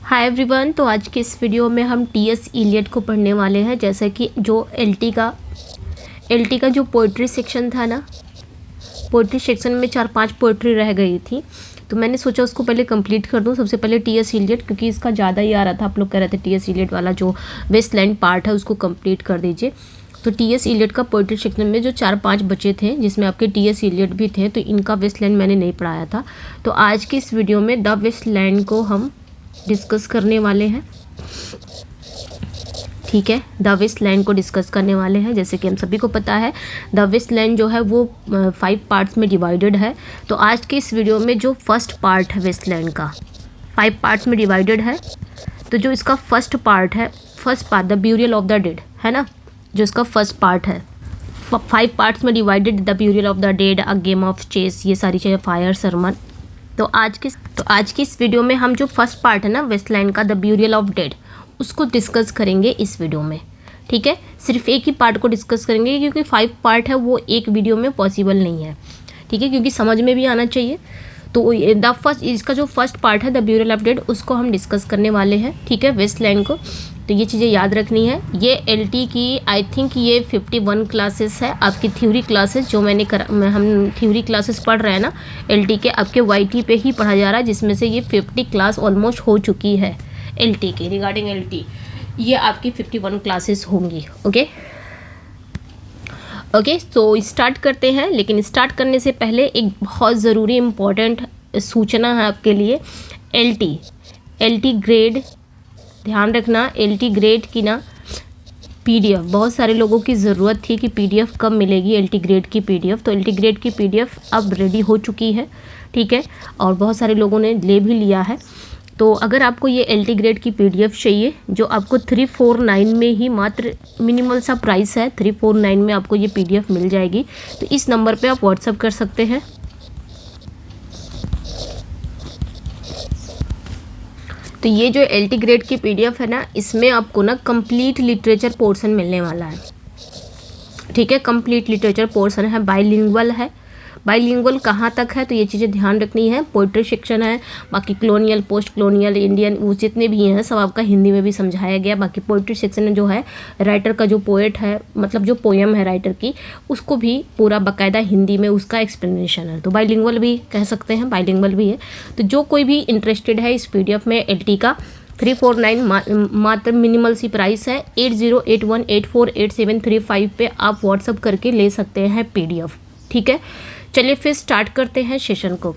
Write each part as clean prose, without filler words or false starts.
Hi everyone. तो आज के इस वीडियो में हम टी.एस. इलियट को पढ़ने वाले हैं। जैसे कि जो एल.टी. का जो पोइट्री सेक्शन था ना, पोइट्री सेक्शन में 4-5 पोइट्री रह गई थी, तो मैंने सोचा उसको पहले कंप्लीट कर दूं। सबसे पहले टी.एस. इलियट, क्योंकि इसका ज़्यादा ही आ रहा था। आप लोग कह रहे थे टी.एस. इलियट वाला जो वेस्टलैंड पार्ट है उसको कंप्लीट कर दीजिए। तो टी.एस. इलियट का पोइट्री सेक्शन में जो 4-5 बचे थे, जिसमें आपके टी.एस. इलियट भी थे, तो इनका वेस्टलैंड मैंने नहीं पढ़ाया था। तो आज की इस वीडियो में द वेस्टलैंड को हम डिस्कस करने वाले हैं। ठीक है, द वेस्टलैंड को डिस्कस करने वाले हैं। जैसे कि हम सभी को पता है, द वेस्टलैंड जो है वो 5 पार्ट्स में डिवाइडेड है। तो आज के इस वीडियो में जो फर्स्ट पार्ट है वेस्टलैंड का 5 पार्ट्स में डिवाइडेड है। तो जो इसका first part the burial of the dead है ना, जो इसका फर्स्ट पार्ट है 5 पार्ट्स में divided, the burial of the dead, a game of chess, ये सारी चीज़ें, फायर सरमन। तो आज की इस वीडियो में हम जो फर्स्ट पार्ट है ना वेस्टलैंड का, द ब्यूरियल ऑफ डेड, उसको डिस्कस करेंगे इस वीडियो में। ठीक है, सिर्फ एक ही पार्ट को डिस्कस करेंगे, क्योंकि 5 पार्ट है वो एक वीडियो में पॉसिबल नहीं है। ठीक है, क्योंकि समझ में भी आना चाहिए। तो इसका जो फर्स्ट पार्ट है द ब्यूरियल ऑफ डेड, उसको हम डिस्कस करने वाले हैं। ठीक है, वेस्टलैंड को। तो ये चीज़ें याद रखनी है। ये एल.टी. की आई थिंक ये 51 क्लासेस है आपकी थ्योरी क्लासेस, जो हम थ्योरी क्लासेस पढ़ रहे हैं ना एल.टी. के, आपके वाई.टी. पे ही पढ़ा जा रहा है, जिसमें से ये 50 क्लास ऑलमोस्ट हो चुकी है एल.टी. की। Regarding LT. ये आपकी 51 क्लासेस होंगी। ओके, तो स्टार्ट करते हैं। लेकिन स्टार्ट करने से पहले एक बहुत ज़रूरी इम्पोर्टेंट सूचना है आपके लिए। एल.टी. ग्रेड, ध्यान रखना, एल.टी. ग्रेड की ना पीडीएफ बहुत सारे लोगों की ज़रूरत थी कि पीडीएफ कब मिलेगी एल.टी. ग्रेड की पीडीएफ। तो एल.टी. ग्रेड की पीडीएफ अब रेडी हो चुकी है। ठीक है, और बहुत सारे लोगों ने ले भी लिया है। तो अगर आपको ये एल.टी. ग्रेड की पीडीएफ चाहिए, जो आपको 349 में ही, मात्र मिनिमल सा प्राइस है, 349 में आपको ये पीडीएफ मिल जाएगी। तो इस नंबर पे आप व्हाट्सअप कर सकते हैं। तो ये जो एल.टी. ग्रेड की पीडीएफ है ना, इसमें आपको ना कंप्लीट लिटरेचर पोर्शन मिलने वाला है। ठीक है, कंप्लीट लिटरेचर पोर्शन है, बाइलिंगुअल है। बाइलिंगुअल कहाँ तक है, तो ये चीज़ें ध्यान रखनी है। पोइट्री सेक्शन है, बाकी कॉलोनियल, पोस्ट कॉलोनियल, इंडियन, वो जितने भी हैं सब आपका हिंदी में भी समझाया गया। बाकी पोइट्री सेक्शन में जो है राइटर का जो पोएट है, मतलब जो पोएम है राइटर की, उसको भी पूरा बाकायदा हिंदी में उसका एक्सप्लेनेशन है। तो बाइलिंगुअल भी कह सकते हैं, बाइलिंगुअल भी है। तो जो कोई भी इंटरेस्टेड है इस पीडीएफ में, एल.टी. का 349 मात्र मिनिमल सी प्राइस है। 8081848735 पे आप व्हाट्सअप करके ले सकते हैं पीडीएफ। ठीक है, चलिए फिर स्टार्ट करते हैं सेशन को।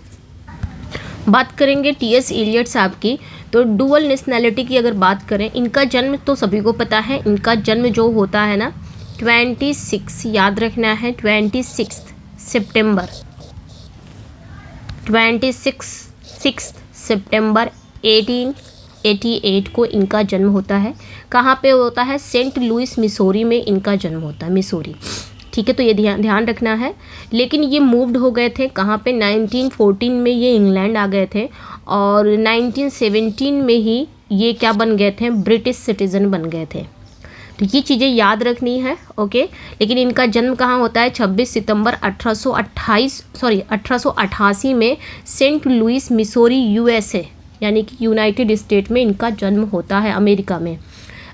बात करेंगे टी.एस. इलियट साहब की। तो डुअल नेशनैलिटी की अगर बात करें, इनका जन्म तो सभी को पता है। इनका जन्म जो होता है ना 26, याद रखना है, 26 सितंबर 1888 को इनका जन्म होता है। कहाँ पे होता है? सेंट लुइस मिसौरी में इनका जन्म होता है, मिसौरी। ठीक है, तो ये ध्यान रखना है। लेकिन ये मूव्ड हो गए थे कहाँ पे? 1914 में ये इंग्लैंड आ गए थे, और 1917 में ही ये क्या बन गए थे? ब्रिटिश सिटीज़न बन गए थे। तो ये चीज़ें याद रखनी है। ओके, लेकिन इनका जन्म कहाँ होता है? 26 सितंबर 1888 में सेंट लुइस मिसौरी, यूएसए, यानी कि यूनाइटेड स्टेट में इनका जन्म होता है।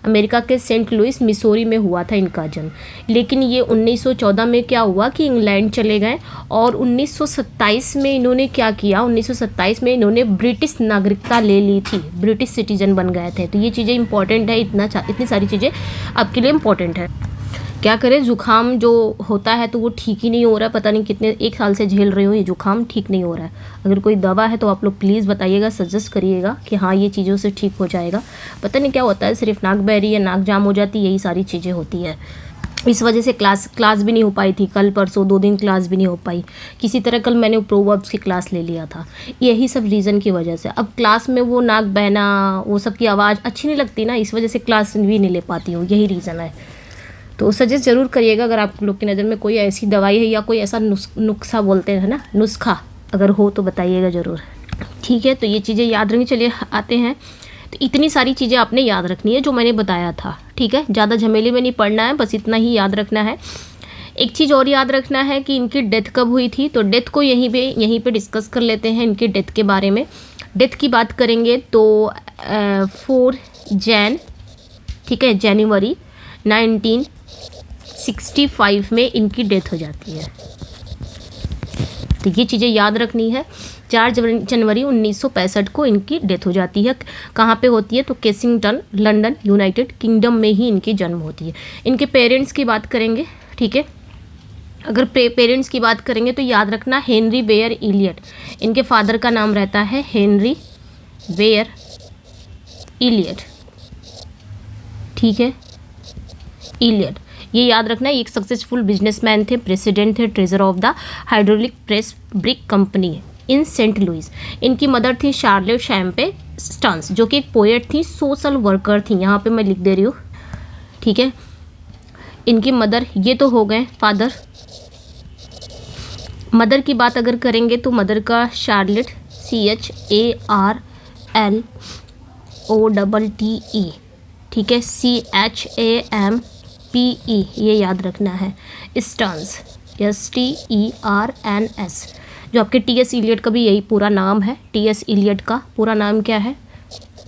अमेरिका के सेंट लुइस मिसौरी में हुआ था इनका जन्म। लेकिन ये 1914 में क्या हुआ कि इंग्लैंड चले गए, और 1927 में इन्होंने क्या किया? 1927 में इन्होंने ब्रिटिश नागरिकता ले ली थी, ब्रिटिश सिटीजन बन गए थे। तो ये चीज़ें इंपॉर्टेंट है, इतनी सारी चीज़ें आपके लिए इंपॉर्टेंट है। क्या करें, जुकाम जो होता है तो वो ठीक ही नहीं हो रहा है। पता नहीं कितने 1 साल से झेल रही हूँ, ये जुकाम ठीक नहीं हो रहा है। अगर कोई दवा है तो आप लोग प्लीज़ बताइएगा, सजेस्ट करिएगा कि हाँ ये चीज़ों से ठीक हो जाएगा। पता नहीं क्या होता है, सिर्फ नाक बह रही है, नाक जाम हो जाती है, यही सारी चीज़ें होती है। इस वजह से क्लास भी नहीं हो पाई थी। कल परसों 2 दिन क्लास भी नहीं हो पाई किसी तरह। कल मैंने प्रोवर्ब्स की क्लास ले लिया था, यही सब रीज़न की वजह से। अब क्लास में वो नाक बहना, वो सब की आवाज़ अच्छी नहीं लगती ना, इस वजह से क्लास भी नहीं ले पाती हूँ, यही रीज़न है। तो सजेस्ट ज़रूर करिएगा अगर आप लोग की नज़र में कोई ऐसी दवाई है या कोई ऐसा नुस्खा बोलते हैं ना, नुस्खा अगर हो तो बताइएगा ज़रूर। ठीक है, तो ये चीज़ें याद रखनी। चलिए आते हैं। तो इतनी सारी चीज़ें आपने याद रखनी है जो मैंने बताया था। ठीक है, ज़्यादा झमेले में नहीं पढ़ना है, बस इतना ही याद रखना है। एक चीज़ और याद रखना है कि इनकी डेथ कब हुई थी। तो डेथ को यहीं पे डिस्कस कर लेते हैं, इनकी डेथ के बारे में। डेथ की बात करेंगे तो 4 जैन, ठीक है, जनवरी 1965 में इनकी डेथ हो जाती है। तो ये चीज़ें याद रखनी है। 4 जनवरी 1965 को इनकी डेथ हो जाती है। कहाँ पे होती है? तो केसिंगटन, लंदन, यूनाइटेड किंगडम में ही इनकी जन्म होती है। इनके पेरेंट्स की बात करेंगे, ठीक है। अगर पेरेंट्स की बात करेंगे तो याद रखना हेनरी वेयर इलियट, इनके फादर का नाम रहता है हेनरी वेयर इलियट, ठीक है, इलियट। ये याद रखना, एक सक्सेसफुल बिजनेसमैन थे, प्रेसिडेंट थे, treasure of the hydraulic press brick company in Saint Louis. इनकी मदर थी शार्लेट शैम्पे स्टन्स, जो कि एक पोएट थी, सोशल वर्कर थी, यहाँ पे मैं लिख दे रही हूँ, ठीक है। इनकी मदर, ये तो हो गए फादर। मदर की बात अगर करेंगे तो मदर का शार्लेट, CHARLOTTE, ठीक है, CHAMPE, ये याद रखना है। स्टर्न्स, STERNS, जो आपके TS इलियट का भी यही पूरा नाम है। TS इलियट का पूरा नाम क्या है?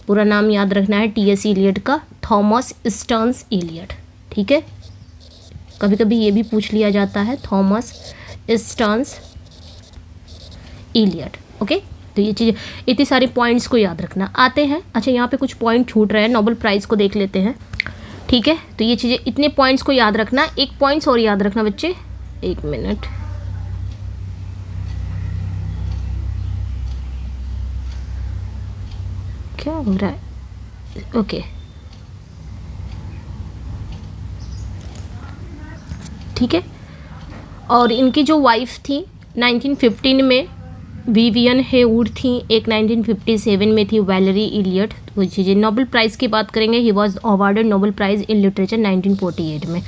पूरा नाम याद रखना है TS इलियट का, थॉमस स्टर्न्स इलियट, ठीक है। कभी कभी ये भी पूछ लिया जाता है, थॉमस स्टर्न्स इलियट, ओके। तो ये चीज़, इतनी सारी पॉइंट्स को याद रखना। आते हैं, अच्छा यहाँ पे कुछ पॉइंट छूट रहे हैं, नोबेल प्राइज़ को देख लेते हैं, ठीक है। तो ये चीज़ें, इतने पॉइंट्स को याद रखना। एक पॉइंट्स और याद रखना बच्चे, 1 मिनट, क्या हो रहा है, ओके, ठीक है। और इनकी जो वाइफ थी 1915 में विवियन हेवुड थी, एक 1957 में थी वैलेरी इलियट। वो चीज़ें, नोबेल प्राइज़ की बात करेंगे, he was awarded Nobel prize in literature 1948 में।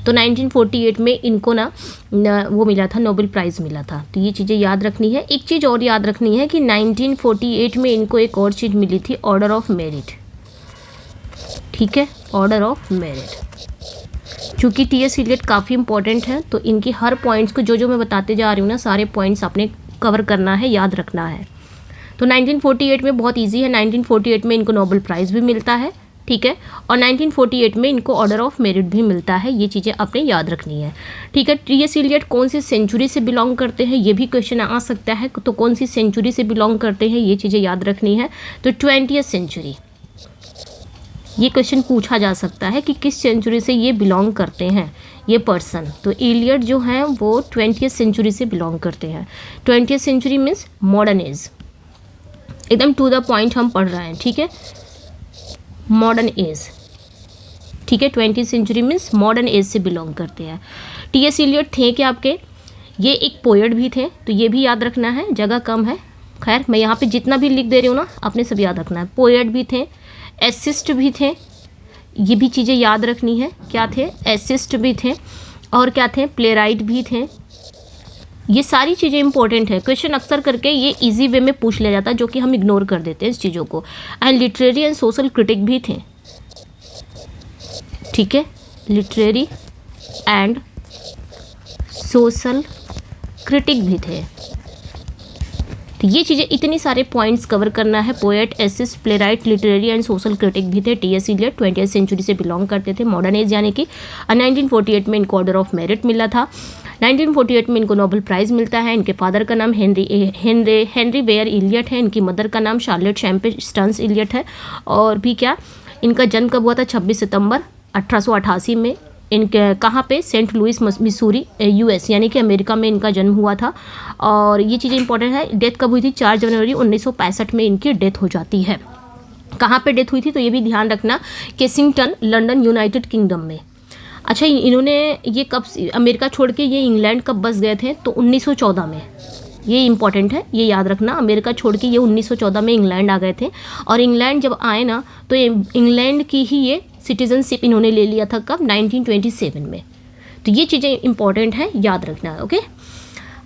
तो 1948 में इनको ना वो मिला था, नोबेल प्राइज़ मिला था। तो ये चीज़ें याद रखनी है। एक चीज़ और याद रखनी है कि 1948 में इनको एक और चीज़ मिली थी, ऑर्डर ऑफ मेरिट, ठीक है, ऑर्डर ऑफ मेरिट। चूँकि TS इलियट काफ़ी इंपॉर्टेंट है, तो इनकी हर पॉइंट्स को जो मैं बताते जा रही हूँ ना, सारे पॉइंट्स आपने कवर करना है, याद रखना है। तो 1948 में बहुत इजी है, 1948 में इनको नोबेल प्राइज़ भी मिलता है, ठीक है, और 1948 में इनको ऑर्डर ऑफ मेरिट भी मिलता है। ये चीज़ें आपने याद रखनी है, ठीक है। TS इलियट कौन सी सेंचुरी से बिलोंग करते हैं, ये भी क्वेश्चन आ सकता है, तो कौन सी सेंचुरी से बिलोंग करते हैं, ये चीज़ें याद रखनी है। तो 20th सेंचुरी, ये क्वेश्चन पूछा जा सकता है कि किस सेंचुरी से ये बिलोंग करते हैं ये पर्सन। तो इलियट जो हैं वो 20th सेंचुरी से बिलोंग करते हैं। 20th century means modern age, एकदम टू द पॉइंट हम पढ़ रहे हैं, ठीक है, मॉडर्न एज, ठीक है। 20th century means modern age से बिलोंग करते हैं। TS इलियट थे कि आपके, ये एक पोएट भी थे, तो ये भी याद रखना है, जगह कम है, खैर मैं यहाँ पे जितना भी लिख दे रही हूँ ना, आपने सब याद रखना है। पोएट भी थे, एसिस्ट भी थे, ये भी चीज़ें याद रखनी है। क्या थे? एसिस्ट भी थे, और क्या थे? प्लेराइट भी थे। ये सारी चीज़ें इंपॉर्टेंट है, क्वेश्चन अक्सर करके ये इजी वे में पूछ लिया जाता है, जो कि हम इग्नोर कर देते हैं इस चीज़ों को। And literary and social critic भी थे, ठीक है, लिटरेरी एंड सोशल क्रिटिक भी थे। तो ये चीज़ें, इतनी सारे पॉइंट्स कवर करना है। Poet, assist, playwright, literary and social critic भी थे। TS इलियट 20th सेंचुरी से बिलोंग करते थे, मॉडर्न एज यानी कि। 1948 में इनको ऑर्डर ऑफ मेरिट मिला था। 1948 में इनको नोबेल प्राइज़ मिलता है। इनके फादर का नाम हेनरी वेयर इलियट है, इनकी मदर का नाम शार्लेट शैम्पे स्टन्स इलियट है। और भी क्या, इनका जन्म कब हुआ था? 26 सितंबर 1888 में। इनके कहाँ पे? सेंट लुइस मिसूरी, US यानी कि अमेरिका में इनका जन्म हुआ था। और ये चीज़ें इंपॉर्टेंट है। डेथ कब हुई थी? 4 जनवरी 1965 में इनकी डेथ हो जाती है। कहाँ पे डेथ हुई थी? तो ये भी ध्यान रखना, केसिंगटन, लंदन, यूनाइटेड किंगडम में। अच्छा, इन्होंने ये कब अमेरिका छोड़ के ये इंग्लैंड कब बस गए थे? तो 1914 में। ये इंपॉर्टेंट है, ये याद रखना। अमेरिका छोड़ के ये 1914 में इंग्लैंड आ गए थे। और इंग्लैंड जब आए ना, तो इंग्लैंड की ही ये सिटीजनशिप इन्होंने ले लिया था। कब? 1927 में। तो ये चीज़ें इंपॉर्टेंट हैं, याद रखना है, ओके।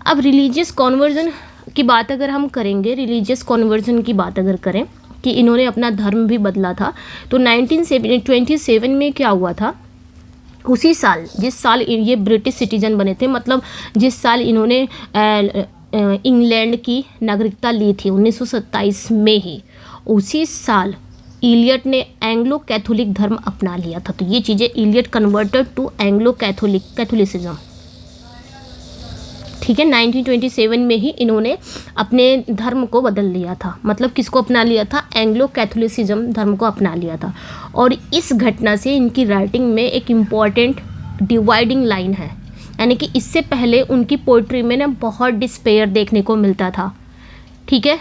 अब रिलीजियस कॉन्वर्जन की बात अगर हम करेंगे, रिलीजियस कॉन्वर्जन की बात अगर करें कि इन्होंने अपना धर्म भी बदला था, तो 1927 में क्या हुआ था? उसी साल, जिस साल ये ब्रिटिश सिटीजन बने थे, मतलब जिस साल इन्होंने इंग्लैंड की नागरिकता ली थी 1927 में ही। उसी साल इलियट ने एंग्लो कैथोलिक धर्म अपना लिया था। तो ये चीज़ें, Eliot converted to Anglo Catholicism, ठीक है। 1927 में ही इन्होंने अपने धर्म को बदल लिया था, मतलब किसको अपना लिया था, एंग्लो कैथोलिसिज्म धर्म को अपना लिया था। और इस घटना से इनकी राइटिंग में एक इम्पॉर्टेंट डिवाइडिंग लाइन है, यानी कि इससे पहले उनकी पोइट्री में ना बहुत डिस्पेयर देखने को मिलता था, ठीक है।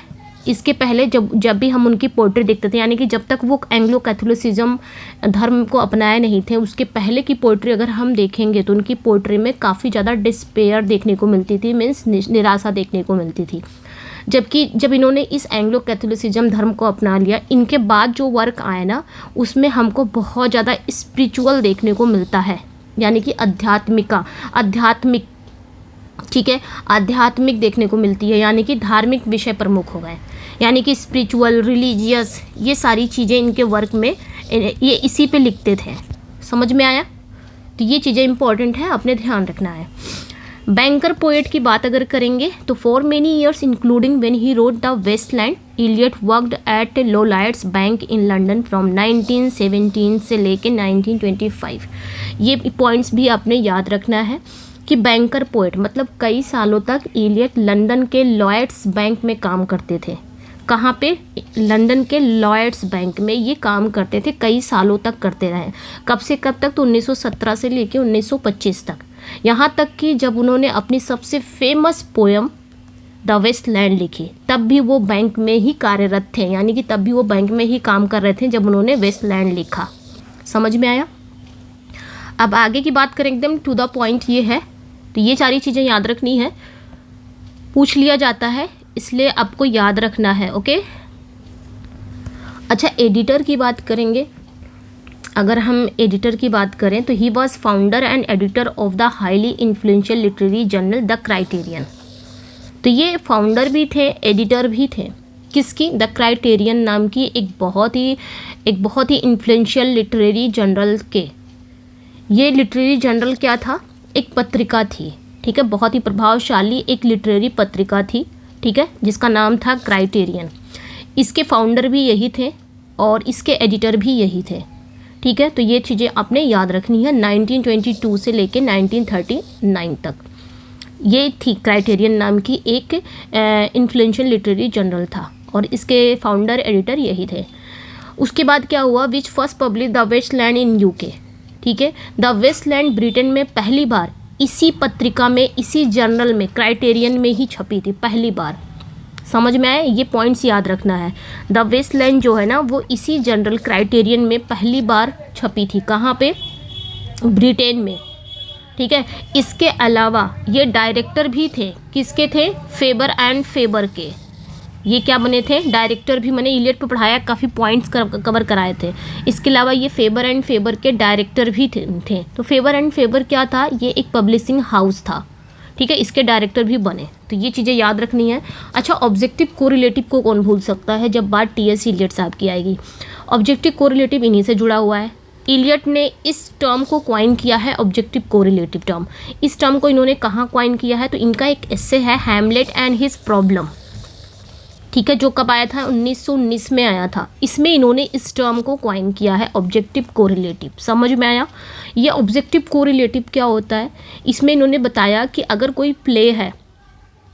इसके पहले जब भी हम उनकी पोइट्री देखते थे, यानी कि जब तक वो एंग्लो कैथोलिसिज्म धर्म को अपनाए नहीं थे, उसके पहले की पोइट्री अगर हम देखेंगे तो उनकी पोइट्री में काफ़ी ज़्यादा डिस्पेयर देखने को मिलती थी, मीन्स निराशा देखने को मिलती थी। जबकि जब इन्होंने इस एंग्लो कैथोलिसिज्म धर्म को अपना लिया, इनके बाद जो वर्क आए ना, उसमें हमको बहुत ज़्यादा स्पिरिचुअल देखने को मिलता है, यानी कि आध्यात्मिक, ठीक है, आध्यात्मिक देखने को मिलती है, यानी कि धार्मिक विषय प्रमुख हो गए, यानी कि स्पिरिचुअल, रिलीजियस, ये सारी चीज़ें इनके वर्क में ये इसी पे लिखते थे। समझ में आया? तो ये चीज़ें इंपॉर्टेंट है, अपने ध्यान रखना है। बैंकर पोएट की बात अगर करेंगे तो for many years including when he wrote the Waste Land, Eliot worked at Lloyds bank in London from 1917 से लेके 1925। ये पॉइंट्स भी आपने याद रखना है कि बैंकर पोएट मतलब कई सालों तक इलियट लंदन के लॉयड्स बैंक में काम करते थे। कहाँ पे? लंदन के लॉयड्स बैंक में ये काम करते थे, कई सालों तक करते रहे। कब से कब तक? तो 1917 से लेके 1925 तक। यहाँ तक कि जब उन्होंने अपनी सबसे फेमस पोयम द वेस्टलैंड लिखी, तब भी वो बैंक में ही कार्यरत थे, यानी कि तब भी वो बैंक में ही काम कर रहे थे जब उन्होंने वेस्टलैंड लिखा। समझ में आया? अब आगे की बात करें, एकदम टू द पॉइंट ये है, तो ये सारी चीज़ें याद रखनी है, पूछ लिया जाता है, इसलिए आपको याद रखना है, ओके। अच्छा, एडिटर की बात करेंगे। अगर हम एडिटर की बात करें तो he was founder and editor of the highly influential literary journal the criterion. तो ये फाउंडर भी थे, एडिटर भी थे, किसकी? द क्राइटेरियन नाम की एक बहुत ही इन्फ्लुएंशियल लिटरेरी जर्नल के। ये लिटरेरी जर्नल क्या था? एक पत्रिका थी, ठीक है, बहुत ही प्रभावशाली एक लिटरेरी पत्रिका थी, ठीक है, जिसका नाम था क्राइटेरियन। इसके फाउंडर भी यही थे और इसके एडिटर भी यही थे, ठीक है। तो ये चीज़ें आपने याद रखनी है। 1922 से लेके 1939 तक ये थी क्राइटेरियन नाम की एक इन्फ्लुएंशियल लिटरेरी जर्नल था और इसके फाउंडर एडिटर यही थे। उसके बाद क्या हुआ? Which first publish the Waste Land in UK, ठीक है। द वेस्टलैंड ब्रिटेन में पहली बार इसी पत्रिका में, इसी जर्नल में, क्राइटेरियन में ही छपी थी पहली बार। समझ में आए? ये पॉइंट्स याद रखना है। द वेस्टलैंड जो है ना, वो इसी जर्नल क्राइटेरियन में पहली बार छपी थी। कहाँ पे? ब्रिटेन में, ठीक है। इसके अलावा ये डायरेक्टर भी थे, किसके थे? फेबर एंड फेबर के। ये क्या बने थे? डायरेक्टर भी। मैंने इलियट पे पढ़ाया, काफ़ी पॉइंट्स कवर कराए थे। इसके अलावा ये फेबर एंड फेबर के डायरेक्टर भी थे। तो फेबर एंड फेबर क्या था? ये एक पब्लिशिंग हाउस था, ठीक है, इसके डायरेक्टर भी बने। तो ये चीज़ें याद रखनी है। अच्छा, ऑब्जेक्टिव कोरिलेटिव को कौन भूल सकता है जब बात टी.एस. इलियट साहब की आएगी। ऑब्जेक्टिव कोरिलेटिव इन्हीं से जुड़ा हुआ है। इलियट ने इस टर्म को क्वाइन किया है, ऑब्जेक्टिव कोरिलेटिव टर्म। इस टर्म को इन्होंने कहाँ क्वाइन किया है? तो इनका एक एस्से है हैमलेट एंड हिज प्रॉब्लम, ठीक है, जो कब आया था? 1919 में आया था। इसमें इन्होंने इस टर्म को क्वाइन किया है, ऑब्जेक्टिव कोरिलेटिव। समझ में आया? ये ऑब्जेक्टिव कोरिलेटिव क्या होता है? इसमें इन्होंने बताया कि अगर कोई प्ले है,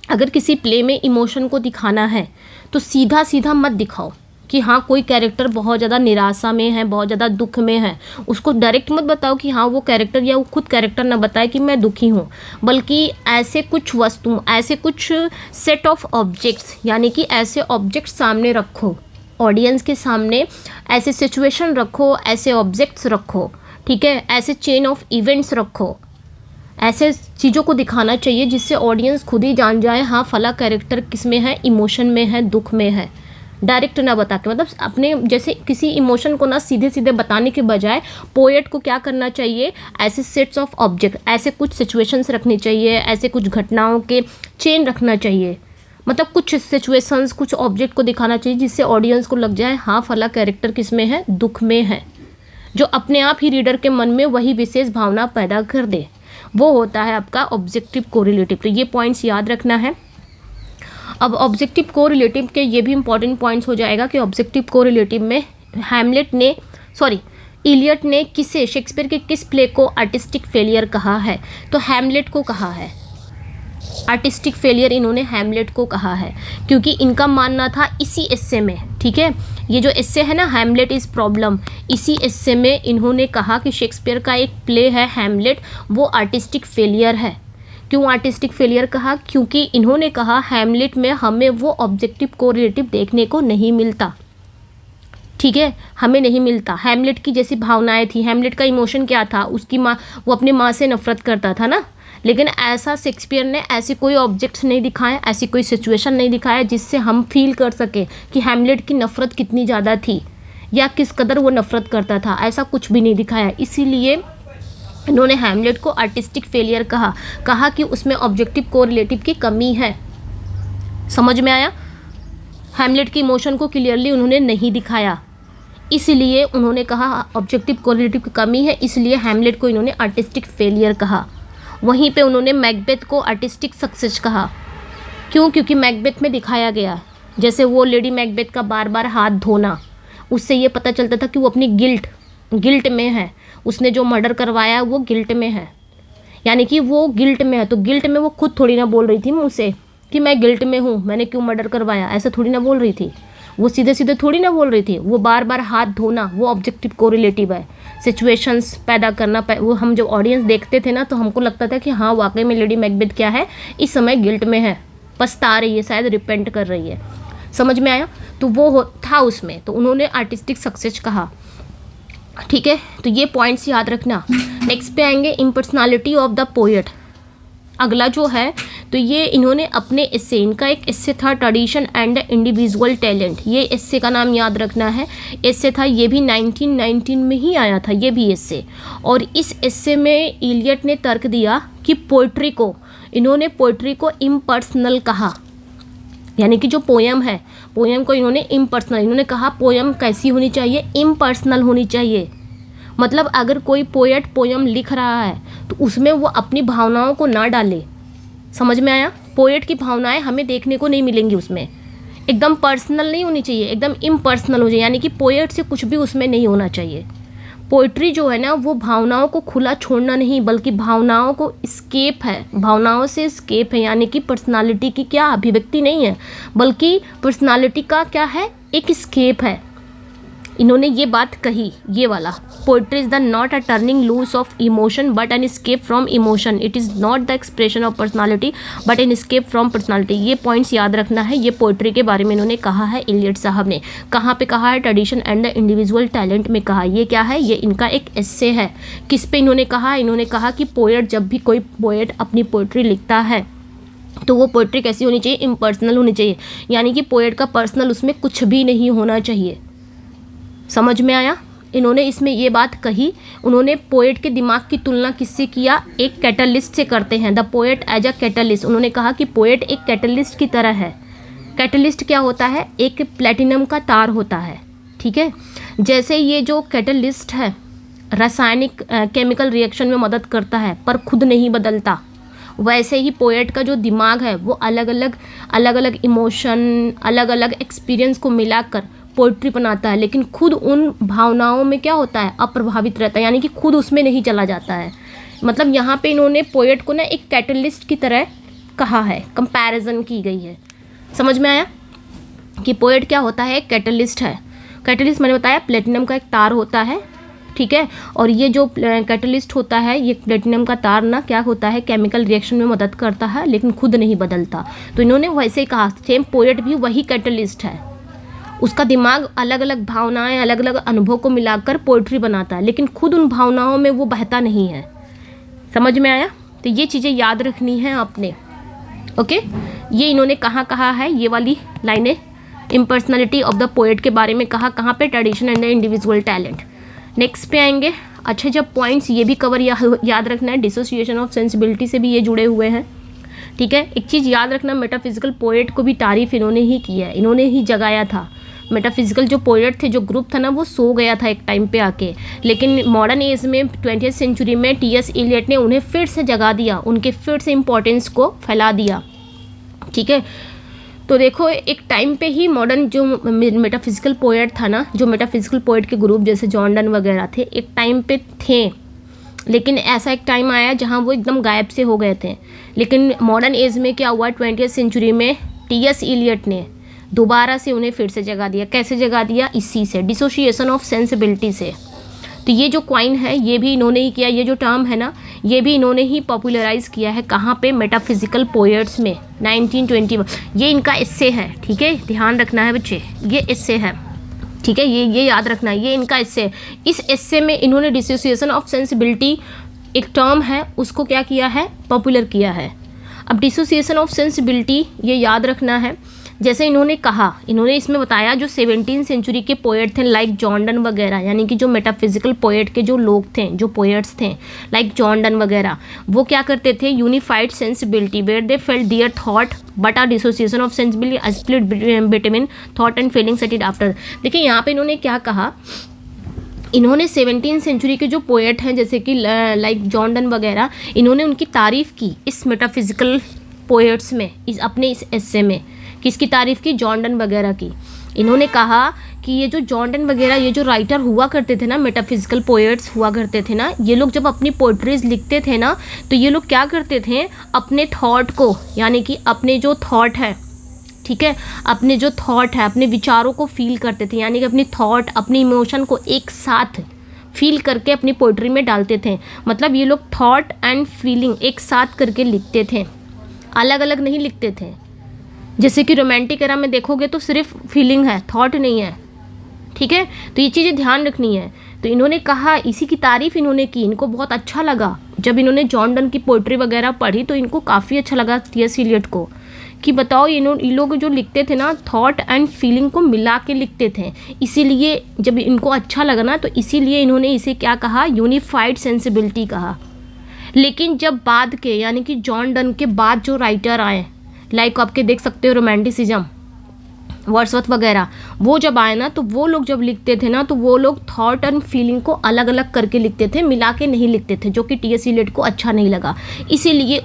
अगर किसी प्ले में इमोशन को दिखाना है तो सीधा सीधा मत दिखाओ कि हाँ कोई कैरेक्टर बहुत ज़्यादा निराशा में है, बहुत ज़्यादा दुख में है, उसको डायरेक्ट मत बताओ कि हाँ वो कैरेक्टर, या वो खुद कैरेक्टर ना बताए कि मैं दुखी हूँ, बल्कि ऐसे कुछ वस्तु, ऐसे कुछ सेट ऑफ ऑब्जेक्ट्स, यानी कि ऐसे ऑब्जेक्ट्स सामने रखो ऑडियंस के सामने, ऐसे सिचुएशन रखो, ऐसे ऑब्जेक्ट्स रखो, ठीक है, ऐसे चेन ऑफ इवेंट्स रखो, ऐसे चीज़ों को दिखाना चाहिए जिससे ऑडियंस खुद ही जान जाए हाँ फला कैरेक्टर किस में है, इमोशन में है, दुख में है। डायरेक्ट ना बता के, मतलब अपने जैसे किसी इमोशन को ना सीधे सीधे बताने के बजाय पोएट को क्या करना चाहिए? ऐसे सेट्स ऑफ ऑब्जेक्ट, ऐसे कुछ सिचुएशंस रखनी चाहिए, ऐसे कुछ घटनाओं के चेन रखना चाहिए, मतलब कुछ सिचुएशंस, कुछ ऑब्जेक्ट को दिखाना चाहिए जिससे ऑडियंस को लग जाए हाँ फला कैरेक्टर किस में है, दुख में है, जो अपने आप ही रीडर के मन में वही विशेष भावना पैदा कर दे। वो होता है आपका ऑब्जेक्टिव कोरिलेटिव। तो ये पॉइंट्स याद रखना है। अब ऑब्जेक्टिव कोरिलेटिव के ये भी इंपॉर्टेंट पॉइंट्स हो जाएगा कि ऑब्जेक्टिव कोरिलेटिव में इलियट ने किसे, शेक्सपियर के किस प्ले को आर्टिस्टिक फेलियर कहा है? तो हैमलेट को कहा है। आर्टिस्टिक फेलियर इन्होंने हैमलेट को कहा है, क्योंकि इनका मानना था इसी एस्से में, ठीक है, ये जो एस्से है ना हैमलेट इज़ प्रॉब्लम, इसी एस्से में इन्होंने कहा कि शेक्सपियर का एक प्ले है हैमलेट, वो आर्टिस्टिक फेलियर है। क्यों आर्टिस्टिक फेलियर कहा? क्योंकि इन्होंने कहा हैमलेट में हमें वो ऑब्जेक्टिव कोरिलेटिव देखने को नहीं मिलता, ठीक है, हमें नहीं मिलता। हैमलेट की जैसी भावनाएं थी, हैमलेट का इमोशन क्या था, उसकी माँ, वो अपनी माँ से नफरत करता था ना, लेकिन ऐसा शेक्सपियर ने ऐसे कोई ऑब्जेक्ट्स नहीं दिखाए, ऐसी कोई सिचुएशन नहीं दिखाया जिससे हम फील कर सके कि हैमलेट की नफ़रत कितनी ज़्यादा थी या किस कदर वो नफ़रत करता था, ऐसा कुछ भी नहीं दिखाया। इसीलिए इन्होंने हैमलेट को आर्टिस्टिक फेलियर कहा कि उसमें ऑब्जेक्टिव कोरिलेटिव की कमी है। समझ में आया? हैमलेट की इमोशन को क्लियरली उन्होंने नहीं दिखाया, इसलिए उन्होंने कहा ऑब्जेक्टिव कोरिलेटिव की कमी है, इसलिए हैमलेट को इन्होंने आर्टिस्टिक फेलियर कहा। वहीं पे उन्होंने मैकबेथ को आर्टिस्टिक सक्सेस कहा। क्यों? क्योंकि मैकबेथ में दिखाया गया, जैसे वो लेडी मैकबेथ का बार बार हाथ धोना, उससे ये पता चलता था कि वो अपनी गिल्ट में है, उसने जो मर्डर करवाया वो गिल्ट में है, यानी कि वो गिल्ट में है। तो गिल्ट में वो खुद थोड़ी ना बोल रही थी मुँह से कि मैं गिल्ट में हूँ, मैंने क्यों मर्डर करवाया, ऐसा थोड़ी ना बोल रही थी, वो सीधे सीधे थोड़ी ना बोल रही थी। वो बार बार हाथ धोना वो ऑब्जेक्टिव कोरिलेटिव है, सिचुएशंस पैदा करना। वो हम जब ऑडियंस देखते थे ना तो हमको लगता था कि हाँ वाकई में लेडी मैकबेथ क्या है, इस समय गिल्ट में है, पछता रही है, शायद रिपेंट कर रही है। समझ में आया? तो वो था उसमें, तो उन्होंने आर्टिस्टिक सक्सेस कहा, ठीक है। तो ये पॉइंट्स याद रखना। नेक्स्ट पे आएंगे इम्पर्सनैलिटी ऑफ द पोएट। अगला जो है तो ये इन्होंने अपने एस्से, इनका एक एस्से था ट्रेडिशन एंड इंडिविजुअल टैलेंट, ये एस्से का नाम याद रखना है। एस्से था, ये भी 1919 में ही आया था ये भी एस्से। और इस एस्से में इलियट ने तर्क दिया कि पोइट्री को, इन्होंने पोइट्री को इम्पर्सनल कहा, यानी कि जो पोयम है, पोयम को इन्होंने इम्पर्सनल, इन्होंने कहा पोयम कैसी होनी चाहिए, इम्पर्सनल होनी चाहिए। मतलब अगर कोई पोएट पोयम लिख रहा है तो उसमें वो अपनी भावनाओं को ना डाले। समझ में आया? पोएट की भावनाएं हमें देखने को नहीं मिलेंगी उसमें, एकदम पर्सनल नहीं होनी चाहिए, एकदम इम्पर्सनल हो जाए, यानी कि पोएट से कुछ भी उसमें नहीं होना चाहिए। पोइट्री जो है ना वो भावनाओं को खुला छोड़ना नहीं, बल्कि भावनाओं को स्केप है, भावनाओं से स्केप है, यानी कि पर्सनालिटी की क्या अभिव्यक्ति नहीं है, बल्कि पर्सनालिटी का क्या है, एक स्केप है। इन्होंने ये बात कही, ये वाला, poetry is the not a turning loose of emotion but an escape from emotion, it is not the expression of personality but an escape from personality. ये पॉइंट्स याद रखना है। ये पोइट्री के बारे में इन्होंने कहा है, इलियट साहब ने। कहाँ पे कहा है? Tradition and the individual talent में कहा। ये क्या है? ये इनका एक एस्से है। किस पे इन्होंने कहा? इन्होंने कहा कि पोएट, जब भी कोई पोएट अपनी पोइट्री लिखता है तो वो पोइट्री कैसी होनी चाहिए, इम्पर्सनल होनी चाहिए, यानी कि पोएट का पर्सनल उसमें कुछ भी नहीं होना चाहिए। समझ में आया? इन्होंने इसमें ये बात कही। उन्होंने पोएट के दिमाग की तुलना किससे किया? एक कैटलिस्ट से करते हैं, the poet as a catalyst. उन्होंने कहा कि पोएट एक कैटलिस्ट की तरह है। कैटलिस्ट क्या होता है? एक प्लेटिनम का तार होता है, ठीक है। जैसे ये जो कैटलिस्ट है रासायनिक केमिकल रिएक्शन में मदद करता है पर खुद नहीं बदलता, वैसे ही पोएट का जो दिमाग है वो अलग अलग इमोशन, अलग अलग एक्सपीरियंस को मिलाकर पोइट्री बनाता है, लेकिन खुद उन भावनाओं में क्या होता है, अप्रभावित रहता है, यानी कि खुद उसमें नहीं चला जाता है। मतलब यहाँ पे इन्होंने पोएट को ना एक कैटलिस्ट की तरह कहा है, कंपैरिजन की गई है। समझ में आया कि पोएट क्या होता है? एक कैटलिस्ट है। कैटलिस्ट मैंने बताया प्लेटिनम का एक तार होता है, ठीक है। और ये जो कैटलिस्ट होता है, ये प्लेटिनम का तार ना क्या होता है, केमिकल रिएक्शन में मदद करता है लेकिन खुद नहीं बदलता। तो इन्होंने वैसे ही कहा, सेम पोएट भी वही कैटलिस्ट है। उसका दिमाग अलग अलग भावनाएं, अलग अलग अनुभव को मिलाकर पोइट्री बनाता है, लेकिन खुद उन भावनाओं में वो बहता नहीं है। समझ में आया? तो ये चीज़ें याद रखनी है आपने, ओके। ये इन्होंने कहाँ कहा है, ये वाली लाइनें इम्पर्सनैलिटी ऑफ द पोएट के बारे में कहा, कहाँ पे? Tradition and the individual talent. Next पे आएंगे। अच्छा, जब पॉइंट्स ये भी कवर याद रखना है, डिसोसिएशन ऑफ सेंसिबिलिटी से भी ये जुड़े हुए हैं, ठीक है। एक चीज़ याद रखना, मेटाफिजिकल पोएट को भी तारीफ इन्होंने ही की है, इन्होंने ही जगाया था। मेटाफिजिकल जो पोएट थे, जो ग्रुप था ना, वो सो गया था एक टाइम पे आके, लेकिन मॉडर्न एज में 20th सेंचुरी में टी.एस. इलियट ने उन्हें फिर से जगा दिया, उनके फिर से इम्पोर्टेंस को फैला दिया, ठीक है। तो देखो एक टाइम पे ही मॉडर्न जो मेटाफिजिकल पोएट था ना, जो मेटाफिजिकल पोएट के ग्रुप जैसे जॉन डन वगैरह थे, एक टाइम पे थे, लेकिन ऐसा एक टाइम आया जहाँ वो एकदम गायब से हो गए थे। लेकिन मॉडर्न एज में क्या हुआ, 20वीं सेंचुरी में टी.एस. इलियट ने दोबारा से उन्हें फिर से जगा दिया। कैसे जगा दिया? इसी से, डिसोशिएशन ऑफ सेंसिबिलिटी से। तो ये जो क्वाइन है ये भी इन्होंने ही किया, ये जो टर्म है ना ये भी इन्होंने ही पॉपुलराइज किया है। कहाँ पे? मेटाफिजिकल पोएट्स में, 1921। ये इनका एस्से है, ठीक है, ध्यान रखना है बच्चे, ये एस्से है, ठीक है, ये याद रखना है, ये इनका एस्से है। इस एस्से में इन्होंने डिसोसिएशन ऑफ सेंसिबिलिटी एक टर्म है उसको क्या किया है? पॉपुलर किया है। अब डिसोसिएशन ऑफ सेंसिबिलिटी ये याद रखना है। जैसे इन्होंने कहा, इन्होंने इसमें बताया जो 17वीं सेंचुरी के पोएट थे लाइक जॉन डन वगैरह, यानी कि जो मेटाफिजिकल पोएट के जो लोग थे, जो पोएट्स थे लाइक जॉन डन वगैरह, वो क्या करते थे? Unified sensibility where they felt their thought but are dissociation of sensibility split between thought and feeling set it after. देखिए यहाँ पे इन्होंने क्या कहा, इन्होंने 17वीं सेंचुरी के जो पोएट हैं जैसे कि लाइक जॉन डन वगैरह, इन्होंने उनकी तारीफ़ की इस मेटाफिजिकल पोएट्स में, इस अपने इस एस्से में। किसकी तारीफ़ की? जॉन डन वगैरह की। इन्होंने कहा कि ये जो जॉन डन वगैरह, ये जो राइटर हुआ करते थे ना, मेटाफिजिकल पोएट्स हुआ करते थे ना, ये लोग जब अपनी पोइट्रीज लिखते थे ना तो ये लोग क्या करते थे? अपने थॉट को, यानी कि अपने जो थॉट है, ठीक है, अपने जो थॉट है, अपने विचारों को फील करते थे, यानी कि अपनी थॉट, अपनी इमोशन को एक साथ फील करके अपनी पोइट्री में डालते थे। मतलब ये लोग थॉट एंड फीलिंग एक साथ करके लिखते थे, अलग अलग नहीं लिखते थे। जैसे कि रोमांटिक एरा में देखोगे तो सिर्फ फीलिंग है, थॉट नहीं है, ठीक है, तो ये चीज़ें ध्यान रखनी है। तो इन्होंने कहा, इसी की तारीफ़ इन्होंने की, इनको बहुत अच्छा लगा जब इन्होंने जॉन डन की पोइट्री वगैरह पढ़ी तो इनको काफ़ी अच्छा लगा टी.एस. इलियट को, कि बताओ ये लोग जो लिखते थे ना थॉट एंड फीलिंग को मिला के लिखते थे। इसीलिए जब इनको अच्छा लगा ना तो इसीलिए इन्होंने इसे क्या कहा? यूनिफाइड सेंसिबिलिटी कहा। लेकिन जब बाद के, यानी कि जॉन डन के बाद जो राइटर आए, लाइक आपके देख सकते हो रोमांटिसिज्म, वर्ड्सवर्थ वगैरह, वो जब आए ना तो वो लोग जब लिखते थे ना तो वो लोग थॉट एंड फीलिंग को अलग अलग करके लिखते थे, मिला के नहीं लिखते थे, जो कि टी.एस. इलियट को अच्छा नहीं लगा। इसीलिए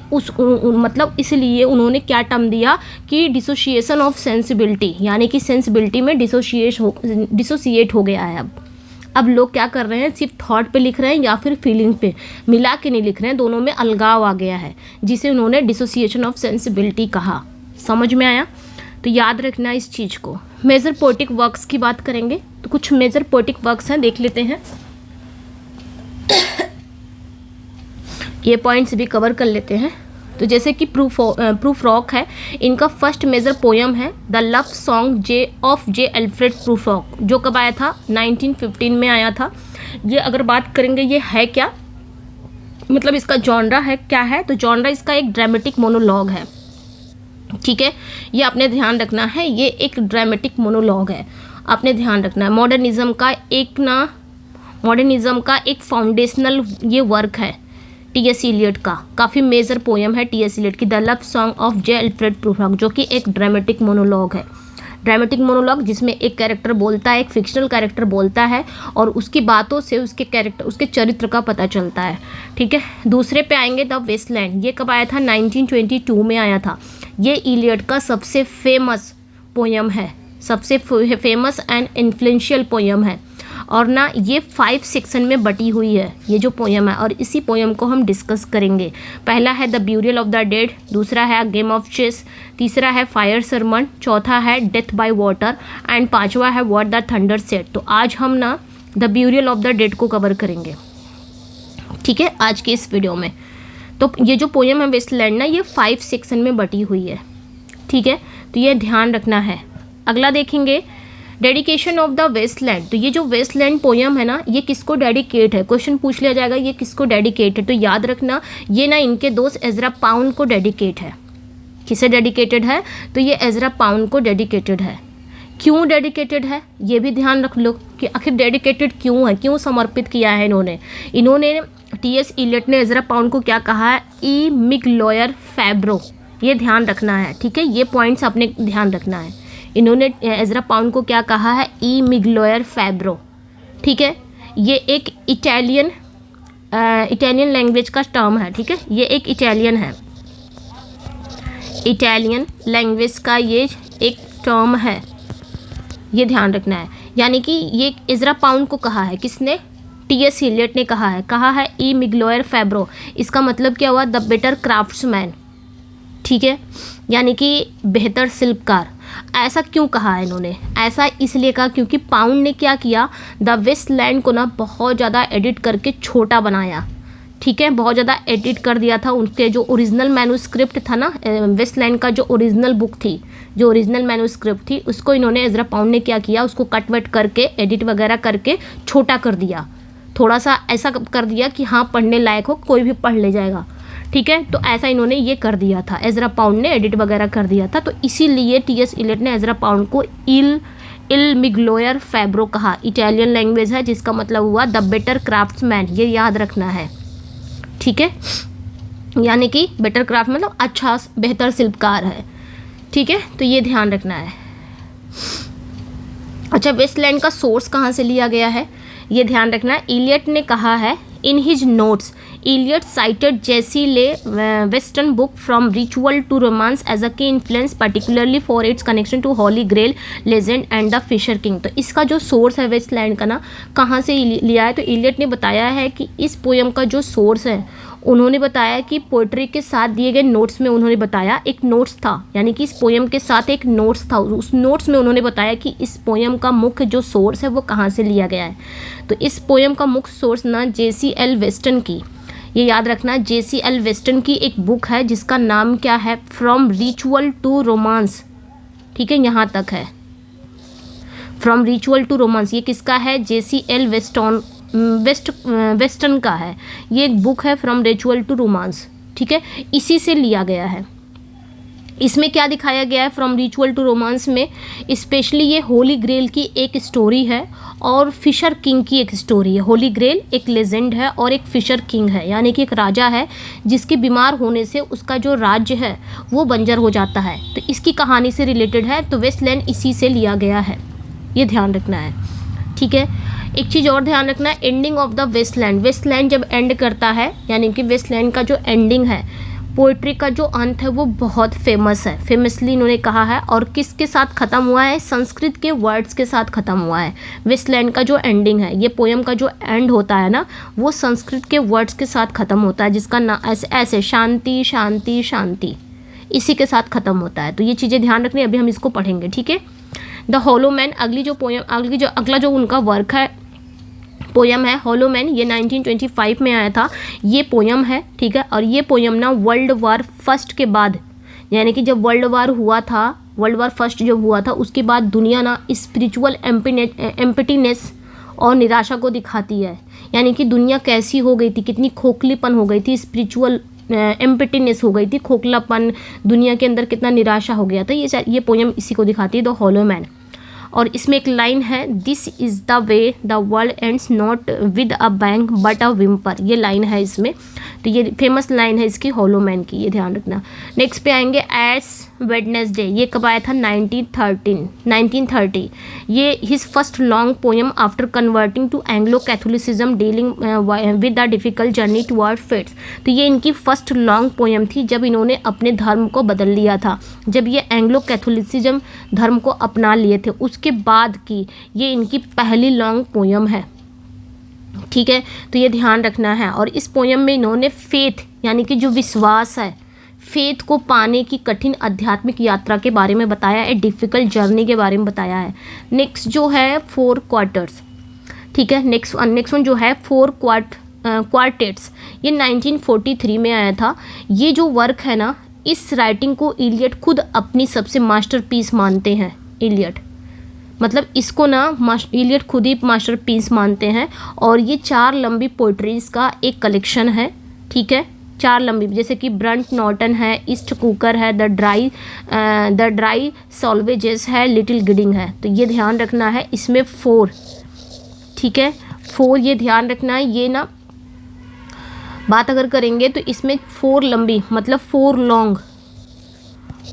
इसलिए उन्होंने क्या टर्म दिया कि डिसोशिएशन ऑफ सेंसिबिलिटी, यानी कि सेंसिबिलिटी में डिसोसिएट हो गया है। अब लोग क्या कर रहे हैं? सिर्फ थॉट पे लिख रहे हैं या फिर फीलिंग पे, मिला के नहीं लिख रहे हैं, दोनों में अलगाव आ गया है, जिसे उन्होंने डिसोसिएशन ऑफ सेंसिबिलिटी कहा। समझ में आया? तो याद रखना इस चीज़ को। मेजर पोएटिक वर्क्स की बात करेंगे तो कुछ मेजर पोएटिक वर्क्स हैं, देख लेते हैं। ये पॉइंट्स भी कवर कर लेते हैं। तो जैसे कि प्रूफ्रॉक है, इनका फर्स्ट मेजर पोयम है the love song J Alfred Prufrock, जो कब आया था? 1915 में आया था। ये अगर बात करेंगे ये है क्या, मतलब इसका जॉनरा है क्या है, तो जॉनरा इसका एक ड्रामेटिक मोनोलॉग है, ठीक है, ये आपने ध्यान रखना है, ये एक ड्रामेटिक मोनोलॉग है, आपने ध्यान रखना है। मॉडर्निज्म का एक फाउंडेशनल ये वर्क है टी.एस. इलियट का, काफ़ी मेजर पोयम है टी.एस. इलियट की, the love song of J Alfred Prufrock, जो कि एक ड्रामेटिक मोनोलॉग है। ड्रामेटिक मोनोलॉग जिसमें एक कैरेक्टर बोलता है, एक फिक्शनल कैरेक्टर बोलता है और उसकी बातों से उसके चरित्र का पता चलता है, ठीक है। दूसरे पे आएंगे द वेस्टलैंड, ये कब आया था? 1922 में आया था। ये इलियट का सबसे फेमस पोयम है, सबसे फेमस एंड इन्फ्लुएंशियल पोयम है, और ना ये 5 सेक्शन में बटी हुई है ये जो पोयम है, और इसी पोयम को हम डिस्कस करेंगे। पहला है the burial of the dead, दूसरा है गेम ऑफ चेस, तीसरा है फायर सरमन, चौथा है डेथ बाय वाटर एंड पांचवा है व्हाट द थंडर सेड। तो आज हम ना the burial of the dead को कवर करेंगे, ठीक है, आज के इस वीडियो में। तो ये जो पोयम है वेस्टलैंड ना, ये 5 सेक्शन में बटी हुई है, ठीक है, तो ये ध्यान रखना है। अगला देखेंगे डेडिकेशन ऑफ द वेस्टलैंड। तो ये जो वेस्टलैंड पोयम है ना, ये किसको डेडिकेट है? क्वेश्चन पूछ लिया जाएगा ये किसको डेडिकेट है, तो याद रखना ये ना इनके दोस्त एजरा पाउंड को डेडिकेट है। किसे डेडिकेटेड है? तो ये एजरा पाउंड को डेडिकेटेड है। क्यों डेडिकेटेड है ये भी ध्यान रख लो कि आखिर डेडिकेटेड क्यों है, क्यों समर्पित किया है इन्होंने टी.एस. इलियट ने एजरा पाउंड को क्या कहा है? ई मिगलोयर फैब्रो, ये ध्यान रखना है, ठीक है, ये पॉइंट्स आपने ध्यान रखना है। इन्होंने एजरा पाउंड को क्या कहा है? ई मिगलोयर फैब्रो, ठीक है, ये एक इटालियन लैंग्वेज का टर्म है, ठीक है, ये एक इटालियन है, इटालियन लैंग्वेज का ये टर्म है, ये ध्यान रखना है। यानी कि ये इज़रा पाउंड को कहा है, किसने? टी.एस. इलियट ने कहा है ई मिग्लोयर फैब्रो। इसका मतलब क्या हुआ? द बेटर क्राफ्ट्समैन, ठीक है, यानी कि बेहतर शिल्पकार। ऐसा क्यों कहा है इन्होंने? ऐसा इसलिए कहा क्योंकि पाउंड ने क्या किया, द वेस्टलैंड को ना बहुत ज़्यादा एडिट करके छोटा बनाया, ठीक है, बहुत ज़्यादा एडिट कर दिया था। उनके जो ओरिजिनल मैन्युस्क्रिप्ट था ना, वेस्टलैंड का जो ओरिजिनल बुक थी, जो ओरिजिनल मैन्युस्क्रिप्ट थी, उसको इन्होंने इज़रा पाउंड ने क्या किया, उसको कट वट करके एडिट वगैरह करके छोटा कर दिया, थोड़ा सा ऐसा कर दिया कि हाँ पढ़ने लायक हो, कोई भी पढ़ ले जाएगा, ठीक है। तो ऐसा इन्होंने ये कर दिया था, इज़रा पाउंड ने एडिट वगैरह कर दिया था। तो इसीलिए टी.एस. इलियट ने इज़रा पाउंड को इल मिग्लोयर फैब्रो कहा। इटालियन लैंग्वेज है जिसका मतलब हुआ द बेटर क्राफ्ट्समैन, ये याद रखना है, ठीक है। यानी कि बेटर क्राफ्ट मतलब अच्छा बेहतर शिल्पकार है, ठीक है, तो ये ध्यान रखना है। अच्छा, वेस्टलैंड का सोर्स कहाँ से लिया गया है, ये ध्यान रखना है। इलियट ने कहा है in his notes, Eliot cited Jessie L Weston book From Ritual to Romance as a key influence particularly for its connection to Holy Grail legend and the Fisher King. तो इसका जो सोर्स है Westland का ना, कहाँ से लिया है, तो इलियट ने बताया है कि इस पोयम का जो सोर्स है, उन्होंने बताया कि पोइट्री के साथ दिए गए नोट्स में उन्होंने बताया एक नोट्स था, यानी कि इस पोयम के साथ एक नोट्स था, उस नोट्स में उन्होंने बताया कि इस पोयम का मुख्य जो सोर्स है वो कहाँ से लिया गया है। तो इस पोयम का मुख्य सोर्स ना J.C.L. वेस्टन की, ये याद रखना, J.C.L. वेस्टन की एक बुक है जिसका नाम क्या है, फ्रॉम रिचुअल टू रोमांस, ठीक है, यहाँ तक है, फ्रॉम रिचुअल टू रोमांस। ये किसका है? J.C.L. वेस्टन का है, ये एक बुक है फ्रॉम रिचुअल टू रोमांस, ठीक है, इसी से लिया गया है। इसमें क्या दिखाया गया है फ्रॉम रिचुअल टू रोमांस में, स्पेशली ये होली ग्रेल की एक स्टोरी है और फिशर किंग की एक स्टोरी है। होली ग्रेल एक लेजेंड है और एक फिशर किंग है, यानी कि एक राजा है जिसके बीमार होने से उसका जो राज्य है वो बंजर हो जाता है, तो इसकी कहानी से रिलेटेड है। तो वेस्टलैंड इसी से लिया गया है, ये ध्यान रखना है, ठीक है। एक चीज़ और ध्यान रखना है, ending of the Waste Land. Waste Land जब एंड करता है, यानी कि वेस्टलैंड का जो एंडिंग है, पोइट्री का जो अंत है वो बहुत फेमस है, फेमसली इन्होंने कहा है। और किसके साथ ख़त्म हुआ है? संस्कृत के वर्ड्स के साथ ख़त्म हुआ है। वेस्टलैंड का जो एंडिंग है, ये पोयम का जो एंड होता है ना, वो संस्कृत के वर्ड्स के साथ ख़त्म होता है, जिसका ना ऐसे शांति शांति शांति, इसी के साथ ख़त्म होता है। तो ये चीज़ें ध्यान रखनी, अभी हम इसको पढ़ेंगे, ठीक है। द हॉलो मैन, अगला जो उनका वर्क है, पोयम है हॉलो मैन, ये 1925 में आया था ये पोयम है, ठीक है। और ये पोयम ना वर्ल्ड वार फर्स्ट के बाद, यानी कि जब वर्ल्ड वार हुआ था, वर्ल्ड वार फर्स्ट जब हुआ था, उसके बाद दुनिया ना स्पिरिचुअल एम्प्टीनेस और निराशा को दिखाती है। यानी कि दुनिया कैसी हो गई थी, कितनी खोखलीपन हो गई थी, स्पिरिचुअल एम्प्टीनेस हो गई थी, खोखलापन, दुनिया के अंदर कितना निराशा हो गया था। ये पोयम इसी को दिखाती है, द हॉलो मैन। और इसमें एक लाइन है, this is the way the world ends not with a bang but a whimper, ये लाइन है इसमें। तो ये फेमस लाइन है इसकी, हॉलो मैन की, ये ध्यान रखना। नेक्स्ट पे आएंगे एस वेडनेसडे, ये कब आया था? 1930। ये his first long poem after converting to Anglo Catholicism dealing with the difficult journey toward fates. तो ये इनकी फर्स्ट लॉन्ग पोएम थी जब इन्होंने अपने धर्म को बदल लिया था, जब ये एंग्लो कैथोलिसिज्म धर्म को अपना लिए थे, उसके बाद की ये इनकी पहली लॉन्ग पोएम है, ठीक है। तो ये ध्यान रखना है। और इस पोएम में इन्होंने फेथ यानी कि जो विश्वास है, फेथ को पाने की कठिन आध्यात्मिक यात्रा के बारे में बताया है, डिफ़िकल्ट जर्नी के बारे में बताया है। नेक्स्ट जो है 4 क्वार्टर्स, ठीक है। नेक्स्ट वन जो है 4 क्वार्टेट्स, ये 1943 में आया था। ये जो वर्क है ना, इस राइटिंग को इलियट खुद अपनी सबसे मास्टरपीस मानते हैं। इलियट मतलब इसको ना इलियट खुद ही मास्टरपीस मानते हैं। और ये 4 लंबी पोइट्रीज़ का एक कलेक्शन है, ठीक है। 4 लंबी, जैसे कि ब्रंट नॉर्टन है, ईस्ट कुकर है, द ड्राई सॉल्वेजेस है, लिटिल गिडिंग है। तो ये ध्यान रखना है, इसमें 4, ठीक है, 4 ये ध्यान रखना है। ये ना बात अगर करेंगे तो इसमें 4 लंबी मतलब 4 लॉन्ग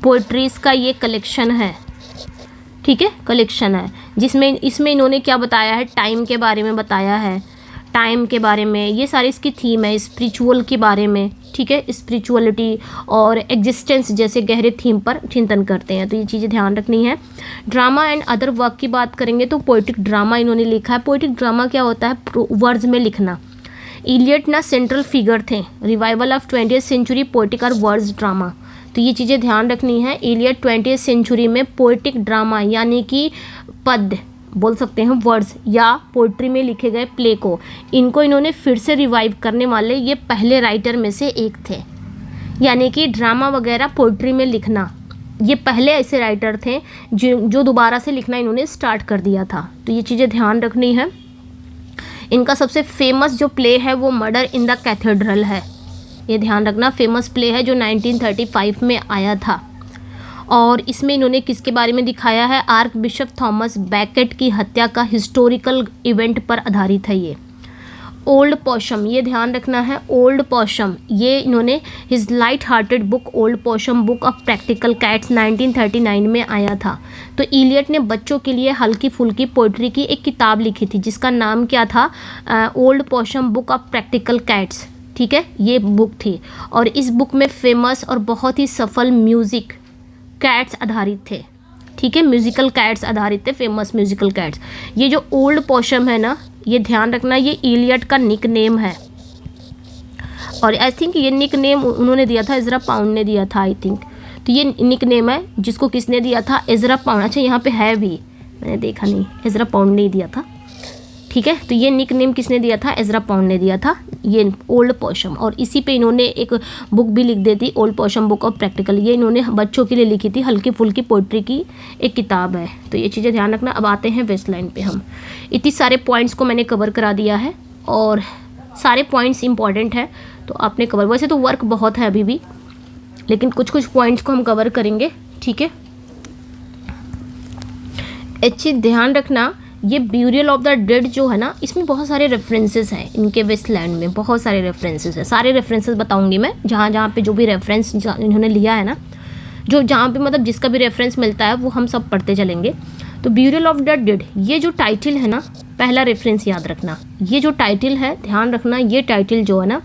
पोइट्रीज़ का ये कलेक्शन है, ठीक है, कलेक्शन है, जिसमें इसमें इन्होंने क्या बताया है, टाइम के बारे में बताया है। टाइम के बारे में, ये सारी इसकी थीम है, स्पिरिचुअल के बारे में, ठीक है, स्पिरिचुअलिटी और एग्जिस्टेंस जैसे गहरे थीम पर चिंतन करते हैं, तो ये चीज़ें ध्यान रखनी है। ड्रामा एंड अदर वर्क की बात करेंगे तो पोइटिक ड्रामा इन्होंने लिखा है। पोइटिक ड्रामा क्या होता है? वर्ड्स में लिखना। इलियट ना सेंट्रल फिगर थे। Revival of 20th century poetic और वर्ड्स ड्रामा, तो ये चीज़ें ध्यान रखनी है। इलियट 20th सेंचुरी में पोइटिक ड्रामा यानी कि पद्य बोल सकते हैं, वर्ड्स या पोइट्री में लिखे गए प्ले को, इनको इन्होंने फिर से रिवाइव करने वाले ये पहले राइटर में से एक थे। यानी कि ड्रामा वगैरह पोइट्री में लिखना, ये पहले ऐसे राइटर थे जो दोबारा से लिखना इन्होंने स्टार्ट कर दिया था, तो ये चीज़ें ध्यान रखनी है। इनका सबसे फेमस जो प्ले है वो मर्डर इन द कैथेड्रल है, ये ध्यान रखना। फेमस प्ले है जो 1935 में आया था, और इसमें इन्होंने किसके बारे में दिखाया है? आर्क बिशप थॉमस बैकेट की हत्या का हिस्टोरिकल इवेंट पर आधारित है ये। ओल्ड पोशम, ये ध्यान रखना है। ओल्ड पोशम, ये इन्होंने his light hearted book Old Possum book of Practical Cats 1939 में आया था। तो इलियट ने बच्चों के लिए हल्की फुल्की पोइट्री की एक किताब लिखी थी जिसका नाम क्या था? Old Possum book of Practical Cats, ठीक है, ये बुक थी। और इस बुक में फेमस और बहुत ही सफल म्यूज़िक कैट्स आधारित थे, ठीक है, म्यूजिकल कैट्स आधारित थे, फेमस म्यूजिकल कैट्स। ये जो ओल्ड पोशम है ना, ये ध्यान रखना, ये इलियट का निक नेम है, और आई थिंक ये निक नेम उन्होंने दिया था, इजरा पाउंड ने दिया था आई थिंक। तो ये निक नेम है जिसको किसने दिया था? इजरा पाउंड। अच्छा यहाँ पे है भी, मैंने देखा नहीं, इजरा पाउंड ने दिया था, ठीक है। तो ये निक नेम किसने दिया था? इजरा पाउंड ने दिया था, ये ओल्ड पोशम। और इसी पे इन्होंने एक बुक भी लिख दी थी, old Possum book of practical, ये इन्होंने बच्चों के लिए लिखी थी, हल्की फुल्की पोइट्री की एक किताब है, तो ये चीज़ें ध्यान रखना। अब आते हैं वेस्ट लाइन पे। हम इतनी सारे पॉइंट्स को मैंने कवर करा दिया है, और सारे पॉइंट्स इंपॉर्टेंट है तो आपने कवर, वैसे तो वर्क बहुत है अभी भी, लेकिन कुछ कुछ पॉइंट्स को हम कवर करेंगे, ठीक है। अच्छी ध्यान रखना, ये ब्यूरियल ऑफ द डेड जो है ना, इसमें बहुत सारे रेफरेंसेस हैं, इनके वेस्टलैंड में बहुत सारे रेफरेंसेस हैं। सारे रेफरेंसेस बताऊंगी मैं, जहाँ जहाँ पे जो भी रेफरेंस इन्होंने लिया है ना, जो जहाँ पे मतलब जिसका भी रेफरेंस मिलता है वो हम सब पढ़ते चलेंगे। तो ब्यूरियल ऑफ द डेड, ये जो टाइटल है ना, पहला रेफरेंस याद रखना, ये जो टाइटल है ध्यान रखना, ये टाइटल जो है ना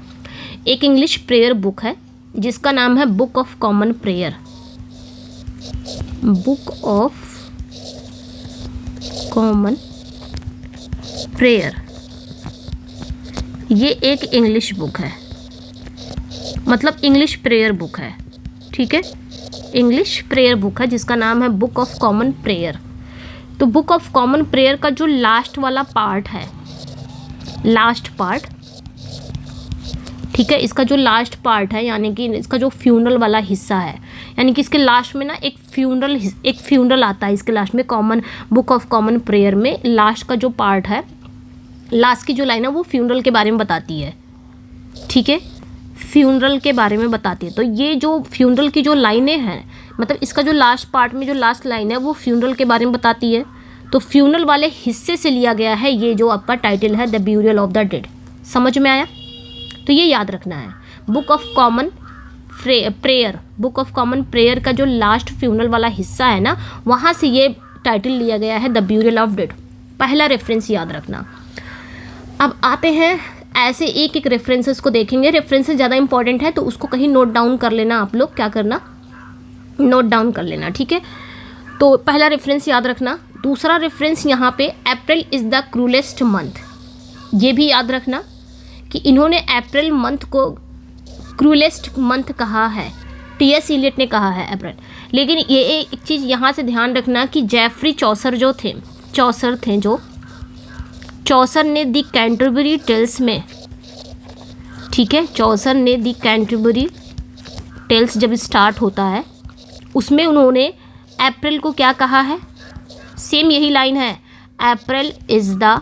एक इंग्लिश प्रेयर बुक है जिसका नाम है book of common prayer. Book of common prayer, ये एक इंग्लिश बुक है, मतलब इंग्लिश प्रेयर बुक है, ठीक है, इंग्लिश प्रेयर बुक है जिसका नाम है बुक ऑफ कॉमन प्रेयर। तो बुक ऑफ कॉमन प्रेयर का जो लास्ट वाला पार्ट है, लास्ट पार्ट, ठीक है, इसका जो लास्ट पार्ट है यानी कि इसका जो फ्यूनरल वाला हिस्सा है, यानी कि इसके लास्ट में ना एक फ्यूनरल आता है इसके लास्ट में, common book of common prayer में लास्ट का जो पार्ट है, लास्ट की जो लाइन है वो फ्यूनरल के बारे में बताती है, ठीक है, फ्यूनरल के बारे में बताती है। तो ये जो फ्यूनरल की जो लाइनें हैं, मतलब इसका जो लास्ट पार्ट में जो लास्ट लाइन है वो फ्यूनरल के बारे में बताती है। तो फ्यूनरल वाले हिस्से से लिया गया है ये जो आपका टाइटल है, the burial of the dead. समझ में आया? तो ये याद रखना है, book of common prayer, book of common prayer का जो लास्ट फ्यूनरल वाला हिस्सा है ना, वहाँ से ये टाइटल लिया गया है, द ब्यूरियल ऑफ डेड। पहला रेफरेंस याद रखना। अब आते हैं ऐसे एक एक रेफरेंसेस को देखेंगे। रेफरेंसेस ज़्यादा इंपॉर्टेंट है तो उसको कहीं नोट डाउन कर लेना, आप लोग क्या करना, नोट डाउन कर लेना, ठीक है। तो पहला रेफरेंस याद रखना। दूसरा रेफरेंस यहाँ पे अप्रैल इज़ द क्रूलेस्ट मंथ, ये भी याद रखना कि इन्होंने अप्रैल मंथ को क्रूलेस्ट मंथ कहा है, टी.एस. इलियट ने कहा है अप्रैल। लेकिन ये एक चीज़ यहाँ से ध्यान रखना कि जेफरी चौसर जो थे, चौसर ने दी कैंटरबरी टेल्स में, ठीक है, चौसर ने दी कैंटरबरी टेल्स जब स्टार्ट होता है उसमें उन्होंने अप्रैल को क्या कहा है? सेम यही लाइन है, April is the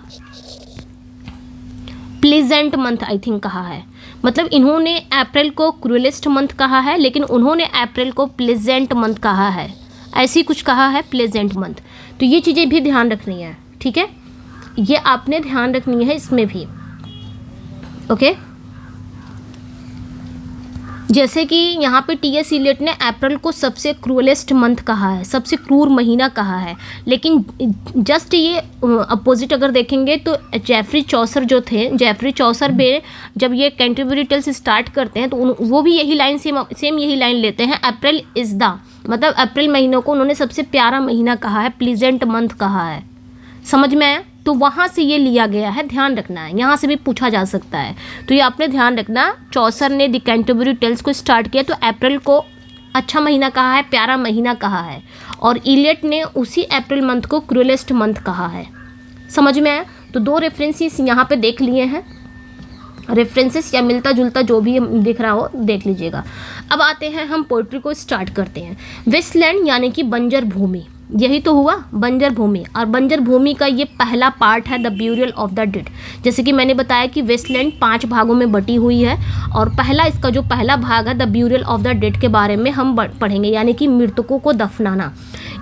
pleasant month I think कहा है। मतलब इन्होंने अप्रैल को क्रूलेस्ट मंथ कहा है लेकिन उन्होंने अप्रैल को प्लेजेंट मंथ कहा है, ऐसी कुछ कहा है, प्लेजेंट मंथ। तो ये चीज़ें भी ध्यान रखनी है, ठीक है, ये आपने ध्यान रखनी है इसमें भी, ओके। जैसे कि यहाँ पे टी.एस. इलियट ने अप्रैल को सबसे क्रूएलेस्ट मंथ कहा है, सबसे क्रूर महीना कहा है, लेकिन जस्ट ये अपोजिट अगर देखेंगे तो जेफरी चौसर जो थे, जेफरी चौसर भी जब ये कैंटरबरी टेल्स स्टार्ट करते हैं तो वो भी यही लाइन सेम यही लाइन लेते हैं, अप्रैल इज़ द, मतलब अप्रैल महीनों को उन्होंने सबसे प्यारा महीना कहा है, प्लीजेंट मंथ कहा है। समझ में आया? तो वहाँ से ये लिया गया है, ध्यान रखना है, यहाँ से भी पूछा जा सकता है, तो ये आपने ध्यान रखना। चौसर ने द कैंटरबरी टेल्स को स्टार्ट किया तो अप्रैल को अच्छा महीना कहा है, प्यारा महीना कहा है, और इलियट ने उसी अप्रैल मंथ को क्रूएलेस्ट मंथ कहा है। समझ में आया? तो दो रेफरेंसेस यहाँ पे देख लिए हैं, रेफरेंसेस या मिलता जुलता जो भी दिख रहा हो देख लीजिएगा। अब आते हैं हम पोइट्री को स्टार्ट करते हैं। वेस्टलैंड यानी कि बंजर भूमि, यही तो हुआ बंजर भूमि, और बंजर भूमि का ये पहला पार्ट है the burial of the dead. जैसे कि मैंने बताया कि वेस्टलैंड 5 भागों में बटी हुई है, और इसका जो पहला भाग है the burial of the dead के बारे में हम पढ़ेंगे, यानी कि मृतकों को दफनाना।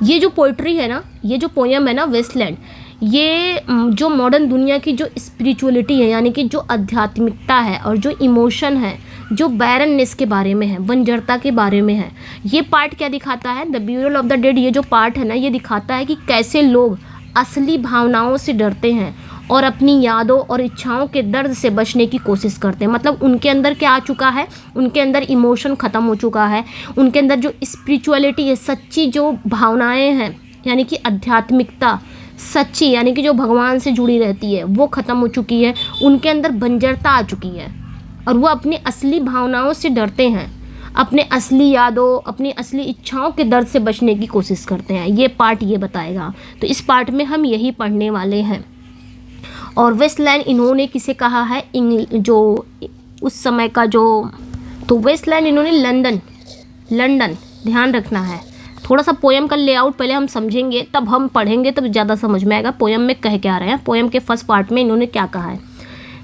ये जो पोइट्री है ना, ये जो पोयम है ना वेस्टलैंड, ये जो मॉडर्न दुनिया की जो स्पिरिचुअलिटी है, यानी कि जो आध्यात्मिकता है और जो इमोशन है, जो बैरननेस के बारे में है, बंजरता के बारे में है, ये पार्ट क्या दिखाता है, the burial of the dead, ये जो पार्ट है ना, ये दिखाता है कि कैसे लोग असली भावनाओं से डरते हैं और अपनी यादों और इच्छाओं के दर्द से बचने की कोशिश करते हैं। मतलब उनके अंदर क्या आ चुका है, उनके अंदर इमोशन ख़त्म हो चुका है, उनके अंदर जो स्पिरिचुअलिटी है, सच्ची जो भावनाएँ हैं, यानी कि आध्यात्मिकता सच्ची, यानी कि जो भगवान से जुड़ी रहती है, वो ख़त्म हो चुकी है, उनके अंदर बंजरता आ चुकी है, और वो अपनी असली भावनाओं से डरते हैं, अपने असली यादों, अपनी असली इच्छाओं के दर्द से बचने की कोशिश करते हैं। ये पार्ट ये बताएगा, तो इस पार्ट में हम यही पढ़ने वाले हैं। और वेस्टलैंड इन्होंने किसे कहा है, जो उस समय का जो, तो वेस्टलैंड इन्होंने लंदन, ध्यान रखना है। थोड़ा सा पोएम का लेआउट पहले हम समझेंगे, तब हम पढ़ेंगे, तब ज़्यादा समझ में आएगा पोएम में कह क्या रहे हैं। पोएम के फर्स्ट पार्ट में इन्होंने क्या कहा है,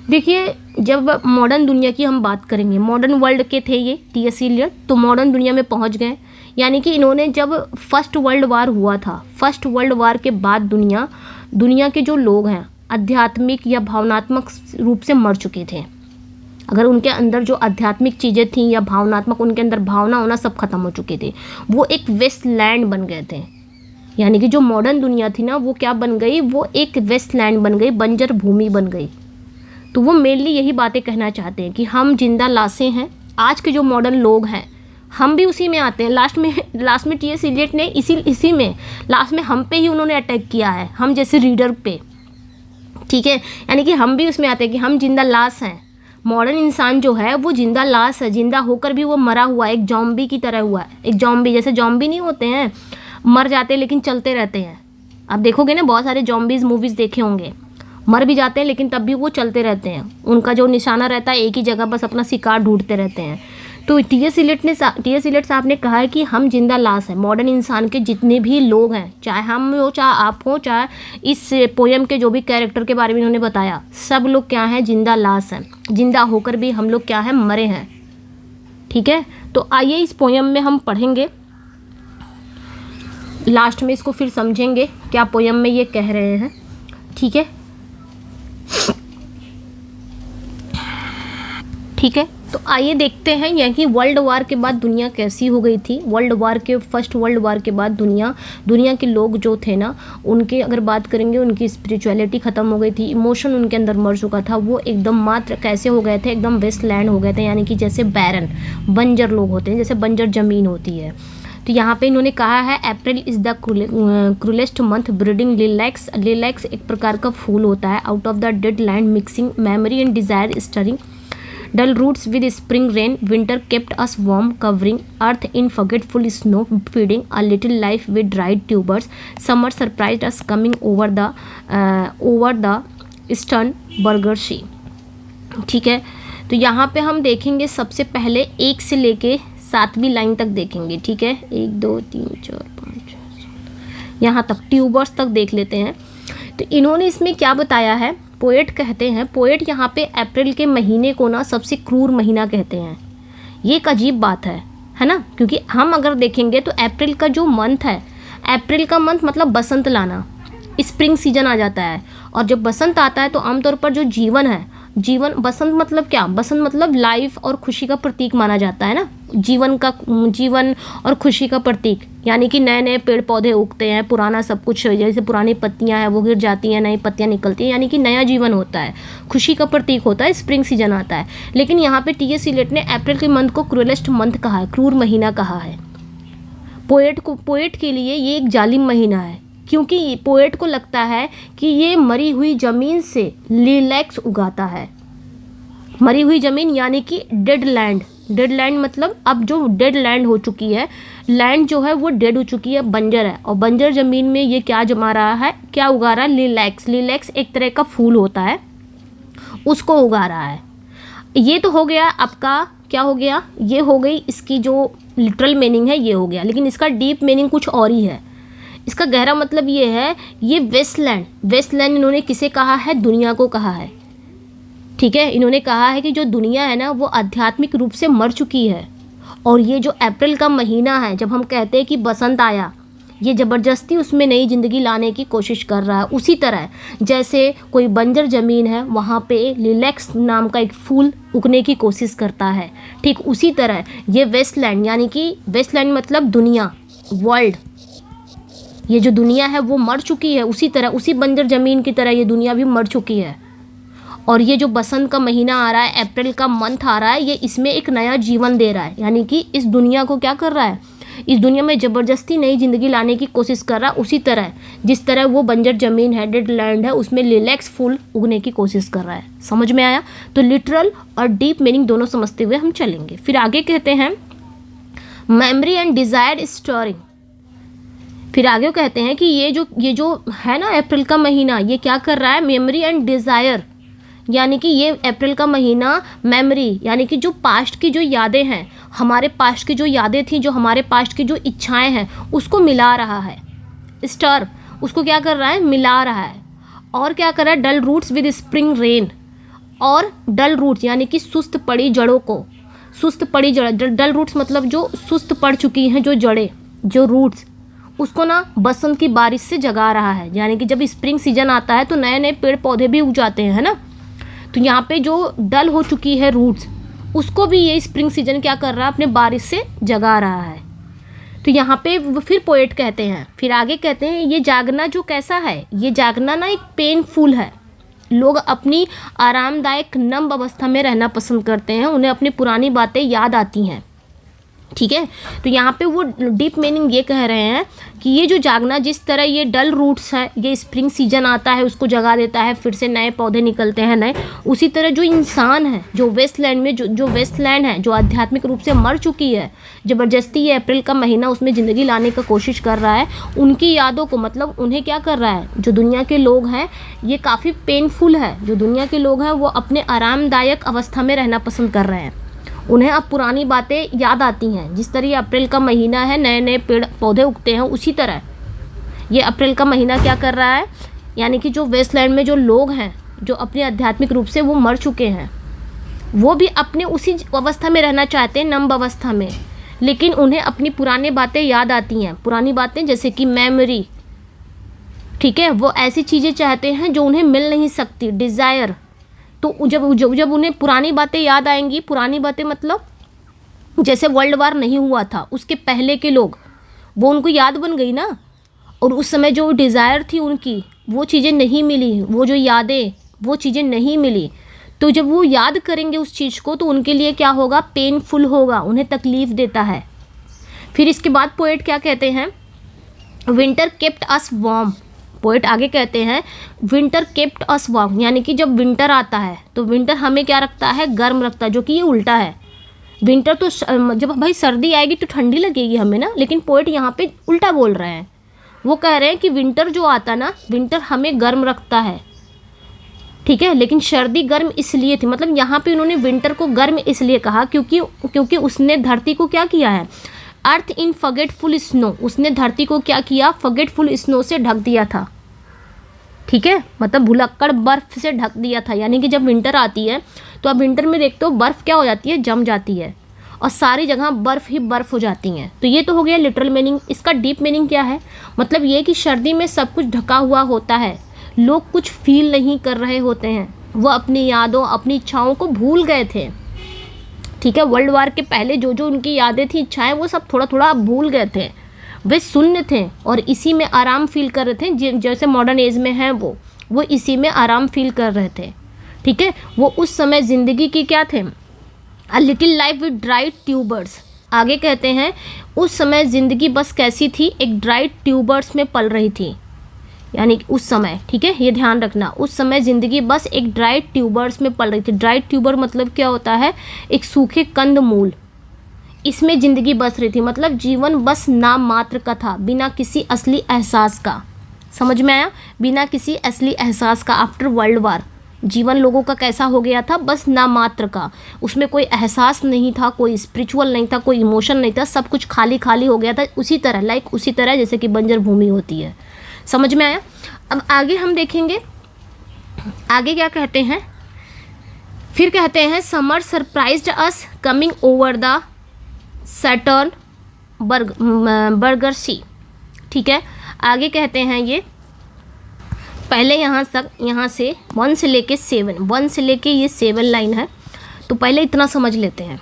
देखिए, जब मॉडर्न दुनिया की हम बात करेंगे, मॉडर्न वर्ल्ड के थे ये टी.एस. इलियट, तो मॉडर्न दुनिया में पहुंच गए, यानी कि इन्होंने जब फर्स्ट वर्ल्ड वार हुआ था, फर्स्ट वर्ल्ड वार के बाद दुनिया के जो लोग हैं आध्यात्मिक या भावनात्मक रूप से मर चुके थे। अगर उनके अंदर जो आध्यात्मिक चीज़ें थी या भावनात्मक, उनके अंदर भावना होना सब खत्म हो चुके थे, वो एक वेस्टलैंड बन गए थे। यानी कि जो मॉडर्न दुनिया थी ना, वो क्या बन गई, वो एक वेस्टलैंड बन गई, बंजर भूमि बन गई। तो वो मेनली यही बातें कहना चाहते हैं कि हम जिंदा लाशें हैं, आज के जो मॉडर्न लोग हैं हम भी उसी में आते हैं। लास्ट में टी.एस. इलियट ने इसी में लास्ट में हम पे ही उन्होंने अटैक किया है, हम जैसे रीडर पे, ठीक है। यानी कि हम भी उसमें आते हैं कि हम जिंदा लाश हैं। मॉडर्न इंसान जो है वो जिंदा लाश है, जिंदा होकर भी वो मरा हुआ है, एक जॉम्बी की तरह हुआ है। एक जॉम्बी, जैसे जॉम्बी नहीं होते हैं, मर जाते हैं लेकिन चलते रहते हैं। आप देखोगे ना, बहुत सारे जॉम्बीज़ मूवीज़ देखे होंगे, मर भी जाते हैं लेकिन तब भी वो चलते रहते हैं, उनका जो निशाना रहता है एक ही जगह, बस अपना शिकार ढूंढते रहते हैं। तो टी.एस. इलियट साहब ने कहा है कि हम जिंदा लाश हैं। मॉडर्न इंसान के जितने भी लोग हैं, चाहे हम हो, चाहे आप हो, चाहे इस पोएम के जो भी कैरेक्टर के बारे में इन्होंने बताया, सब लोग क्या हैं, जिंदा लाश हैं। जिंदा होकर भी हम लोग क्या हैं, मरे हैं। ठीक है, तो आइए इस पोएम में हम पढ़ेंगे, लास्ट में इसको फिर समझेंगे क्या पोएम में ये कह रहे हैं। ठीक है, ठीक है, तो आइए देखते हैं यह कि वर्ल्ड वार के बाद दुनिया कैसी हो गई थी। फर्स्ट वर्ल्ड वार के बाद दुनिया के लोग जो थे ना, उनके अगर बात करेंगे, उनकी स्पिरिचुअलिटी ख़त्म हो गई थी, इमोशन उनके अंदर मर चुका था, वो एकदम मात्र कैसे हो गए थे, एकदम वेस्टलैंड हो गए थे। यानी कि जैसे बैरन, बंजर लोग होते हैं, जैसे बंजर ज़मीन होती है। तो यहाँ पे इन्होंने कहा है April is the cruellest month breeding lilacs. Lilacs एक प्रकार का फूल होता है। Out of the dead land mixing memory and desire stirring dull roots with spring rain, winter kept us warm, covering earth in forgetful snow, feeding a little life with dried tubers. Summer surprised us coming over the eastern burger sea. ठीक है, तो यहाँ पे हम देखेंगे सबसे पहले 1 से लेके 7वीं लाइन तक देखेंगे। ठीक है, 1 2 3 4 5 6 यहाँ तक ट्यूबर्स तक देख लेते हैं। तो इन्होंने इसमें क्या बताया है, पोएट कहते हैं, पोएट यहाँ पे अप्रैल के महीने को ना सबसे क्रूर महीना कहते हैं। ये एक अजीब बात है ना, क्योंकि हम अगर देखेंगे तो अप्रैल का जो मंथ है, अप्रैल का मंथ मतलब बसंत लाना, स्प्रिंग सीजन आ जाता है। और जब बसंत आता है तो आमतौर पर जो जीवन है, जीवन, बसंत मतलब क्या, बसंत मतलब लाइफ और खुशी का प्रतीक माना जाता है ना, जीवन और खुशी का प्रतीक, यानी कि नए नए पेड़ पौधे उगते हैं, पुराना सब कुछ, जैसे पुरानी पत्तियां हैं वो गिर जाती हैं, नई पत्तियां निकलती हैं, यानी कि नया जीवन होता है, खुशी का प्रतीक होता है, स्प्रिंग सीजन आता है। लेकिन यहाँ पे टी एस इलियट ने अप्रैल के मंथ को क्रूएलेस्ट मंथ कहा है, क्रूर महीना कहा है। पोएट के लिए ये एक जालिम महीना है, क्योंकि पोएट को लगता है कि ये मरी हुई ज़मीन से लिलैक्स उगाता है। मरी हुई ज़मीन यानी कि डेड लैंड, डेड लैंड मतलब अब जो डेड लैंड हो चुकी है, लैंड जो है वो डेड हो चुकी है, बंजर है, और बंजर ज़मीन में ये क्या जमा रहा है, क्या उगा रहा है, लिलैक्स। लिलैक्स एक तरह का फूल होता है, उसको उगा रहा है। ये तो हो गया आपका, क्या हो गया, ये हो गई इसकी जो लिटरल मीनिंग है, ये हो गया। लेकिन इसका डीप मीनिंग कुछ और ही है। इसका गहरा मतलब ये है, ये वेस्टलैंड, वेस्टलैंड इन्होंने किसे कहा है, दुनिया को कहा है। ठीक है, इन्होंने कहा है कि जो दुनिया है ना वो आध्यात्मिक रूप से मर चुकी है। और ये जो अप्रैल का महीना है, जब हम कहते हैं कि बसंत आया, ये ज़बरदस्ती उसमें नई ज़िंदगी लाने की कोशिश कर रहा है। उसी तरह जैसे कोई बंजर ज़मीन है, वहाँ पे लिलैक्स नाम का एक फूल उगने की कोशिश करता है, ठीक उसी तरह ये वेस्टलैंड, यानी कि वेस्टलैंड मतलब दुनिया, वर्ल्ड, ये जो दुनिया है वो मर चुकी है। उसी तरह, उसी बंजर ज़मीन की तरह ये दुनिया भी मर चुकी है। और ये जो बसंत का महीना आ रहा है, अप्रैल का मंथ आ रहा है, ये इसमें एक नया जीवन दे रहा है, यानी कि इस दुनिया को क्या कर रहा है, इस दुनिया में ज़बरदस्ती नई ज़िंदगी लाने की कोशिश कर रहा है। उसी तरह जिस तरह वो बंजर ज़मीन है, डेड लैंड है, उसमें लिलैक्स फूल उगने की कोशिश कर रहा है। समझ में आया? तो लिटरल और डीप मीनिंग दोनों समझते हुए हम चलेंगे। फिर आगे कहते हैं मेमोरी एंड डिज़ायर स्टोरिंग। फिर आगे कहते हैं कि ये जो है ना अप्रैल का महीना, ये क्या कर रहा है, मेमोरी एंड डिज़ायर, यानी कि ये अप्रैल का महीना मेमोरी, यानी कि जो पास्ट की जो यादें हैं, हमारे पास्ट की जो यादें थी, जो हमारे पास्ट की जो इच्छाएं हैं, उसको मिला रहा है। स्टर उसको क्या कर रहा है, मिला रहा है। और क्या कर रहा है, डल रूट्स विद स्प्रिंग रेन, और डल रूट्स यानी कि सुस्त पड़ी जड़ों को, सुस्त पड़ी जड़, डल रूट्स मतलब जो सुस्त पड़ चुकी हैं जो जड़ें, जो रूट्स, उसको ना बसंत की बारिश से जगा रहा है। यानी कि जब स्प्रिंग सीजन आता है तो नए नए पेड़ पौधे भी उग जाते हैं, है ना। तो यहाँ पे जो डल हो चुकी है रूट्स, उसको भी ये स्प्रिंग सीजन क्या कर रहा है, अपने बारिश से जगा रहा है। तो यहाँ पे फिर पोएट कहते हैं, फिर आगे कहते हैं, ये जागना जो कैसा है, ये जागना ना एक पेनफुल है। लोग अपनी आरामदायक नम अवस्था में रहना पसंद करते हैं, उन्हें अपनी पुरानी बातें याद आती हैं। ठीक है, तो यहाँ पे वो डीप मीनिंग ये कह रहे हैं कि ये जो जागना, जिस तरह ये डल रूट्स है, ये स्प्रिंग सीजन आता है उसको जगा देता है, फिर से नए पौधे निकलते हैं नए, उसी तरह जो इंसान है, जो वेस्टलैंड में जो वेस्टलैंड है, जो आध्यात्मिक रूप से मर चुकी है, ज़बरदस्ती ये अप्रैल का महीना उसमें ज़िंदगी लाने का कोशिश कर रहा है, उनकी यादों को, मतलब उन्हें क्या कर रहा है, जो दुनिया के लोग हैं, ये काफ़ी पेनफुल है, जो दुनिया के लोग हैं वो अपने आरामदायक अवस्था में रहना पसंद कर रहे हैं, उन्हें अब पुरानी बातें याद आती हैं। जिस तरह ये अप्रैल का महीना है, नए नए पेड़ पौधे उगते हैं, उसी तरह ये अप्रैल का महीना क्या कर रहा है, यानी कि जो वेस्टलैंड में जो लोग हैं, जो अपने आध्यात्मिक रूप से वो मर चुके हैं, वो भी अपने उसी अवस्था में रहना चाहते हैं, नम अवस्था में, लेकिन उन्हें अपनी पुरानी बातें याद आती हैं। पुरानी बातें जैसे कि मेमोरी, ठीक है, वो ऐसी चीज़ें चाहते हैं जो उन्हें मिल नहीं सकती, डिज़ायर। तो जब उन्हें पुरानी बातें याद आएंगी, पुरानी बातें मतलब जैसे वर्ल्ड वार नहीं हुआ था उसके पहले के लोग, वो उनको याद बन गई ना, और उस समय जो डिज़ायर थी उनकी, वो चीज़ें नहीं मिली, वो जो यादें, वो चीज़ें नहीं मिली। तो जब वो याद करेंगे उस चीज़ को, तो उनके लिए क्या होगा, पेनफुल होगा, उन्हें तकलीफ़ देता है। फिर इसके बाद पोएट क्या कहते हैं, winter kept us warm. Poet आगे कहते हैं विंटर केप्ट अस वार्म, यानी कि जब विंटर आता है तो विंटर हमें क्या रखता है, गर्म रखता है, जो कि ये उल्टा है। विंटर तो जब भाई सर्दी आएगी तो ठंडी लगेगी हमें ना, लेकिन पोएट यहाँ पे उल्टा बोल रहे हैं। वो कह रहे हैं कि विंटर जो आता ना, विंटर हमें गर्म रखता है, ठीक है, लेकिन सर्दी गर्म इसलिए थी, मतलब यहाँ पे उन्होंने विंटर को गर्म इसलिए कहा क्योंकि उसने धरती को क्या किया है, अर्थ इन फॉरगेटफुल स्नो, उसने धरती को क्या किया, फॉरगेटफुल स्नो से ढक दिया था। ठीक है, मतलब भुलक्कड़ बर्फ से ढक दिया था। यानी कि जब विंटर आती है तो अब विंटर में देखते हो बर्फ़ क्या हो जाती है, जम जाती है, और सारी जगह बर्फ़ ही बर्फ़ हो जाती हैं। तो ये तो हो गया लिटरल मीनिंग। इसका डीप मीनिंग क्या है, मतलब ये कि सर्दी में सब कुछ ढका हुआ होता है, लोग कुछ फील नहीं कर रहे होते हैं, वो अपनी यादों, अपनी इच्छाओं को भूल गए थे। ठीक है, वर्ल्ड वार के पहले जो जो उनकी यादें थी, इच्छाएं, वो सब थोड़ा थोड़ा भूल गए थे। वे शून्य थे और इसी में आराम फील कर रहे थे, जैसे मॉडर्न एज में हैं वो इसी में आराम फील कर रहे थे। ठीक है, वो उस समय ज़िंदगी की क्या थे, a little life with dried tubers. आगे कहते हैं उस समय ज़िंदगी बस कैसी थी, एक ड्राइड ट्यूबर्स में पल रही थी। यानी कि उस समय, ठीक है, ये ध्यान रखना, उस समय ज़िंदगी बस एक ड्राइड ट्यूबर्स में पल रही थी। ड्राइड ट्यूबर मतलब क्या होता है, एक सूखे कंद मूल, इसमें ज़िंदगी बस रही थी। मतलब जीवन बस नाम मात्र का था, बिना किसी असली एहसास का। समझ में आया, बिना किसी असली एहसास का। आफ्टर वर्ल्ड वार जीवन लोगों का कैसा हो गया था, बस नाम मात्र का, उसमें कोई एहसास नहीं था, कोई स्पिरिचुअल नहीं था, कोई इमोशन नहीं था, सब कुछ खाली खाली हो गया था। उसी तरह उसी तरह जैसे कि बंजर भूमि होती है। समझ में आया। अब आगे हम देखेंगे, आगे क्या कहते हैं, फिर कहते हैं summer surprised us coming over the Starnberger See. ठीक है, आगे कहते हैं ये, पहले यहाँ से 1 से लेके 7, 1 से लेके ये 7 लाइन है, तो पहले इतना समझ लेते हैं।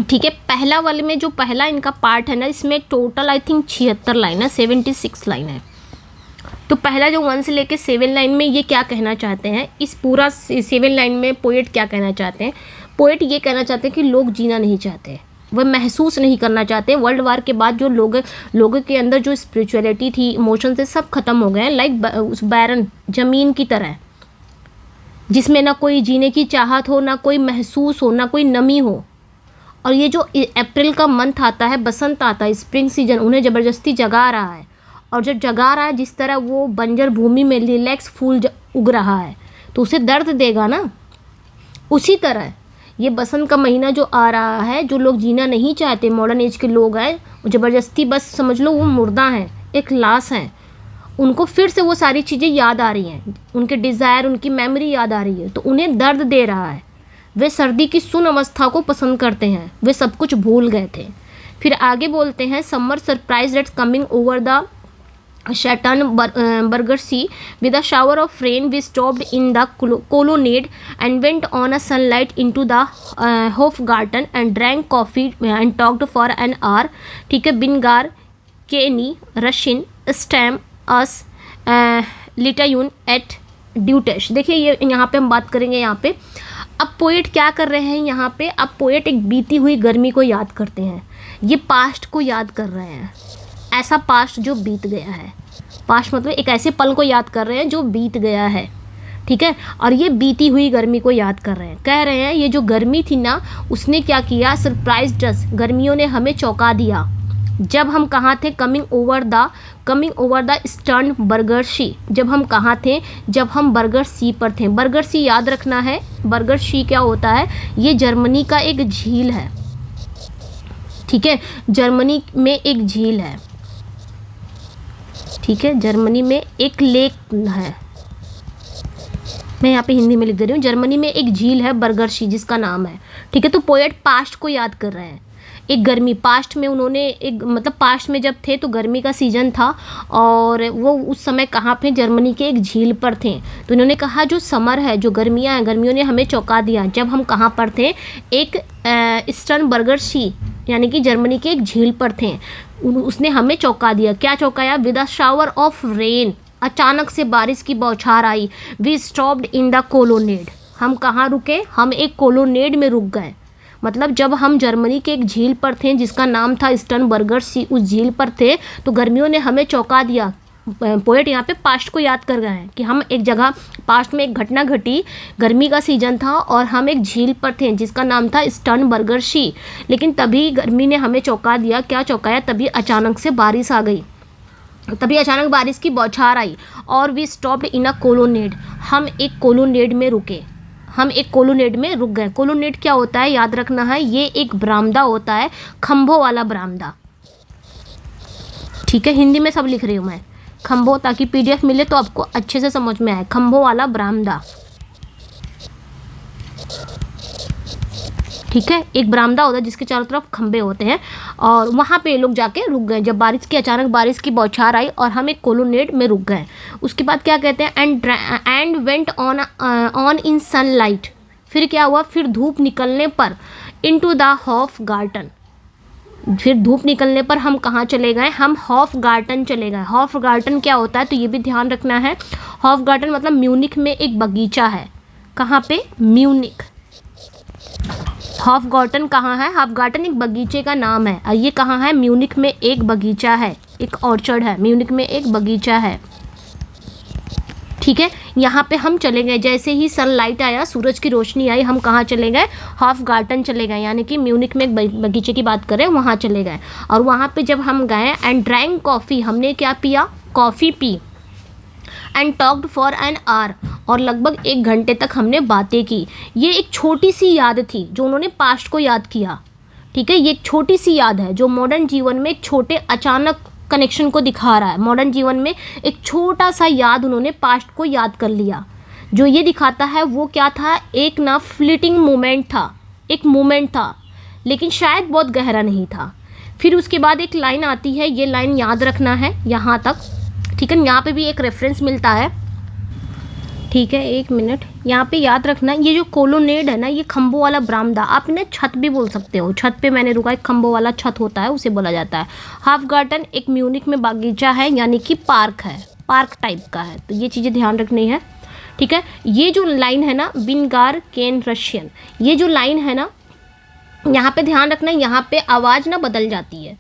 ठीक है, पहला वाले में जो पहला इनका पार्ट है ना, इसमें टोटल आई थिंक 76 लाइन है, 76 लाइन है। तो पहला जो 1 से लेके 7 लाइन में ये क्या कहना चाहते हैं, इस पूरा 7 लाइन में पोएट क्या कहना चाहते हैं, पोएट ये कहना चाहते हैं कि लोग जीना नहीं चाहते, वह महसूस नहीं करना चाहते। वर्ल्ड वार के बाद जो लोगों के अंदर जो स्पिरिचुअलिटी थी, इमोशन से सब खत्म हो गए हैं, लाइक उस बैरन ज़मीन की तरह, जिसमें ना कोई जीने की चाहत हो, ना कोई महसूस हो, ना कोई नमी हो। और ये जो अप्रैल का मंथ आता है, बसंत आता है, स्प्रिंग सीजन, उन्हें ज़बरदस्ती जगा रहा है। और जब जगा रहा है, जिस तरह वो बंजर भूमि में लिलैक्स फूल उग रहा है, तो उसे दर्द देगा ना। उसी तरह ये बसंत का महीना जो आ रहा है, जो लोग जीना नहीं चाहते, मॉडर्न एज के लोग हैं, ज़बरदस्ती, बस समझ लो वो मुर्दा हैं, एक लाश हैं, उनको फिर से वो सारी चीज़ें याद आ रही हैं, उनके डिज़ायर, उनकी मेमोरी याद आ रही है, तो उन्हें दर्द दे रहा है। वे सर्दी की सुन अवस्था को पसंद करते हैं, वे सब कुछ भूल गए थे। फिर आगे बोलते हैं summer surprise eight coming over the Shattenburger Sea with a shower of rain. We stopped in the colonnade and went on a sunlight into the Hofgarten and drank coffee and talked for an hour. ठीक है, बिनगार, केनी, रशिन, STEM, अस, लिटायून eight ड्यूटेश। देखिए ये यहाँ पे हम बात करेंगे। यहाँ पे अब पोएट क्या कर रहे हैं, यहाँ पे अब पोएट एक बीती हुई गर्मी को याद करते हैं, ये पास्ट को याद कर रहे हैं, ऐसा पास्ट जो बीत गया है। पास्ट मतलब एक ऐसे पल को याद कर रहे हैं जो बीत गया है। ठीक है, और ये बीती हुई गर्मी को याद कर रहे हैं। कह रहे हैं ये जो गर्मी थी ना, उसने क्या किया, सरप्राइज्ड अस, गर्मियों ने हमें चौंका दिया। जब हम कहाँ थे, coming over the Starnberger See, जब हम कहाँ थे, जब हम बर्गर सी पर थे। बर्गर सी याद रखना है, बर्गर सी क्या होता है, ये जर्मनी का एक झील है। ठीक है, जर्मनी में एक झील है। ठीक है, जर्मनी में एक लेक है, मैं यहाँ पे हिंदी में लिख दे रही हूँ, जर्मनी में एक झील है बर्गर सी जिसका नाम है। ठीक है, तो पोएट पास्ट को याद कर रहे हैं, एक गर्मी, पास्ट में उन्होंने एक मतलब पास्ट में जब थे तो गर्मी का सीज़न था और वो उस समय कहाँ पे, जर्मनी के एक झील पर थे। तो उन्होंने कहा जो समर है, जो गर्मियाँ हैं, गर्मियों ने हमें चौंका दिया। जब हम कहाँ पर थे, एक ईस्टर्न बर्गर सी यानी कि जर्मनी के एक झील पर थे, उसने हमें चौंका दिया। क्या चौंकाया, with a shower of rain, अचानक से बारिश की बौछार आई। We stopped in the colonnade, हम कहाँ रुके, हम एक कोलोनेड में रुक गए। मतलब जब हम जर्मनी के एक झील पर थे जिसका नाम था ईस्टर्न बर्गर सी, उस झील पर थे तो गर्मियों ने हमें चौंका दिया। पोएट यहाँ पे पास्ट को याद कर गए हैं कि हम एक जगह, पास्ट में एक घटना घटी, गर्मी का सीजन था और हम एक झील पर थे जिसका नाम था ईस्टर्न बर्गर सी, लेकिन तभी गर्मी ने हमें चौंका दिया। क्या चौंकाया, तभी अचानक से बारिश आ गई, तभी अचानक बारिश की बौछार आई। और we stopped in a colonnade, हम एक कोलोनेड में रुके, हम एक कोलोनेड में रुक गए। कोलोनेड क्या होता है, याद रखना है, ये एक बरामदा होता है, खंभों वाला बरामदा। ठीक है, हिंदी में सब लिख रही हूँ मैं, खंभों, ताकि पीडीएफ मिले तो आपको अच्छे से समझ में आए। खंभों वाला बरामदा। ठीक है, एक बरामदा होता है जिसके चारों तरफ खंबे होते हैं, और वहाँ पे लोग जाके रुक गए जब अचानक बारिश की बौछार आई और हम एक कोलोनेड में रुक गए। उसके बाद क्या कहते हैं, and went on in sunlight. फिर क्या हुआ, फिर धूप निकलने पर इनटू द हॉफ गार्डन। फिर धूप निकलने पर हम कहाँ चले गए, हम हॉफ गार्डन चले गए। हॉफ गार्डन क्या होता है तो ये भी ध्यान रखना है। हॉफ गार्डन मतलब म्यूनिख में एक बगीचा है। कहाँ पे, म्यूनिख। हॉफ गार्डन कहाँ है, हॉफ गार्डन एक बगीचे का नाम है, और ये कहाँ है, म्यूनिख में एक बगीचा है, एक ऑर्चर्ड है, म्यूनिख में एक बगीचा है। ठीक है, यहाँ पे हम चले गए, जैसे ही सनलाइट आया, सूरज की रोशनी आई, हम कहाँ चले गए, हॉफ गार्डन चले गए, यानी कि म्यूनिख में एक बगीचे की बात करें, वहाँ चले गए। और वहाँ पे जब हम गए, एंड ड्रैंक कॉफ़ी, हमने क्या पिया, coffee P, and talked for an hour, और लगभग 1 घंटे तक हमने बातें की। ये एक छोटी सी याद थी जो उन्होंने पास्ट को याद किया। ठीक है, ये एक छोटी सी याद है जो मॉडर्न जीवन में एक छोटे अचानक कनेक्शन को दिखा रहा है। मॉडर्न जीवन में एक छोटा सा याद उन्होंने पास्ट को याद कर लिया। जो ये दिखाता है वो क्या था, एक ना फ्लीटिंग मोमेंट था, एक मोमेंट था, लेकिन शायद बहुत गहरा नहीं था। फिर उसके बाद एक लाइन आती है, ये लाइन याद रखना है यहाँ तक। ठीक है, यहाँ पे भी एक रेफरेंस मिलता है। ठीक है, 1 मिनट, यहाँ पे याद रखना, ये जो कोलोनेड है ना, ये खंभों वाला बरामदा, आप इन्हें छत भी बोल सकते हो। छत पे मैंने रुका, एक खंभों वाला छत होता है, उसे बोला जाता है। हाफ गार्डन एक म्यूनिख में बागीचा है, यानी कि पार्क है, पार्क टाइप का है। तो ये चीज़ें ध्यान रखनी है। ठीक है, ये जो लाइन है ना, बिनगार केन रशियन, ये जो लाइन है ना, यहाँ पे ध्यान रखना, यहाँ पे आवाज़ ना बदल जाती है,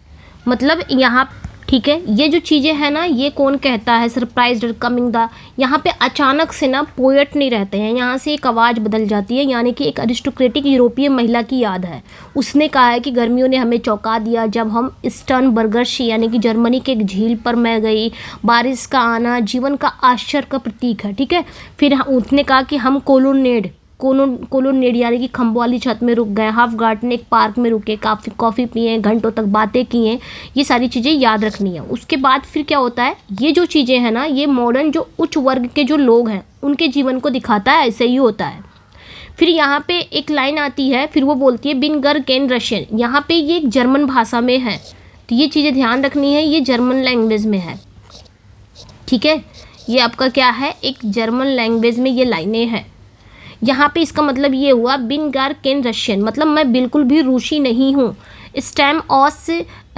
मतलब यहाँ। ठीक है, ये जो चीज़ें हैं ना, ये कौन कहता है, सरप्राइज्ड कमिंग द, यहाँ पे अचानक से ना पोएट नहीं रहते हैं, यहाँ से एक आवाज़ बदल जाती है, यानी कि एक अरिस्टोक्रेटिक यूरोपीय महिला की याद है। उसने कहा है कि गर्मियों ने हमें चौंका दिया जब हम स्टर्नबर्गर यानी कि जर्मनी के एक झील पर मैं गई। बारिश का आना जीवन का आश्चर्य का प्रतीक है। ठीक है, फिर उसने कहा कि हम कोलोनेड यानी कि खंभों वाली छत में रुक गए, हाफ गार्डन एक पार्क में रुके, काफ़ी कॉफ़ी पिए, घंटों तक बातें की हैं। ये सारी चीज़ें याद रखनी है। उसके बाद फिर क्या होता है, ये जो चीज़ें हैं ना, ये मॉडर्न जो उच्च वर्ग के जो लोग हैं उनके जीवन को दिखाता है, ऐसे ही होता है। फिर यहाँ पे एक लाइन आती है, फिर वो बोलती है बिनगर केन रशियन, यहाँ पे ये एक जर्मन भाषा में है, तो ये चीज़ें ध्यान रखनी है, ये जर्मन लैंग्वेज में है। ठीक है, ये आपका क्या है, एक जर्मन लैंग्वेज में ये लाइनें हैं। यहाँ पे इसका मतलब ये हुआ, बिनगार केन रशियन मतलब मैं बिल्कुल भी रूसी नहीं हूँ। स्टैम ऑस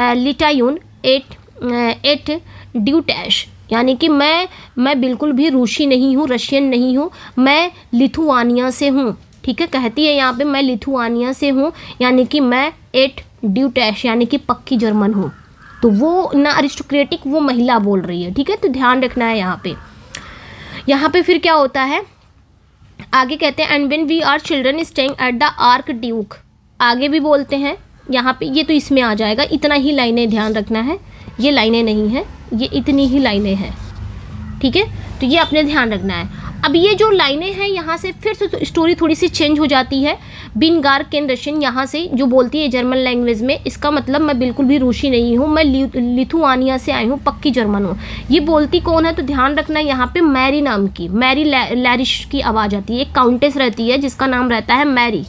लिटायून एट ड्यूटैश, यानी कि मैं बिल्कुल भी रूसी नहीं हूँ, रशियन नहीं हूँ, मैं लिथुआनिया से हूँ। ठीक है, कहती है यहाँ पे मैं लिथुआनिया से हूँ, यानी कि मैं एट ड्यूटैश यानी कि पक्की जर्मन हूँ। तो वो ना अरिस्टोक्रेटिक वो महिला बोल रही है। ठीक है, तो ध्यान रखना है यहाँ पे फिर क्या होता है, आगे कहते हैं and when we are children staying at the archduke, आगे भी बोलते हैं यहाँ पे, ये तो इसमें आ जाएगा। इतना ही लाइनें ध्यान रखना है, ये लाइनें नहीं है, ये इतनी ही लाइनें हैं। ठीक है, तो ये अपने ध्यान रखना है। अब ये जो लाइनें हैं यहाँ से फिर से स्टोरी थोड़ी सी चेंज हो जाती है। बिनगार केन रशियन यहाँ से जो बोलती है जर्मन लैंग्वेज में, इसका मतलब मैं बिल्कुल भी रूसी नहीं हूँ, मैं लिथुआनिया से आई हूँ, पक्की जर्मन हूँ। ये बोलती कौन है तो ध्यान रखना, यहाँ पे मैरी नाम की, मैरी लैरिश की आवाज़ आती है। एक काउंटेस रहती है जिसका नाम रहता है मैरी।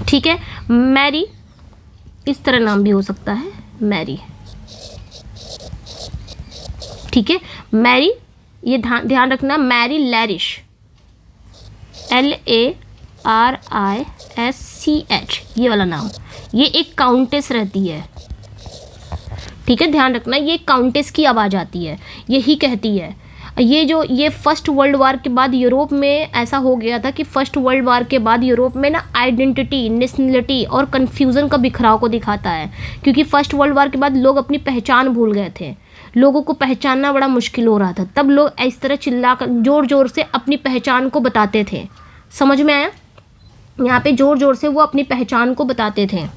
ठीक है, मैरी, इस तरह नाम भी हो सकता है, मैरी। ठीक है, मैरी, ये ध्यान रखना, मैरी लैरिश, LARISCH, ये वाला नाम, ये एक काउंटेस रहती है। ठीक है, ध्यान रखना, ये काउंटेस की आवाज़ आती है, यही कहती है। ये फर्स्ट वर्ल्ड वार के बाद यूरोप में ऐसा हो गया था कि फर्स्ट वर्ल्ड वार के बाद यूरोप में ना आइडेंटिटी, नेशनलिटी और कन्फ्यूज़न का बिखराव को दिखाता है, क्योंकि फर्स्ट वर्ल्ड वार के बाद लोग अपनी पहचान भूल गए थे, लोगों को पहचानना बड़ा मुश्किल हो रहा था। तब लोग इस तरह चिल्ला कर ज़ोर ज़ोर से अपनी पहचान को बताते थे। समझ में आया, यहाँ पे ज़ोर ज़ोर से वो अपनी पहचान को बताते थे।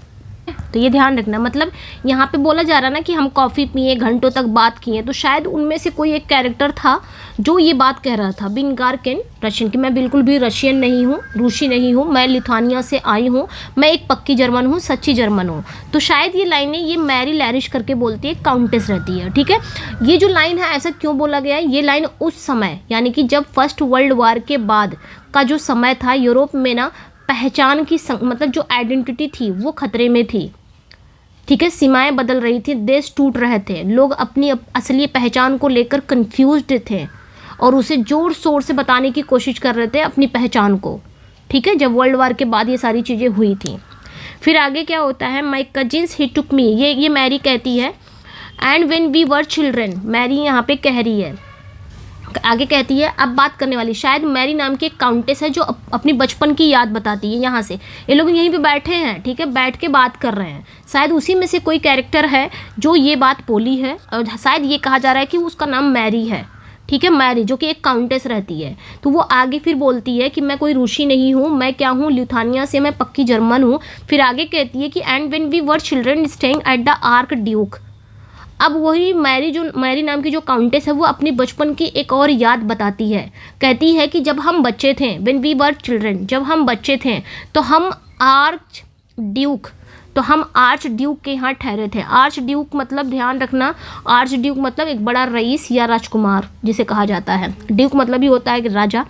तो ये ध्यान रखना, मतलब यहाँ पे बोला जा रहा ना कि हम कॉफ़ी पिए, घंटों तक बात किए, तो शायद उनमें से कोई एक कैरेक्टर था जो ये बात कह रहा था, बिनगार केन रशियन, कि मैं बिल्कुल भी रशियन नहीं हूँ, रूसी नहीं हूँ, मैं लिथुआनिया से आई हूँ, मैं एक पक्की जर्मन हूँ, सच्ची जर्मन हूँ। तो शायद ये लाइनें ये मैरी लैरिश करके बोलती है, काउंटेस रहती है। ठीक है, ये जो लाइन है ऐसा क्यों बोला गया है, ये लाइन उस समय यानी कि जब फर्स्ट वर्ल्ड वार के बाद का जो समय था यूरोप में ना पहचान की मतलब जो आइडेंटिटी थी वो खतरे में थी, ठीक है, सीमाएं बदल रही थी, देश टूट रहे थे, लोग अपनी असली पहचान को लेकर कंफ्यूज्ड थे और उसे जोर शोर से बताने की कोशिश कर रहे थे अपनी पहचान को, ठीक है, जब वर्ल्ड वार के बाद ये सारी चीज़ें हुई थी। फिर आगे क्या होता है, माई कजिन्स ही टुक मी, ये मैरी कहती है, and when we were children, Marie यहाँ पे कह रही है, आगे कहती है, अब बात करने वाली शायद मैरी नाम की एक काउंटेस है जो अपनी बचपन की याद बताती है। यहाँ से ये लोग यहीं पे बैठे हैं, ठीक है, बैठ के बात कर रहे हैं, शायद उसी में से कोई कैरेक्टर है जो ये बात बोली है और शायद ये कहा जा रहा है कि उसका नाम मैरी है, ठीक है, मैरी जो कि एक काउंटेस रहती है। तो वो आगे फिर बोलती है कि मैं कोई रूसी नहीं हूँ, मैं क्या हूँ, लिथुआनिया से, मैं पक्की जर्मन हूँ। फिर आगे कहती है कि and when we were children staying at the archduke. अब वही मैरी नाम की जो काउंटेस है वो अपनी बचपन की एक और याद बताती है, कहती है कि जब हम बच्चे थे, व्हेन वी वर चिल्ड्रन, जब हम बच्चे थे तो हम आर्च ड्यूक के यहाँ ठहरे थे। आर्च ड्यूक मतलब ध्यान रखना, आर्च ड्यूक मतलब एक बड़ा रईस या राजकुमार जिसे कहा जाता है, ड्यूक मतलब ही होता है कि राजा,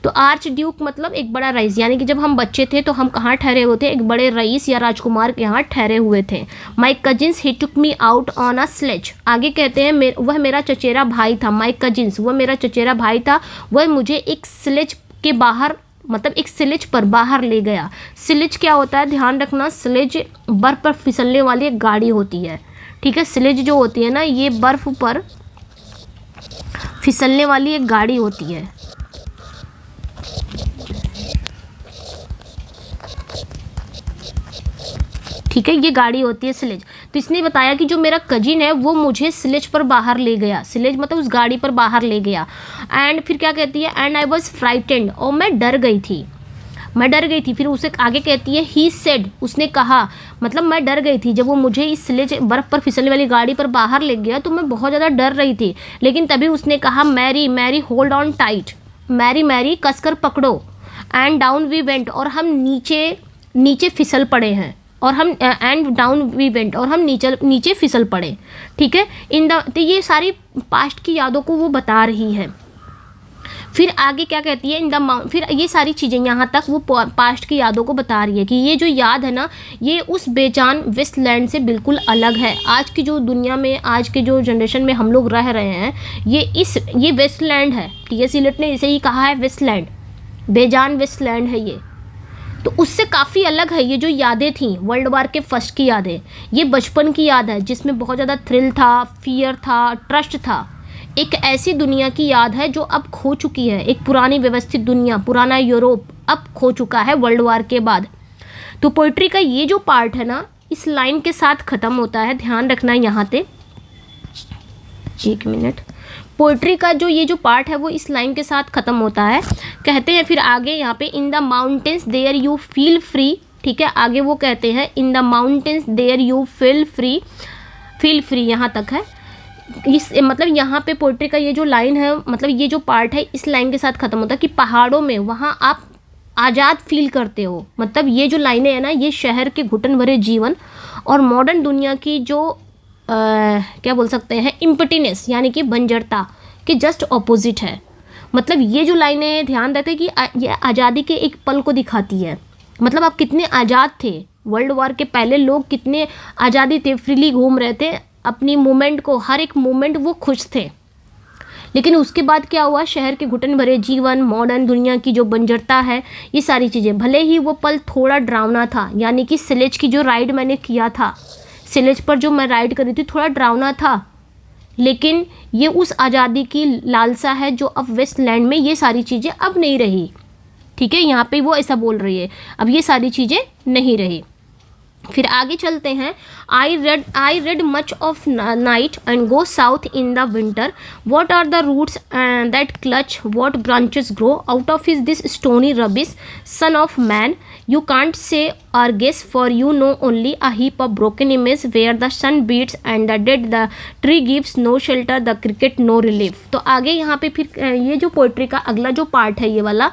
तो आर्च ड्यूक मतलब एक बड़ा रईस, यानी कि जब हम बच्चे थे तो हम कहाँ ठहरे हुए थे, एक बड़े रईस या राजकुमार के यहाँ ठहरे हुए थे। My cousins he took me out on a sled, आगे कहते हैं वह मेरा चचेरा भाई था, माई कजिन्स वह मेरा चचेरा भाई था, वह मुझे एक स्लेज के बाहर, मतलब एक स्लेज पर बाहर ले गया। स्लेज क्या होता है, ध्यान रखना, स्लेज बर्फ़ पर फिसलने वाली एक गाड़ी होती है, ठीक है, स्लेज जो होती है ना ये बर्फ़ पर फिसलने वाली एक गाड़ी होती है। ठीक है, ये गाड़ी होती है स्लेज। तो इसने बताया कि जो मेरा कजिन है वो मुझे स्लेज पर बाहर ले गया, स्लेज मतलब उस गाड़ी पर बाहर ले गया। एंड फिर क्या कहती है, एंड आई वॉज फ्राइटेंड, और मैं डर गई थी। फिर उसे आगे कहती है, ही सेड, उसने कहा, मतलब मैं डर गई थी जब वो मुझे इस स्लेज बर्फ़ पर फिसलने वाली गाड़ी पर बाहर ले गया तो मैं बहुत ज़्यादा डर रही थी, लेकिन तभी उसने कहा, Marie hold on tight, Marie कसकर पकड़ो, एंड डाउन वी वेंट, और हम नीचे फिसल पड़े हैं, और हम एंड डाउन वी वेंट, और हम नीचे फिसल पड़े, ठीक है, तो ये सारी पास्ट की यादों को वो बता रही है। फिर आगे क्या कहती है, फिर ये सारी चीज़ें यहाँ तक वो पास्ट की यादों को बता रही है कि ये जो याद है ना ये उस बेजान वेस्टलैंड से बिल्कुल अलग है। आज की जो दुनिया में, आज के जो जनरेशन में हम लोग रह रहे हैं, ये वेस्टलैंड है, टी.एस. इलियट ने इसे ही कहा है वेस्टलैंड, बेजान वेस्टलैंड है ये। तो उससे काफ़ी अलग है ये जो यादें थी वर्ल्ड वार के फर्स्ट की यादें, ये बचपन की याद है जिसमें बहुत ज़्यादा थ्रिल था, फियर था, ट्रस्ट था। एक ऐसी दुनिया की याद है जो अब खो चुकी है, एक पुरानी व्यवस्थित दुनिया, पुराना यूरोप अब खो चुका है वर्ल्ड वार के बाद। तो पोइट्री का ये जो पार्ट है ना इस लाइन के साथ ख़त्म होता है, ध्यान रखना यहाँ पे, एक मिनट, पोइट्री का जो ये जो पार्ट है वो इस लाइन के साथ ख़त्म होता है। कहते हैं फिर आगे यहाँ पे, in the mountains there you feel free, ठीक है, आगे वो कहते हैं in the mountains there you feel free, यहाँ तक है। इस मतलब यहाँ पे पोइट्री का ये जो लाइन है, मतलब ये जो पार्ट है इस लाइन के साथ ख़त्म होता है कि पहाड़ों में वहाँ आप आज़ाद फील करते हो। मतलब ये जो लाइनें हैं ना ये शहर के घुटन भरे जीवन और मॉडर्न दुनिया की जो क्या बोल सकते हैं, इम्पटीनेस यानी कि बंजरता के जस्ट ऑपोजिट है। मतलब ये जो लाइनें ध्यान देते कि ये आज़ादी के एक पल को दिखाती है। मतलब आप कितने आज़ाद थे, वर्ल्ड वार के पहले लोग कितने आज़ादी थे, फ्रीली घूम रहे थे अपनी मूवमेंट को, हर एक मूवमेंट वो खुश थे। लेकिन उसके बाद क्या हुआ, शहर के घुटन भरे जीवन, मॉडर्न दुनिया की जो बंजरता है, ये सारी चीज़ें, भले ही वो पल थोड़ा डरावना था, यानी कि स्लेज की जो राइड मैंने किया था, स्लेज पर जो मैं राइड करी थी थोड़ा डरावना था, लेकिन ये उस आज़ादी की लालसा है जो अब वेस्टलैंड में ये सारी चीज़ें अब नहीं रही। ठीक है, यहाँ पे वो ऐसा बोल रही है, अब ये सारी चीज़ें नहीं रही। फिर आगे चलते हैं। I read much of night and go south in the winter, what are the roots that clutch, what branches grow out of is this stony rubbish, son of man, you can't say or guess for you know only a heap of broken image where the sun beats and the dead, the tree gives no shelter, the cricket no relief. तो आगे यहाँ पे फिर ये जो poetry का अगला जो पार्ट है ये वाला,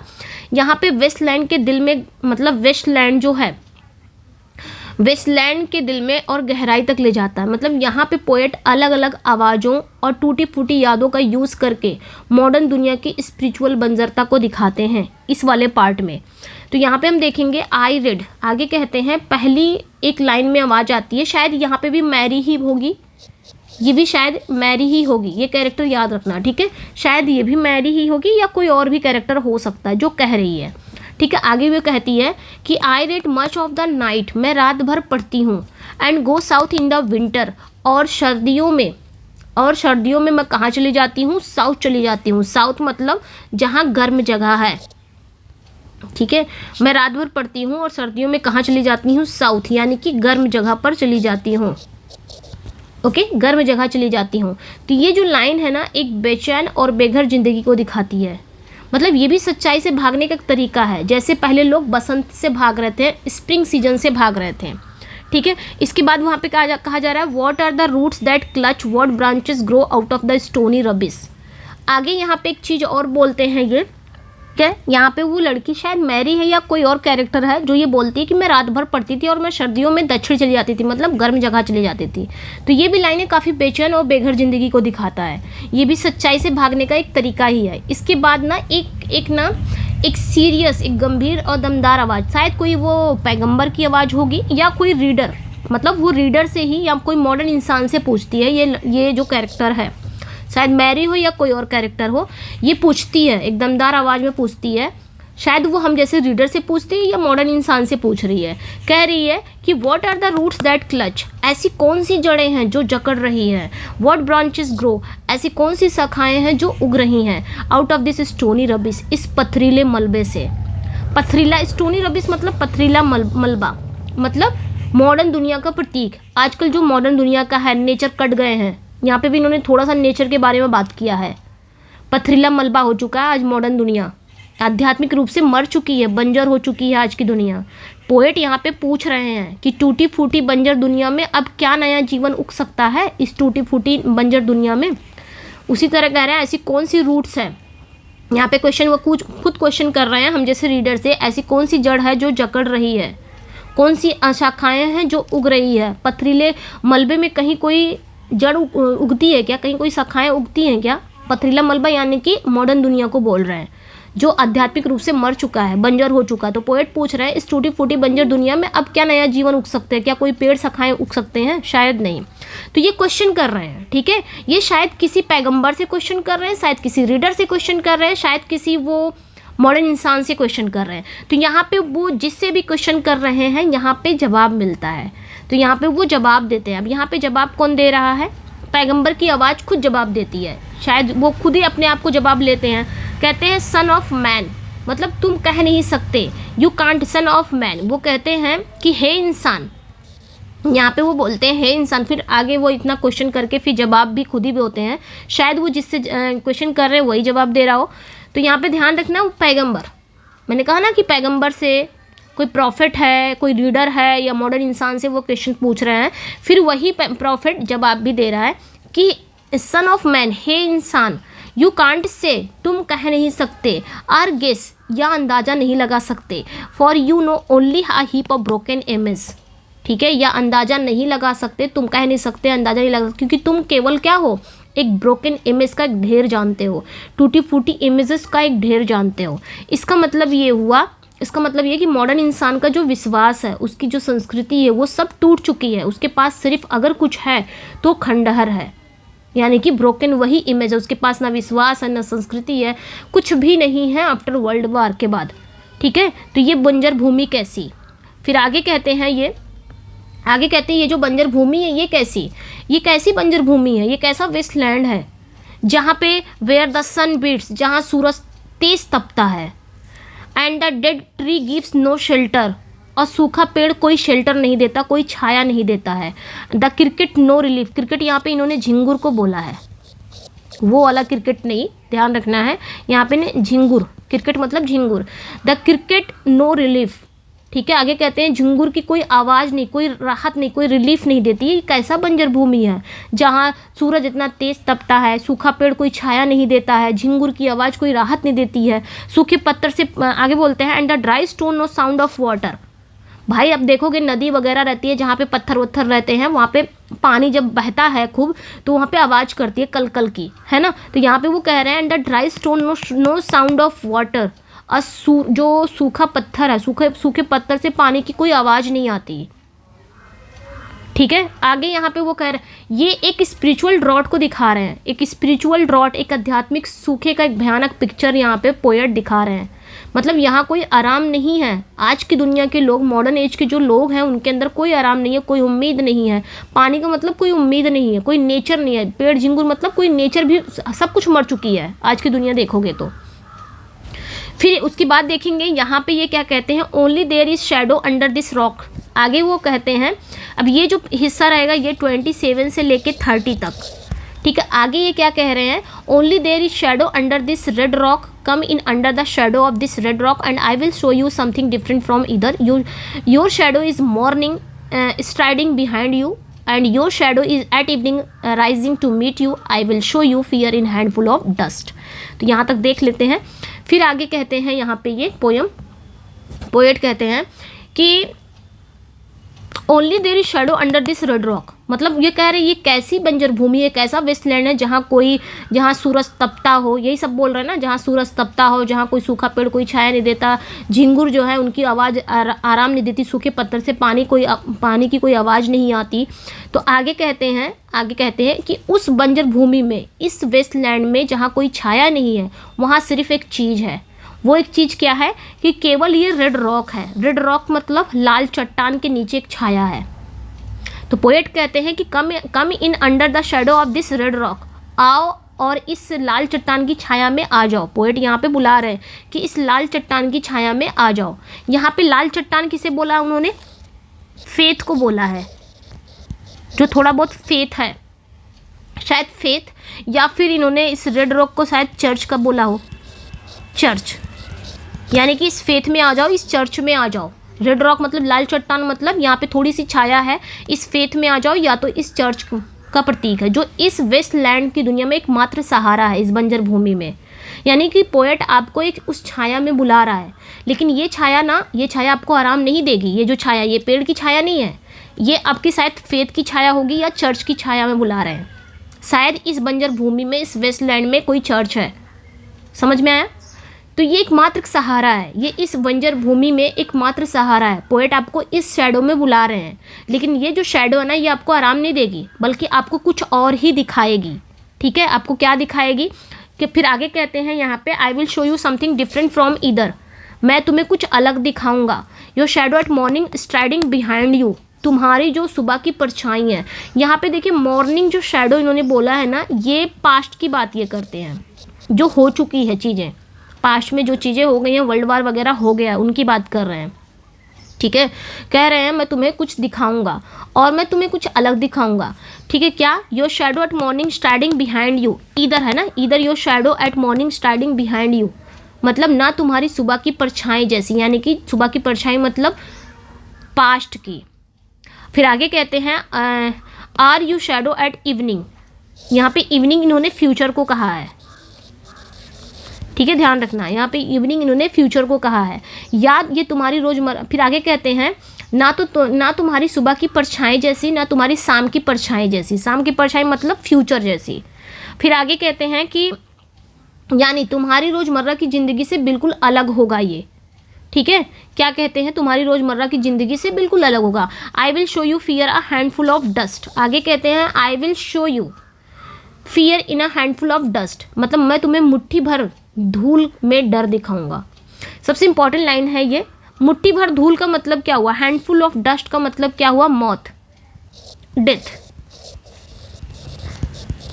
यहाँ पे वेस्टलैंड के दिल में, मतलब वेस्टलैंड जो है, वेस्टलैंड के दिल में और गहराई तक ले जाता है। मतलब यहाँ पे पोएट अलग अलग आवाज़ों और टूटी फूटी यादों का यूज़ करके मॉडर्न दुनिया की स्पिरिचुअल बंजरता को दिखाते हैं इस वाले पार्ट में। तो यहाँ पे हम देखेंगे आई रेड, आगे कहते हैं पहली एक लाइन में आवाज़ आती है, शायद यहाँ पे भी मैरी ही होगी, ये भी शायद मैरी ही होगी, ये कैरेक्टर याद रखना, ठीक है। शायद ये भी मैरी ही होगी या कोई और भी कैरेक्टर हो सकता है जो कह रही है, ठीक है। आगे वो कहती है कि I read much of the night, मैं रात भर पढ़ती हूँ, and go south in the winter, और सर्दियों में मैं कहाँ चली जाती हूँ, साउथ चली जाती हूँ। साउथ मतलब जहाँ गर्म जगह है, ठीक है। मैं रात भर पढ़ती हूँ और सर्दियों में कहाँ चली जाती हूँ, साउथ, यानी कि गर्म जगह पर चली जाती हूँ। ओके, गर्म जगह चली जाती हूँ। तो ये जो लाइन है ना, एक बेचैन और बेघर ज़िंदगी को दिखाती है। मतलब ये भी सच्चाई से भागने का एक तरीका है, जैसे पहले लोग बसंत से भाग रहे थे, स्प्रिंग सीजन से भाग रहे थे, ठीक है। इसके बाद वहाँ पे कहा जा रहा है what are the roots that clutch what branches grow out of the stony rubbish. आगे यहाँ पे एक चीज़ और बोलते हैं ये, क्या यहाँ पे वो लड़की शायद मैरी है या कोई और कैरेक्टर है जो ये बोलती है कि मैं रात भर पढ़ती थी और मैं सर्दियों में दक्षिण चली जाती थी, मतलब गर्म जगह चली जाती थी। तो ये भी लाइनें काफ़ी बेचैन और बेघर ज़िंदगी को दिखाता है। ये भी सच्चाई से भागने का एक तरीका ही है। इसके बाद ना एक सीरियस, एक गंभीर और दमदार आवाज़, शायद कोई वो पैगंबर की आवाज़ होगी या कोई रीडर, मतलब वो रीडर से ही या कोई मॉडर्न इंसान से पूछती है। ये जो कैरेक्टर है, शायद मैरी हो या कोई और कैरेक्टर हो, ये पूछती है, एक दमदार आवाज़ में पूछती है। शायद वो हम जैसे रीडर से पूछती है या मॉडर्न इंसान से पूछ रही है। कह रही है कि what are the roots that clutch, ऐसी कौन सी जड़ें हैं जो जकड़ रही हैं। व्हाट ब्रांचेस ग्रो, ऐसी कौन सी शाखाएं हैं जो उग रही हैं। Out of this stony rubbish, इस पथरीले मलबे से। पथरीला, स्टोनी रबिस मतलब पथरीला मलबा, मतलब मॉडर्न दुनिया का प्रतीक। आजकल जो मॉडर्न दुनिया का है, नेचर कट गए हैं, यहाँ पे भी इन्होंने थोड़ा सा नेचर के बारे में बात किया है। पथरीला मलबा हो चुका है आज मॉडर्न दुनिया, आध्यात्मिक रूप से मर चुकी है, बंजर हो चुकी है आज की दुनिया। पोएट यहाँ पे पूछ रहे हैं कि टूटी फूटी बंजर दुनिया में अब क्या नया जीवन उग सकता है, इस टूटी फूटी बंजर दुनिया में। उसी तरह कह रहे हैं ऐसी कौन सी रूट्स है, यहाँ पे क्वेश्चन वो खुद क्वेश्चन कर रहे हैं हम जैसे रीडर से, ऐसी कौन सी जड़ है जो जकड़ रही है, कौन सी शाखाएँ हैं जो उग रही है। पथरीले मलबे में कहीं कोई जड़ उगती है क्या, कहीं कोई शाखाएं उगती हैं क्या। पथरीला मलबा यानी कि मॉडर्न दुनिया को बोल रहे हैं जो आध्यात्मिक रूप से मर चुका है, बंजर हो चुका है। तो पोएट पूछ रहे हैं इस टूटी फूटी बंजर दुनिया में अब क्या नया जीवन उग सकते हैं, क्या कोई पेड़ शाखाएं उग सकते हैं, शायद नहीं। तो ये क्वेश्चन कर रहे हैं, ठीक है। ये शायद किसी पैगंबर से क्वेश्चन कर रहे हैं, शायद किसी रीडर से क्वेश्चन कर रहे हैं, शायद किसी वो मॉडर्न इंसान से क्वेश्चन कर रहे हैं। तो यहाँ पे वो जिससे भी क्वेश्चन कर रहे हैं यहाँ पे जवाब मिलता है, तो यहाँ पे वो जवाब देते हैं। अब यहाँ पे जवाब कौन दे रहा है, पैगंबर की आवाज़ खुद जवाब देती है, शायद वो खुद ही अपने आप को जवाब लेते हैं। कहते हैं सन ऑफ मैन, मतलब तुम कह नहीं सकते, you can't sun of man. वो कहते हैं कि हे इंसान, यहाँ पे वो बोलते हैं हे इंसान, फिर आगे वो इतना क्वेश्चन करके फिर जवाब भी खुद ही होते हैं। शायद वो जिससे क्वेश्चन कर रहे हैं वही जवाब दे रहा हो। तो यहाँ पे ध्यान रखना, वो पैगंबर, मैंने कहा ना कि पैगंबर से कोई प्रॉफिट है, कोई रीडर है या मॉडर्न इंसान से वो क्वेश्चन पूछ रहे हैं, फिर वही प्रॉफिट जवाब भी दे रहा है कि सन ऑफ मैन, हे इंसान, यू कांट से, तुम कह नहीं सकते, आर गेस, या अंदाज़ा नहीं लगा सकते, for you know only a heap of broken image, ठीक है। या अंदाज़ा नहीं लगा सकते, तुम कह नहीं सकते, अंदाज़ा नहीं लगा सकते, क्योंकि तुम केवल क्या हो, एक ब्रोकन इमेज का एक ढेर जानते हो, टूटी फूटी इमेजेस का एक ढेर जानते हो। इसका मतलब ये हुआ, इसका मतलब ये कि मॉडर्न इंसान का जो विश्वास है, उसकी जो संस्कृति है, वो सब टूट चुकी है। उसके पास सिर्फ अगर कुछ है तो खंडहर है, यानी कि ब्रोकन वही इमेज है। उसके पास ना विश्वास है, ना संस्कृति है, कुछ भी नहीं है आफ्टर वर्ल्ड वार के बाद, ठीक है। तो ये बंजर भूमि कैसी, फिर आगे कहते हैं ये जो बंजर भूमि है ये कैसी बंजर भूमि है, ये कैसा वेस्टलैंड है जहाँ पे वेयर द सन बीट्स, जहाँ सूरज तेज तपता है, and the dead tree gives no shelter, और सूखा पेड़ कोई शेल्टर नहीं देता, कोई छाया नहीं देता है। The cricket no relief, cricket यहाँ पे इन्होंने झिंगुर को बोला है, वो वाला क्रिकेट नहीं, ध्यान रखना है यहाँ पे ने झिंगुर, क्रिकेट मतलब झिंगुर। द क्रिकेट नो रिलीफ, ठीक है। आगे कहते हैं झिंगुर की कोई आवाज़ नहीं, कोई राहत नहीं, कोई रिलीफ नहीं देती। ये कैसा बंजर भूमि है जहाँ सूरज इतना तेज़ तपता है, सूखा पेड़ कोई छाया नहीं देता है, झिंगुर की आवाज़ कोई राहत नहीं देती है, सूखे पत्थर से, आगे बोलते हैं and the dry stone no sound of water, भाई अब देखोगे नदी वगैरह रहती है जहाँ पे पत्थर वत्थर रहते हैं, वहाँ पे पानी जब बहता है खूब तो वहाँ पे आवाज़ करती है कल कल की, है ना। तो यहाँ पे वो कह रहे हैं and the dry stone no sound of water, जो सूखा पत्थर है, सूखे पत्थर से पानी की कोई आवाज़ नहीं आती। ठीक है, आगे यहाँ पे वो कह रहे हैं, ये एक स्पिरिचुअल ड्रॉट को दिखा रहे हैं, एक स्पिरिचुअल ड्रॉट, एक आध्यात्मिक सूखे का एक भयानक पिक्चर यहाँ पे पोएट दिखा रहे हैं। मतलब यहाँ कोई आराम नहीं है। आज की दुनिया के लोग, मॉडर्न एज के जो लोग हैं, उनके अंदर कोई आराम नहीं है, कोई उम्मीद नहीं है। पानी का मतलब कोई उम्मीद नहीं है, कोई नेचर नहीं है। पेड़ झिंगुर मतलब कोई नेचर भी, सब कुछ मर चुकी है आज की दुनिया देखोगे तो। फिर उसकी बात देखेंगे यहाँ पे ये क्या कहते हैं, only there is shadow under this rock. आगे वो कहते हैं, अब ये जो हिस्सा रहेगा ये 27 से लेके 30 तक। ठीक है, आगे ये क्या कह रहे हैं, only there is shadow under this red rock, come in under the shadow of this red rock and I will show you something different from इधर। Your shadow is morning striding behind you and your shadow is at evening rising to meet you. I will show you fear in handful of dust. तो यहाँ तक देख लेते हैं। फिर आगे कहते हैं यहाँ पे ये पोएट कहते हैं कि only there is shadow under this red rock. मतलब ये कह रहे हैं ये कैसी बंजर भूमि है, कैसा वेस्टलैंड है जहाँ सूरज तपता हो, यही सब बोल रहे हैं ना, जहाँ सूरज तपता हो, जहाँ कोई सूखा पेड़ कोई छाया नहीं देता, झिंगुर जो है उनकी आवाज़ आराम नहीं देती, सूखे पत्थर से पानी की कोई आवाज़ नहीं आती। तो आगे कहते हैं कि उस बंजर भूमि में, इस वेस्टलैंड में जहाँ कोई छाया नहीं है, वहाँ सिर्फ एक चीज़ है। वो एक चीज़ क्या है कि केवल ये रेड रॉक है। रेड रॉक मतलब लाल चट्टान के नीचे एक छाया है। तो पोएट कहते हैं कि come in under the shadow of this red rock, आओ और इस लाल चट्टान की छाया में आ जाओ। पोएट यहाँ पे बुला रहे हैं कि इस लाल चट्टान की छाया में आ जाओ। यहाँ पे लाल चट्टान किसे बोला उन्होंने, फेथ को बोला है, जो थोड़ा बहुत फेथ है, शायद फेथ, या फिर इन्होंने इस रेड रॉक को शायद चर्च का बोला हो, चर्च, यानी कि इस फेथ में आ जाओ, इस चर्च में आ जाओ। रेड रॉक मतलब लाल चट्टान, मतलब यहाँ पे थोड़ी सी छाया है, इस फेथ में आ जाओ, या तो इस चर्च का प्रतीक है जो इस वेस्टलैंड की दुनिया में एकमात्र सहारा है, इस बंजर भूमि में। यानी कि पोएट आपको एक उस छाया में बुला रहा है, लेकिन ये छाया आपको आराम नहीं देगी। ये जो छाया, ये पेड़ की छाया नहीं है, ये आपकी शायद फेथ की छाया होगी या चर्च की छाया में बुला रहे हैं। शायद इस बंजर भूमि में, इस वेस्टलैंड में कोई चर्च है। समझ में आया? तो ये एकमात्र सहारा है, ये इस बंजर भूमि में एकमात्र सहारा है। पोएट आपको इस शैडो में बुला रहे हैं, लेकिन ये जो शैडो है ना, ये आपको आराम नहीं देगी, बल्कि आपको कुछ और ही दिखाएगी। ठीक है, आपको क्या दिखाएगी कि फिर आगे कहते हैं यहाँ पे, आई will show you something different from इधर, मैं तुम्हें कुछ अलग दिखाऊंगा। Your shadow at morning striding behind you, तुम्हारी जो सुबह की परछाई है। यहाँ पे देखिए, मॉर्निंग जो शैडो इन्होंने बोला है ना, ये पास्ट की बात ये करते हैं, जो हो चुकी है चीज़ें, पास्ट में जो चीज़ें हो गई हैं, वर्ल्ड वार वगैरह हो गया, उनकी बात कर रहे हैं। ठीक है, कह रहे हैं मैं तुम्हें कुछ दिखाऊंगा और मैं तुम्हें कुछ अलग दिखाऊंगा। ठीक है, क्या? Your shadow at morning striding behind you, इधर है ना, इधर your shadow at morning striding behind you, मतलब ना तुम्हारी सुबह की परछाई जैसी, यानी कि सुबह की परछाई मतलब पास्ट की। फिर आगे कहते हैं, or your shadow at evening, यहाँ पे इवनिंग इन्होंने फ्यूचर को कहा है। ठीक है, ध्यान रखना, यहाँ पे इवनिंग इन्होंने फ्यूचर को कहा है। याद ये तुम्हारी रोजमर्रा। फिर आगे कहते हैं, ना तुम्हारी सुबह की परछाई जैसी, ना तुम्हारी शाम की परछाई जैसी। शाम की परछाई मतलब फ्यूचर जैसी। फिर आगे कहते हैं कि यानी तुम्हारी रोजमर्रा की ज़िंदगी से बिल्कुल अलग होगा ये। ठीक है, क्या कहते हैं, तुम्हारी रोजमर्रा की ज़िंदगी से बिल्कुल अलग होगा। आई will show you fear a handful of dust. आगे कहते हैं, आई will show you fear in a handful of dust, मतलब मैं तुम्हें मुट्ठी भर धूल में डर दिखाऊंगा। सबसे इंपॉर्टेंट लाइन है ये। मुट्ठी भर धूल का मतलब क्या हुआ, हैंडफुल ऑफ डस्ट का मतलब क्या हुआ, मौत, डेथ।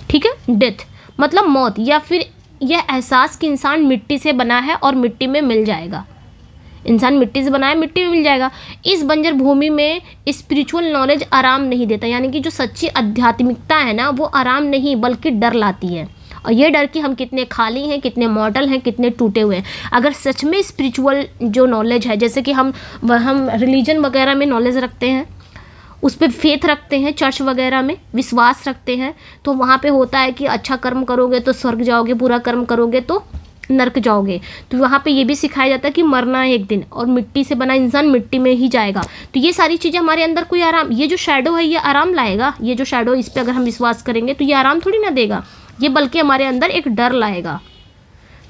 ठीक है, डेथ मतलब मौत, या फिर यह एहसास कि इंसान मिट्टी से बना है और मिट्टी में मिल जाएगा। इंसान मिट्टी से बना है, मिट्टी में मिल जाएगा। इस बंजर भूमि में स्पिरिचुअल नॉलेज आराम नहीं देता, यानी कि जो सच्ची आध्यात्मिकता है ना, वो आराम नहीं बल्कि डर लाती है। और ये डर कि हम कितने खाली हैं, कितने मॉडल हैं, कितने टूटे हुए हैं। अगर सच में स्पिरिचुअल जो नॉलेज है, जैसे कि हम रिलीजन वगैरह में नॉलेज रखते हैं, उस पर फेथ रखते हैं, चर्च वगैरह में विश्वास रखते हैं, तो वहाँ पे होता है कि अच्छा कर्म करोगे तो स्वर्ग जाओगे, बुरा कर्म करोगे तो नर्क जाओगे। तो वहाँ पे ये भी सिखाया जाता है कि मरना है एक दिन, और मिट्टी से बना इंसान मिट्टी में ही जाएगा। तो ये सारी चीज़ें हमारे अंदर कोई आराम, ये जो शैडो है ये आराम लाएगा, ये जो शैडो इस पर अगर हम विश्वास करेंगे तो ये आराम थोड़ी ना देगा, ये बल्कि हमारे अंदर एक डर लाएगा।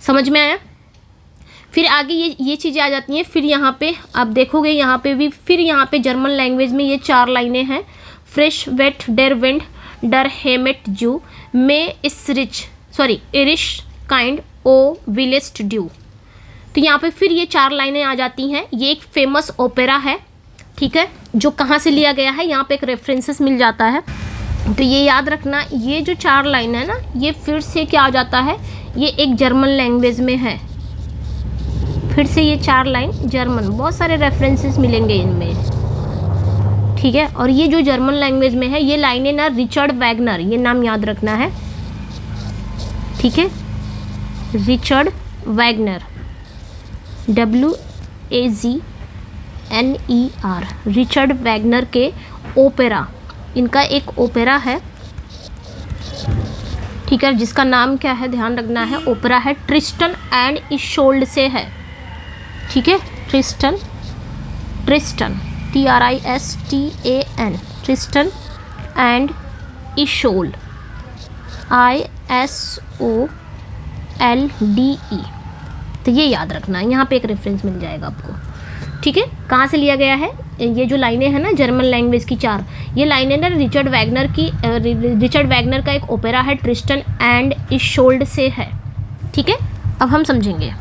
समझ में आया? फिर आगे ये चीज़ें आ जाती हैं। फिर यहाँ पे आप देखोगे यहाँ पे भी, फिर यहाँ पे जर्मन लैंग्वेज में ये 4 लाइनें हैं। फ्रेश वेट डेर विंड डर हेमेट जू में इरिश काइंड ओ विलेस्ट ड्यू। तो यहाँ पे फिर ये 4 लाइनें आ जाती हैं। ये एक फेमस ओपेरा है, ठीक है, जो कहाँ से लिया गया है यहाँ पे एक रेफरेंसेस मिल जाता है। तो ये याद रखना, ये जो 4 लाइन है ना, ये फिर से क्या आ जाता है, ये एक जर्मन लैंग्वेज में है। फिर से ये 4 लाइन जर्मन, बहुत सारे रेफरेंसेस मिलेंगे इनमें, ठीक है। और ये जो जर्मन लैंग्वेज में है, ये लाइनें ना रिचर्ड वैगनर, ये नाम याद रखना है, ठीक है, Richard Wagner, WAGNER, Richard Wagner के ओपेरा, इनका एक ओपेरा है, ठीक है, जिसका नाम क्या है ध्यान रखना है, ओपेरा है ट्रिस्टन एंड इशोल्ड से है, ठीक है, Tristan TRISTAN, Tristan and Isolde ISOLDE। तो ये याद रखना है, यहाँ पे एक रेफरेंस मिल जाएगा आपको, ठीक है। कहाँ से लिया गया है ये जो लाइनें हैं ना जर्मन लैंग्वेज की 4, ये लाइनें ना रिचर्ड वैगनर का एक ओपेरा है ट्रिस्टन एंड इशोल्ड से है, ठीक है। अब हम समझेंगे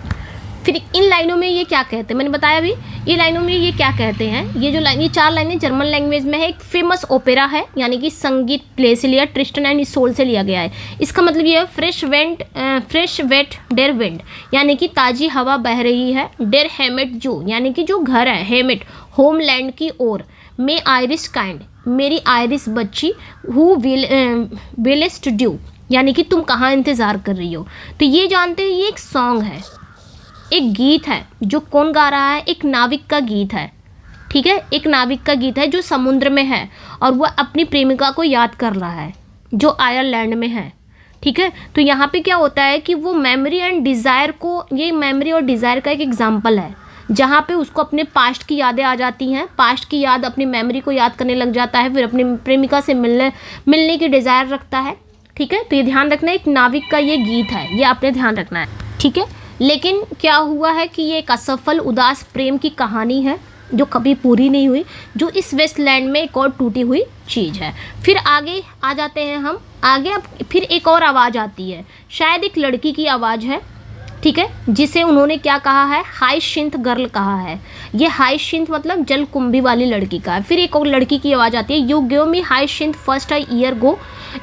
फिर इन लाइनों में ये क्या कहते हैं, मैंने बताया अभी, ये लाइनों में ये क्या कहते हैं। ये 4 लाइनें जर्मन लैंग्वेज में है, एक फेमस ओपेरा है, यानी कि संगीत प्ले से लिया, ट्रिस्टन एंड इशोल्ड से लिया गया है। इसका मतलब ये है फ्रेश वेट डेर विंड, यानी कि ताज़ी हवा बह रही है, डेर हेमेट जो, यानी कि जो घर है, हेमेट होमलैंड की ओर, में आयरिश काइंड, मेरी आयरिश बच्ची, हु विलेस्ट ड्यू, यानी कि तुम कहाँ इंतज़ार कर रही हो। तो ये जानते हैं, ये एक सॉन्ग है, एक गीत है, जो कौन गा रहा है, एक नाविक का गीत है, ठीक है, एक नाविक का गीत है जो समुद्र में है और वह अपनी प्रेमिका को याद कर रहा है जो आयरलैंड में है, ठीक है। तो यहाँ पे क्या होता है कि वो मेमोरी एंड डिज़ायर को, ये मेमोरी और डिज़ायर का एक एग्जाम्पल है, जहाँ पे उसको अपने पास्ट की यादें आ जाती हैं, पास्ट की याद अपनी मेमोरी को याद करने लग जाता है, फिर अपनी प्रेमिका से मिलने की डिज़ायर रखता है, ठीक है। तो ये ध्यान रखना, एक नाविक का ये गीत है, ये आपने ध्यान रखना है, ठीक है। लेकिन क्या हुआ है कि ये एक असफल उदास प्रेम की कहानी है जो कभी पूरी नहीं हुई, जो इस वेस्टलैंड में एक और टूटी हुई चीज़ है। फिर आगे आ जाते हैं हम, आगे अब फिर एक और आवाज़ आती है, शायद एक लड़की की आवाज़ है, ठीक है, जिसे उन्होंने क्या कहा है, हाइसिंथ गर्ल कहा है। ये हाइसिंथ मतलब जलकुंभी वाली लड़की का है। फिर एक और लड़की की आवाज़ आती है, you give me hyacinth first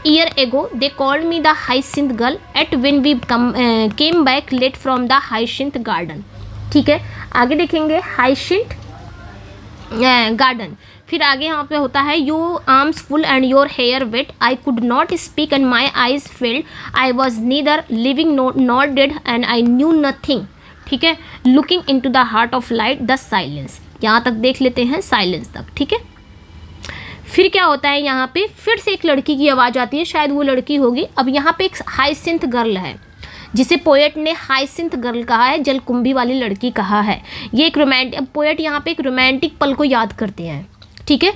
year ago they called me the hyacinth girl yet when we came back late from the hyacinth garden, ठीक है। आगे देखेंगे हाइसिंथ गार्डन। फिर आगे यहाँ पे होता है, your arms full and your hair wet, I could not speak and my eyes failed, I was neither living not dead and I knew nothing, ठीक है, looking into the heart of light the silence. यहाँ तक देख लेते हैं, silence तक, ठीक है। फिर क्या होता है, यहाँ पे फिर से एक लड़की की आवाज़ आती है, शायद वो लड़की होगी। अब यहाँ पे एक हाइसिंथ गर्ल है, जिसे पोएट ने हाइसिंथ गर्ल कहा है, जलकुंभी वाली लड़की कहा है। ये एक पोएट यहाँ पे एक रोमांटिक पल को याद करते हैं, ठीक है।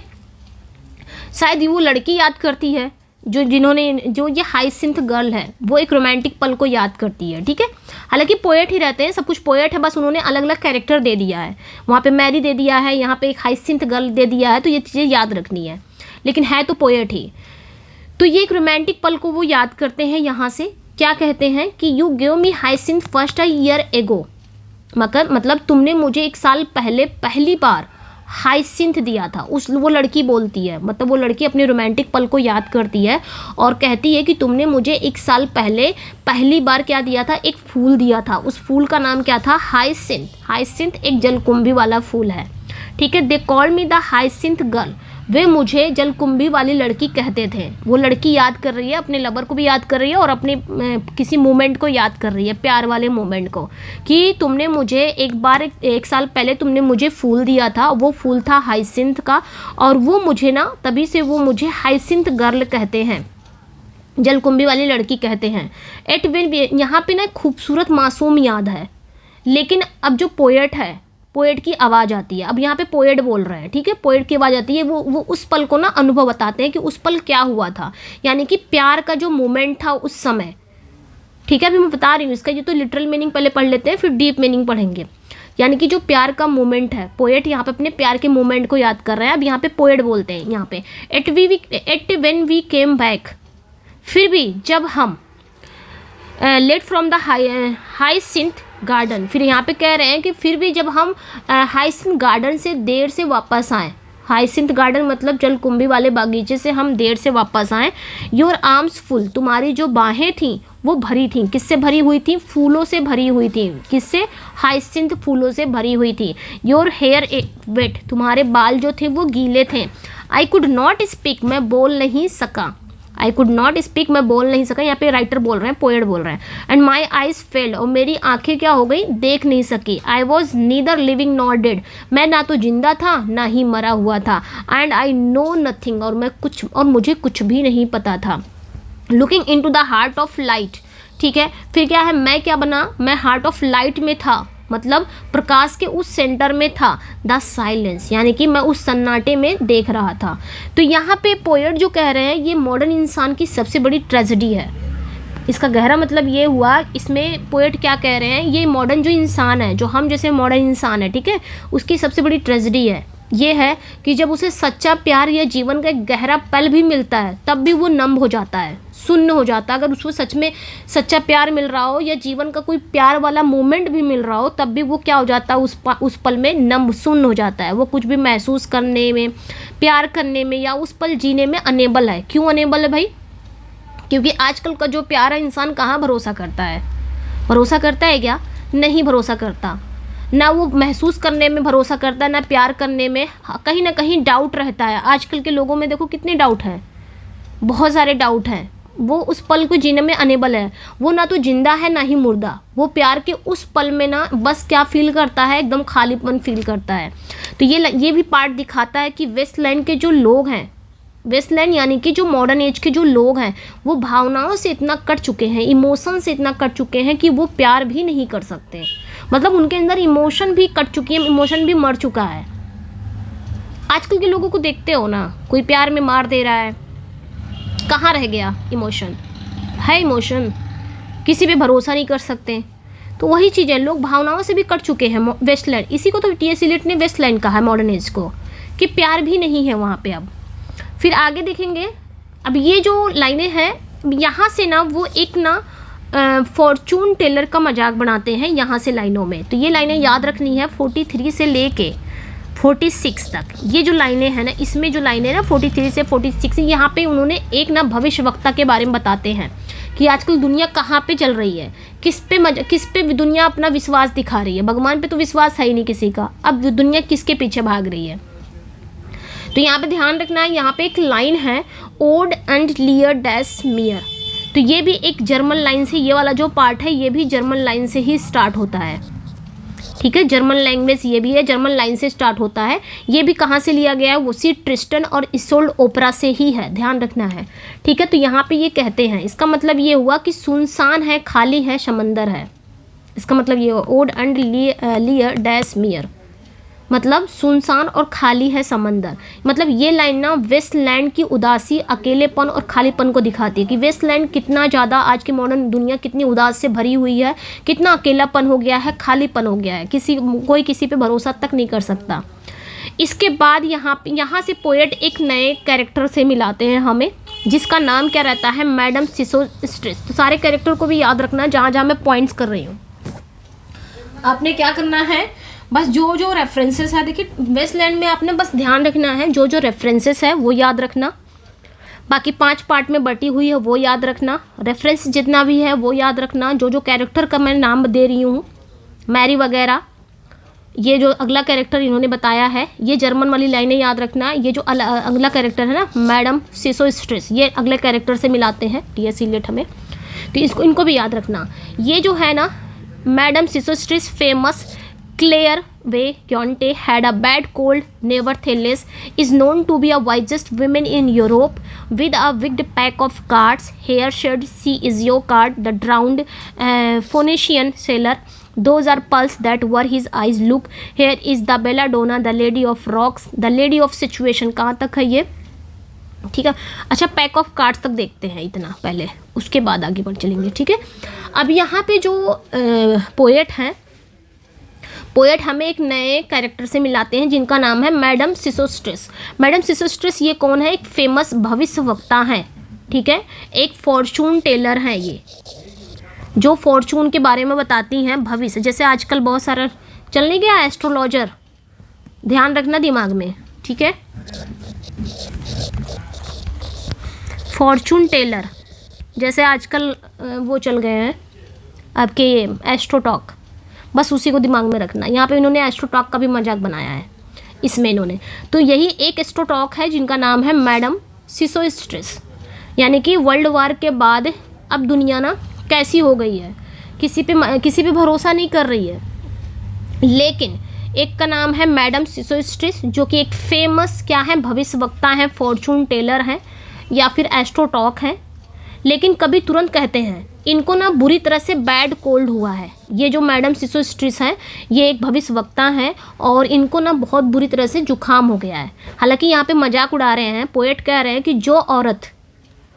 शायद वो लड़की याद करती है, जो ये हाइसिंथ गर्ल है, वो एक रोमांटिक पल को याद करती है, ठीक है। हालांकि पोएट ही रहते हैं, सब कुछ पोएट है, बस उन्होंने अलग अलग कैरेक्टर दे दिया है। वहाँ पे मैरी दे दिया है, यहाँ पे एक हाइसिंथ गर्ल दे दिया है, तो ये चीज़ें याद रखनी है, लेकिन है तो पोएट ही। तो ये एक रोमांटिक पल को वो याद करते हैं। यहाँ से क्या कहते हैं कि you give me hyacinth first year एगो, मतलब तुमने मुझे 1 साल पहले पहली बार हाइसिंथ दिया था। वो लड़की बोलती है, मतलब वो लड़की अपने रोमांटिक पल को याद करती है और कहती है कि तुमने मुझे 1 साल पहले पहली बार क्या दिया था, एक फूल दिया था। उस फूल का नाम क्या था, हाइसिंथ। हाइसिंथ एक जलकुंभी वाला फूल है, ठीक है। They call me the hyacinth girl, वे मुझे जलकुंभी वाली लड़की कहते थे। वो लड़की याद कर रही है, अपने लवर को भी याद कर रही है और अपने किसी मोमेंट को याद कर रही है, प्यार वाले मोमेंट को, कि तुमने मुझे एक साल पहले तुमने मुझे फूल दिया था, वो फूल था हाइसिंथ का, और वो मुझे ना, तभी से वो मुझे हाइसिंथ गर्ल कहते हैं, जलकुंभी वाली लड़की कहते हैं। एट विन, यहाँ पे ना खूबसूरत मासूम याद है, लेकिन अब जो पोएट है, पोएट की आवाज़ आती है। अब यहाँ पे पोएट बोल रहे हैं, ठीक है, पोएट की आवाज़ आती है। वो उस पल को ना अनुभव बताते हैं कि उस पल क्या हुआ था, यानी कि प्यार का जो मोमेंट था उस समय, ठीक है। अभी मैं बता रही हूँ इसका, ये तो लिटरल मीनिंग पहले पढ़ लेते हैं, फिर डीप मीनिंग पढ़ेंगे। यानी कि जो प्यार का मोमेंट है, पोएट यहाँ पे अपने प्यार के मोमेंट को याद कर रहे हैं। अब यहाँ पे पोएट बोलते हैं यहाँ पे, yet when we came back, फिर भी जब हम, late from the hyacinth garden, फिर यहाँ पे कह रहे हैं कि फिर भी जब हम हाइसिंथ गार्डन से देर से वापस आए। हाइसिंथ गार्डन मतलब जलकुंभी वाले बागीचे से हम देर से वापस आए। योर आर्म्स फुल, तुम्हारी जो बाहें थीं वो भरी थीं। किससे भरी हुई थी? फूलों से भरी हुई थी। किससे? हाइसिंथ फूलों से भरी हुई थी। योर हेयर वेट, तुम्हारे बाल जो थे वो गीले थे। आई कुड नॉट स्पीक, मैं बोल नहीं सका। आई कुड नॉट स्पीक, मैं बोल नहीं सका। यहाँ पे राइटर बोल रहे हैं, पोएट बोल रहे हैं। एंड माई आइज फेल्ड, और मेरी आंखें क्या हो गई? देख नहीं सकी। आई was neither living nor dead, मैं ना तो जिंदा था ना ही मरा हुआ था। एंड आई नो नथिंग, और मुझे कुछ भी नहीं पता था। Looking into the heart of light, ठीक है, फिर क्या है? मैं क्या बना? मैं हार्ट ऑफ लाइट में था, मतलब प्रकाश के उस सेंटर में था। द साइलेंस, यानी कि मैं उस सन्नाटे में देख रहा था। तो यहाँ पे पोएट जो कह रहे हैं ये मॉडर्न इंसान की सबसे बड़ी ट्रेजेडी है। इसका गहरा मतलब ये हुआ, इसमें पोएट क्या कह रहे हैं, ये मॉडर्न जो इंसान है, जो हम जैसे मॉडर्न इंसान है, ठीक है, उसकी सबसे बड़ी ट्रेजेडी है ये है कि जब उसे सच्चा प्यार या जीवन का एक गहरा पल भी मिलता है तब भी वो नम हो जाता है, सुन्न हो जाता है। अगर उसको सच में सच्चा प्यार मिल रहा हो या जीवन का कोई प्यार वाला मोमेंट भी मिल रहा हो तब भी वो क्या हो जाता है? उस पल में नम, सुन्न हो जाता है। वो कुछ भी महसूस करने में, प्यार करने में या उस पल जीने में अनेबल है। क्यों अनेबल है भाई? क्योंकि आजकल का जो प्यार है, इंसान कहाँ भरोसा करता है? भरोसा करता है क्या? नहीं भरोसा करता। ना वो महसूस करने में भरोसा करता है, ना प्यार करने में। कहीं ना कहीं डाउट रहता है। आजकल के लोगों में देखो कितने डाउट हैं, बहुत सारे डाउट हैं। वो उस पल को जीने में अनेबल है। वो ना तो जिंदा है ना ही मुर्दा। वो प्यार के उस पल में ना बस क्या फील करता है? एकदम खालीपन फील करता है। तो ये भी पार्ट दिखाता है कि वेस्टलैंड के जो लोग हैं, वेस्टलैंड यानी कि जो मॉडर्न एज के जो लोग हैं, वो भावनाओं से इतना कट चुके हैं, इमोशन से इतना कट चुके हैं कि वो प्यार भी नहीं कर सकते। मतलब उनके अंदर इमोशन भी कट चुकी है, इमोशन भी मर चुका है। आजकल के लोगों को देखते हो ना, कोई प्यार में मार दे रहा है, कहाँ रह गया इमोशन? है इमोशन? किसी पे भरोसा नहीं कर सकते। तो वही चीज़ है, लोग भावनाओं से भी कट चुके हैं वेस्टलैंड। इसी को तो टी.एस. इलियट ने वेस्टलैंड कहा है मॉडर्न एज को, कि प्यार भी नहीं है वहाँ पे अब। फिर आगे देखेंगे। अब ये जो लाइनें हैं, यहाँ से ना वो एक ना फॉर्चून टेलर का मजाक बनाते हैं यहाँ से लाइनों में। तो ये लाइनें याद रखनी है 43 से लेके 46 तक। ये जो लाइनें हैं ना, इसमें जो लाइनें ना 43 से 46, यहाँ पे उन्होंने एक ना भविष्यवक्ता के बारे में बताते हैं कि आजकल दुनिया कहाँ पे चल रही है, किस पे दुनिया अपना विश्वास दिखा रही है। भगवान पे तो विश्वास है ही नहीं किसी का, अब दुनिया किसके पीछे भाग रही है। तो यहाँ पे ध्यान रखना है, यहाँ पे एक लाइन है, ओड एंड लियर डैश मियर। तो ये भी एक जर्मन लाइन से, ये वाला जो पार्ट है ये भी जर्मन लाइन से ही स्टार्ट होता है, ठीक है। जर्मन लैंग्वेज ये भी है, जर्मन लाइन से स्टार्ट होता है। ये भी कहाँ से लिया गया है? उसी ट्रिस्टन और इसोल्ड ओपरा से ही है, ध्यान रखना है, ठीक है। तो यहाँ पे ये कहते हैं, इसका मतलब ये हुआ कि सुनसान है, खाली है, समंदर है। इसका मतलब ये हुआ, ओड एंड लियर डैश मियर, मतलब सुनसान और खाली है समंदर। मतलब ये लाइन ना वेस्टलैंड की उदासी, अकेलेपन और खालीपन को दिखाती है कि वेस्टलैंड कितना ज़्यादा, आज की मॉडर्न दुनिया कितनी उदास से भरी हुई है, कितना अकेलापन हो गया है, खालीपन हो गया है, कोई किसी पे भरोसा तक नहीं कर सकता। इसके बाद यहाँ से पोएट एक नए कैरेक्टर से मिलाते हैं हमें, जिसका नाम क्या रहता है? मैडम सिसो स्ट्रेस। तो सारे कैरेक्टर को भी याद रखना, जहाँ जहाँ मैं पॉइंट्स कर रही हूँ। आपने क्या करना है, बस जो जो रेफरेंसेस है, देखिए वेस्टलैंड में आपने बस ध्यान रखना है, जो जो रेफरेंसेस है वो याद रखना। बाकी 5 पार्ट में बटी हुई है वो याद रखना। रेफरेंस जितना भी है वो याद रखना। जो जो कैरेक्टर का मैं नाम दे रही हूँ, मैरी वगैरह, ये जो अगला कैरेक्टर इन्होंने बताया है, ये जर्मन वाली लाइनें याद रखना। ये जो अगला कैरेक्टर है ना, मैडम सिसो स्ट्रेस, ये अगले कैरेक्टर से मिलाते हैं टी.एस. इलियट हमें, तो इनको भी याद रखना। ये जो है ना, madam Sosostris famous Claire Way Conte had a bad cold, nevertheless, is known to be a wisest woman in Europe, with a wicked pack of cards. Here should see is your card, the drowned Phoenician sailor. Those are pearls that were his eyes. Look, here is the belladonna, the lady of rocks, the lady of situation. कहाँ तक है ये? ठीक है, अच्छा pack of cards तक देखते हैं इतना पहले, उसके बाद आगे बढ़ चलेंगे। ठीक है, अब यहाँ पे जो पोएट हैं, पोएट हमें एक नए कैरेक्टर से मिलाते हैं जिनका नाम है मैडम सिसोस्ट्रेस। मैडम सिसोस्ट्रेस ये कौन है? एक फेमस भविष्यवक्ता हैं। ठीक है, एक फॉर्चून टेलर हैं ये, जो फॉर्चून के बारे में बताती हैं, भविष्य। जैसे आजकल बहुत सारा चलने गया एस्ट्रोलॉजर, ध्यान रखना दिमाग में। ठीक है, फॉर्चून टेलर जैसे आजकल वो चल गए हैं आपके एस्ट्रोटॉक, बस उसी को दिमाग में रखना। यहाँ पे इन्होंने एस्ट्रोटॉक का भी मजाक बनाया है इसमें इन्होंने। तो यही एक एस्ट्रोटॉक है जिनका नाम है मैडम सिसोस्ट्रेस। यानी कि वर्ल्ड वार के बाद अब दुनिया ना कैसी हो गई है, किसी पे भरोसा नहीं कर रही है। लेकिन एक का नाम है मैडम सिसोस्ट्रेस, जो कि एक फेमस क्या है, भविष्यवक्ता हैं, फॉर्चून टेलर हैं या फिर एस्ट्रोटॉक हैं। लेकिन कभी तुरंत कहते हैं इनको ना बुरी तरह से बैड कोल्ड हुआ है। ये जो मैडम सिसोस्ट्रेस हैं, ये एक भविष्यवक्ता हैं और इनको ना बहुत बुरी तरह से जुकाम हो गया है। हालांकि यहाँ पे मजाक उड़ा रहे हैं, पोएट कह रहे हैं कि जो औरत,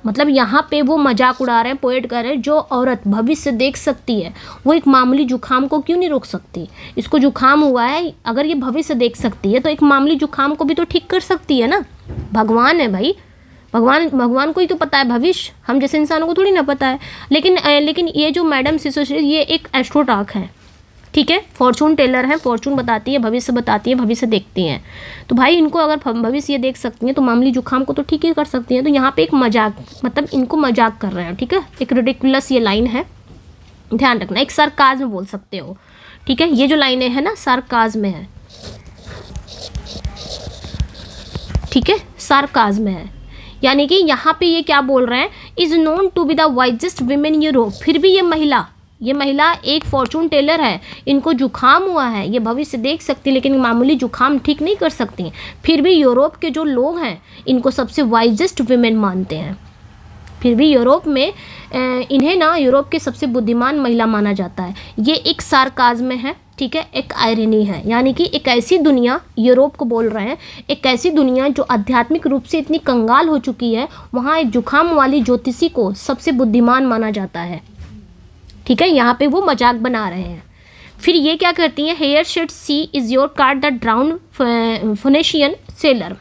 मतलब यहाँ पे वो मजाक उड़ा रहे हैं, पोएट कह रहे हैं जो औरत भविष्य देख सकती है वो एक मामूली जुकाम को क्यों नहीं रोक सकती। इसको जुकाम हुआ है, अगर ये भविष्य देख सकती है तो एक मामूली जुकाम को भी तो ठीक कर सकती है ना। भगवान है भाई, भगवान को ही तो पता है भविष्य, हम जैसे इंसानों को थोड़ी ना पता है। लेकिन ये जो मैडम सिसोस्ट्रेस ये एक एस्ट्रोटॉक है। ठीक है, फॉर्चून टेलर है, फॉर्चून बताती है, भविष्य बताती है, भविष्य देखती हैं। तो भाई इनको अगर भविष्य ये देख सकती हैं तो मामूली जुकाम को तो ठीक ही कर सकती हैं। तो यहाँ पे एक मजाक, मतलब इनको मजाक कर रहे हैं। ठीक है, एक रिडिकुलस ये लाइन है, ध्यान रखना। एक सरकाज़्म बोल सकते हो। ठीक है, ये जो लाइनें हैं ना सरकाज़्म में है। ठीक है, सरकाज़्म में है, यानी कि यहाँ पे ये क्या बोल रहे हैं, is known to be the wisest women Europe. फिर भी ये महिला एक फॉर्चून टेलर है, इनको जुकाम हुआ है, ये भविष्य देख सकती है लेकिन मामूली जुकाम ठीक नहीं कर सकती। फिर भी यूरोप के जो लोग हैं इनको सबसे वाइजेस्ट वीमेन मानते हैं। फिर भी यूरोप में इन्हें ना यूरोप के सबसे बुद्धिमान महिला माना जाता है। ये एक सार्काज़्म में है। ठीक है, एक आयरनी है, यानी कि एक ऐसी दुनिया, यूरोप को बोल रहे हैं, एक ऐसी दुनिया जो आध्यात्मिक रूप से इतनी कंगाल हो चुकी है, वहाँ एक जुकाम वाली ज्योतिषी को सबसे बुद्धिमान माना जाता है। ठीक है, यहाँ पे वो मजाक बना रहे हैं। फिर ये क्या करती हैं, here should she is your card the drowned Phoenician sailor.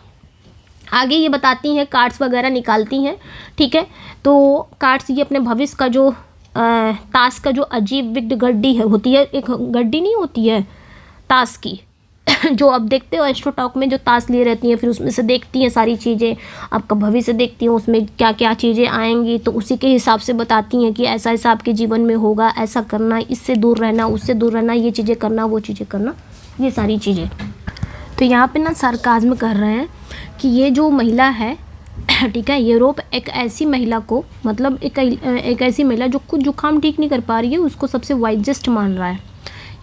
आगे ये बताती हैं, कार्ड्स वगैरह निकालती हैं। ठीक है, तो कार्ड्स ये अपने भविष्य का जो ताश का जो अजीब विग्ड गड्डी है होती है, एक गड्डी नहीं होती है ताश की जो अब देखते हो एस्ट्रोटॉक में जो ताश लिए रहती हैं, फिर उसमें से देखती हैं सारी चीज़ें, आपका भविष्य देखती हैं, उसमें क्या क्या चीज़ें आएंगी, तो उसी के हिसाब से बताती हैं कि ऐसा ऐसा आपके जीवन में होगा, ऐसा करना, इससे दूर रहना, उससे दूर रहना, ये चीज़ें करना, वो चीज़ें करना, ये सारी चीज़ें। तो यहाँ पे ना सार्काज़्म कर रहे हैं कि ये जो महिला है, ठीक है, यूरोप एक ऐसी महिला को, मतलब एक ऐसी महिला जो खुद जुकाम ठीक नहीं कर पा रही है, उसको सबसे वाइजेस्ट मान रहा है,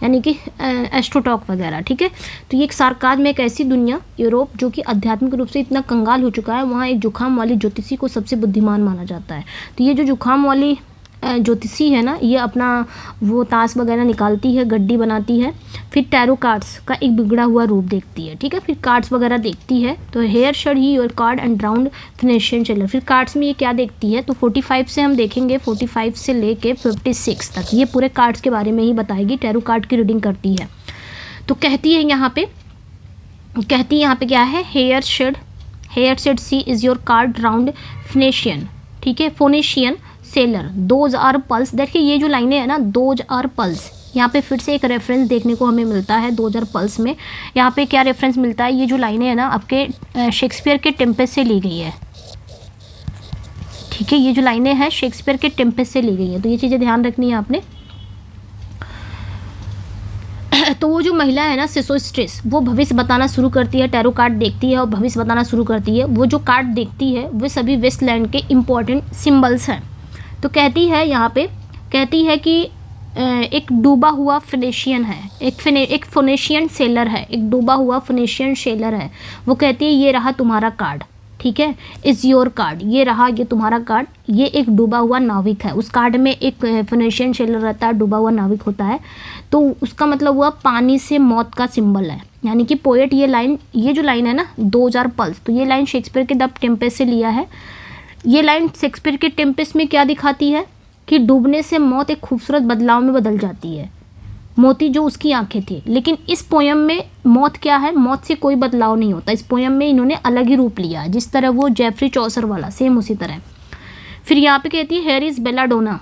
यानी कि एस्ट्रोटॉक वगैरह। ठीक है, तो ये एक सार्काज़्म में एक ऐसी दुनिया, यूरोप जो कि आध्यात्मिक रूप से इतना कंगाल हो चुका है, वहाँ एक जुकाम वाली ज्योतिषी को सबसे बुद्धिमान माना जाता है। तो ये जो जुकाम वाली ज्योतिषी है ना, ये अपना वो ताश वगैरह निकालती है, गड्डी बनाती है, फिर टैरो कार्ड्स का एक बिगड़ा हुआ रूप देखती है। ठीक है, फिर कार्ड्स वगैरह देखती है। तो here should he your card and drowned Phoenician sailor. फिर कार्ड्स में ये क्या देखती है, तो 45 से हम देखेंगे, 45 से लेके 56 तक ये पूरे कार्ड्स के बारे में ही बताएगी। टैरो कार्ड की रीडिंग करती है। तो कहती है यहाँ पे क्या है, here should she is your card round Phoenician. ठीक है, Phoenician sailor, those are pearls. देखिए ये जो लाइनें हैं ना, दोज आर पल्स, यहाँ पे फिर से एक रेफरेंस देखने को हमें मिलता है दोज आर पल्स में। यहाँ पे क्या रेफरेंस मिलता है, ये जो लाइनें हैं ना आपके शेक्सपियर के टेम्पेस्ट से ली गई है। ठीक है, ये जो लाइनें हैं शेक्सपियर के टेम्पेस्ट से ली गई है, तो ये चीज़ें ध्यान रखनी है आपने। तो वो जो महिला है ना सिसोस्ट्रेस, वो भविष्य बताना शुरू करती है, टैरो कार्ड देखती है और भविष्य बताना शुरू करती है। वो जो कार्ड देखती है वो सभी वेस्टलैंड के इम्पॉर्टेंट सिम्बल्स हैं। तो कहती है यहाँ पे, कहती है कि एक डूबा हुआ फिनेशियन है, एक फोनेशियन सेलर है, एक डूबा हुआ फिनेशियन सेलर है। वो कहती है ये रहा तुम्हारा कार्ड, ठीक है, इज़ योर कार्ड, ये रहा ये तुम्हारा कार्ड। ये एक डूबा हुआ नाविक है, उस कार्ड में एक फिनेशियन सेलर रहता है, डूबा हुआ नाविक होता है। तो उसका मतलब हुआ पानी से मौत का सिंबल है। यानी कि पोएट ये जो लाइन है ना 2000 पल्स, तो ये लाइन शेक्सपियर के द टेम्पेस्ट से लिया है। ये लाइन शेक्सपियर के टेम्पेस्ट में क्या दिखाती है कि डूबने से मौत एक खूबसूरत बदलाव में बदल जाती है, मोती जो उसकी आंखें थी। लेकिन इस पोयम में मौत क्या है, मौत से कोई बदलाव नहीं होता। इस पोयम में इन्होंने अलग ही रूप लिया, जिस तरह वो जेफरी चौसर वाला, सेम उसी तरह। फिर यहाँ पे कहती है here is belladonna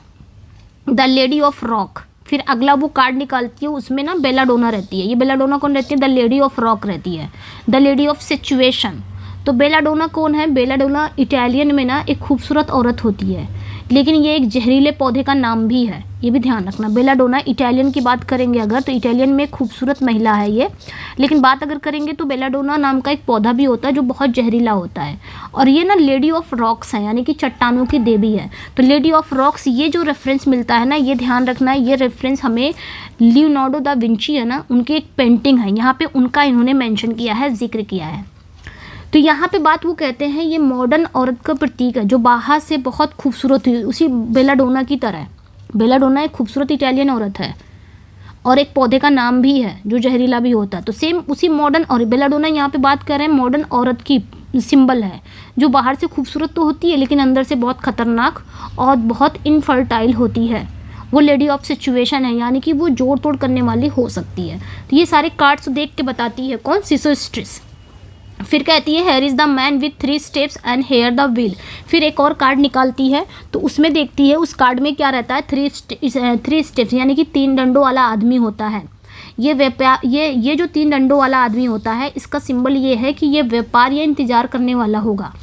the lady of rock. फिर अगला वो कार्ड निकालती है, उसमें ना बेलाडोना रहती है। ये बेलाडोना कौन रहती है, द लेडी ऑफ रॉक रहती है, द लेडी ऑफ सिचुएशन। तो बेलाडोना कौन है, बेलाडोना इटालियन में ना एक खूबसूरत औरत होती है, लेकिन ये एक जहरीले पौधे का नाम भी है, ये भी ध्यान रखना। बेलाडोना इटालियन की बात करेंगे अगर, तो इटालियन में खूबसूरत महिला है ये, लेकिन बात अगर करेंगे तो बेलाडोना नाम का एक पौधा भी होता है जो बहुत जहरीला होता है। और ये ना लेडी ऑफ रॉक्स है, यानी कि चट्टानों की देवी है। तो लेडी ऑफ रॉक्स ये जो रेफरेंस मिलता है ना, ये ध्यान रखना है, ये रेफरेंस हमें लियोनार्डो दा विंची है ना, उनकी एक पेंटिंग है, यहाँ पे उनका इन्होंने मेंशन किया है, जिक्र किया है। तो यहाँ पे बात वो कहते हैं ये मॉडर्न औरत का प्रतीक है जो बाहर से बहुत खूबसूरत हुई, उसी बेलाडोना की तरह। बेलाडोना एक खूबसूरत इटालियन औरत है और एक पौधे का नाम भी है जो जहरीला भी होता है। तो सेम उसी मॉडर्न, और बेलाडोना यहाँ पे बात कर रहे हैं मॉडर्न औरत की सिंबल है, जो बाहर से खूबसूरत तो होती है लेकिन अंदर से बहुत खतरनाक और बहुत इनफर्टाइल होती है। वो लेडी ऑफ सिचुएशन है, यानी कि वो जोड़ तोड़ करने वाली हो सकती है। तो ये सारे कार्ड्स देख के बताती है कौन, सिसोस्ट्रिस। फिर कहती है here is the man with 3 steps and here the wheel. फिर एक और कार्ड निकालती है, तो उसमें देखती है उस कार्ड में क्या रहता है, 3 स्टेप्स, यानी कि 3 डंडों वाला आदमी होता है। ये जो 3 डंडों वाला आदमी होता है, इसका सिंबल ये है कि ये व्यापार या इंतजार करने वाला होगा।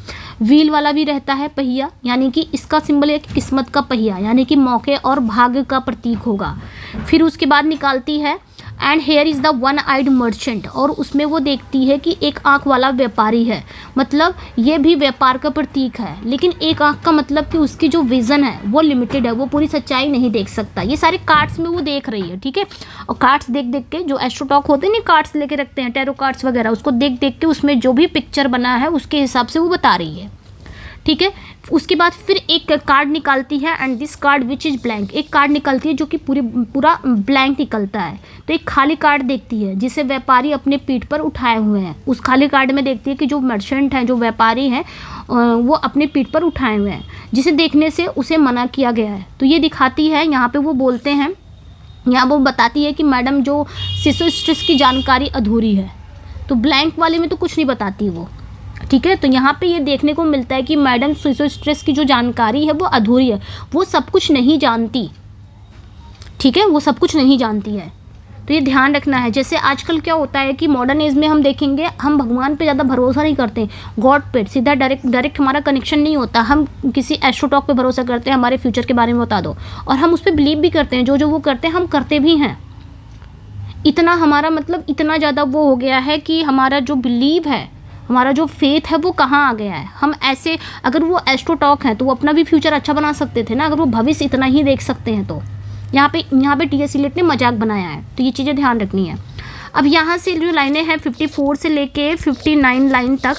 व्हील वाला भी रहता है पहिया, यानी कि इसका सिंबल है किस्मत का पहिया, यानी कि मौके और भाग्य का प्रतीक होगा। फिर उसके बाद निकालती है and here is the one eyed merchant, और उसमें वो देखती है कि एक आँख वाला व्यापारी है, मतलब ये भी व्यापार का प्रतीक है। लेकिन एक आँख का मतलब कि उसकी जो विज़न है वो लिमिटेड है, वो पूरी सच्चाई नहीं देख सकता। ये सारे कार्ड्स में वो देख रही है, ठीक है। और कार्ड्स देख देख के, जो एस्ट्रोटॉक होते हैं ना, कार्ड्स लेके रखते हैं, टैरो कार्ड्स वगैरह, उसको देख देख के उसमें जो भी पिक्चर बना है उसके हिसाब से वो बता रही है, ठीक है। उसके बाद फिर एक कार्ड निकालती है and this card which is blank. एक कार्ड निकलती है जो कि पूरा ब्लैंक निकलता है। तो एक खाली कार्ड देखती है जिसे व्यापारी अपने पीठ पर उठाए हुए हैं। उस खाली कार्ड में देखती है कि जो मर्चेंट हैं, जो व्यापारी हैं, वो अपने पीठ पर उठाए हुए हैं, जिसे देखने से उसे मना किया गया है। तो ये दिखाती है, यहाँ पे वो बोलते हैं, यहाँ वो बताती है कि मैडम जो सिसोस्ट्रिस की जानकारी अधूरी है। तो ब्लैंक वाले में तो कुछ नहीं बताती वो, ठीक है। तो यहाँ पे ये देखने को मिलता है कि मैडम सिसोस्ट्रिस की जो जानकारी है वो अधूरी है, वो सब कुछ नहीं जानती, ठीक है, वो सब कुछ नहीं जानती है। तो ये ध्यान रखना है। जैसे आजकल क्या होता है कि मॉडर्न एज में हम देखेंगे, हम भगवान पे ज़्यादा भरोसा नहीं करते, गॉड पे सीधा डायरेक्ट हमारा कनेक्शन नहीं होता। हम किसी एस्ट्रोटॉक पे भरोसा करते हैं, हमारे फ्यूचर के बारे में बता दो, और हम उस पर बिलीव भी करते हैं, जो वो करते हैं हम करते भी हैं। इतना हमारा मतलब इतना ज़्यादा वो हो गया है कि हमारा जो बिलीव है, हमारा जो फेथ है वो कहाँ आ गया है। हम ऐसे, अगर वो एस्ट्रोटॉक हैं तो वो अपना भी फ्यूचर अच्छा बना सकते थे ना, अगर वो भविष्य इतना ही देख सकते हैं तो। यहाँ पे टी.एस. इलियट ने मजाक बनाया है, तो ये चीज़ें ध्यान रखनी है। अब यहाँ से जो लाइनें हैं 54 से लेके 59 लाइन तक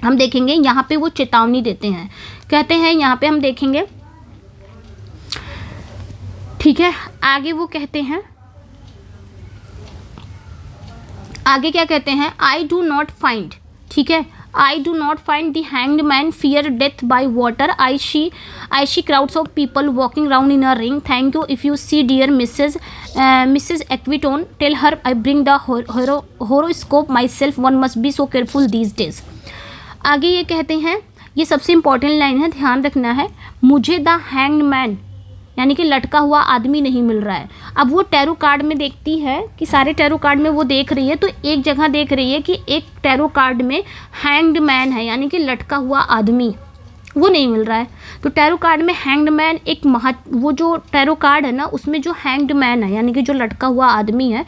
हम देखेंगे। यहाँ पे वो चेतावनी देते हैं, कहते हैं, यहाँ पे हम देखेंगे, ठीक है। आगे वो कहते हैं, आगे क्या कहते हैं, आई डू नॉट फाइंड, ठीक है, I do not find the hanged man fear death by water, I see crowds of people walking round in a ring, thank you if you see dear Mrs Equitone, tell her I bring the horoscope myself, one must be so careful these days. आगे ये कहते हैं, ये सबसे important line है, ध्यान रखना है, मुझे द हैंग्ड मैन यानी कि लटका हुआ आदमी नहीं मिल रहा है। अब वो टैरो कार्ड में देखती है कि सारे टैरो कार्ड में वो देख रही है, तो एक जगह देख रही है कि एक टैरो कार्ड में हैंग्ड मैन है, यानी कि लटका हुआ आदमी, वो नहीं मिल रहा है। तो टैरो कार्ड में हैंग्ड मैन एक वो जो टैरो कार्ड है ना, उसमें जो हैंग्ड मैन है यानी कि जो लटका हुआ आदमी है,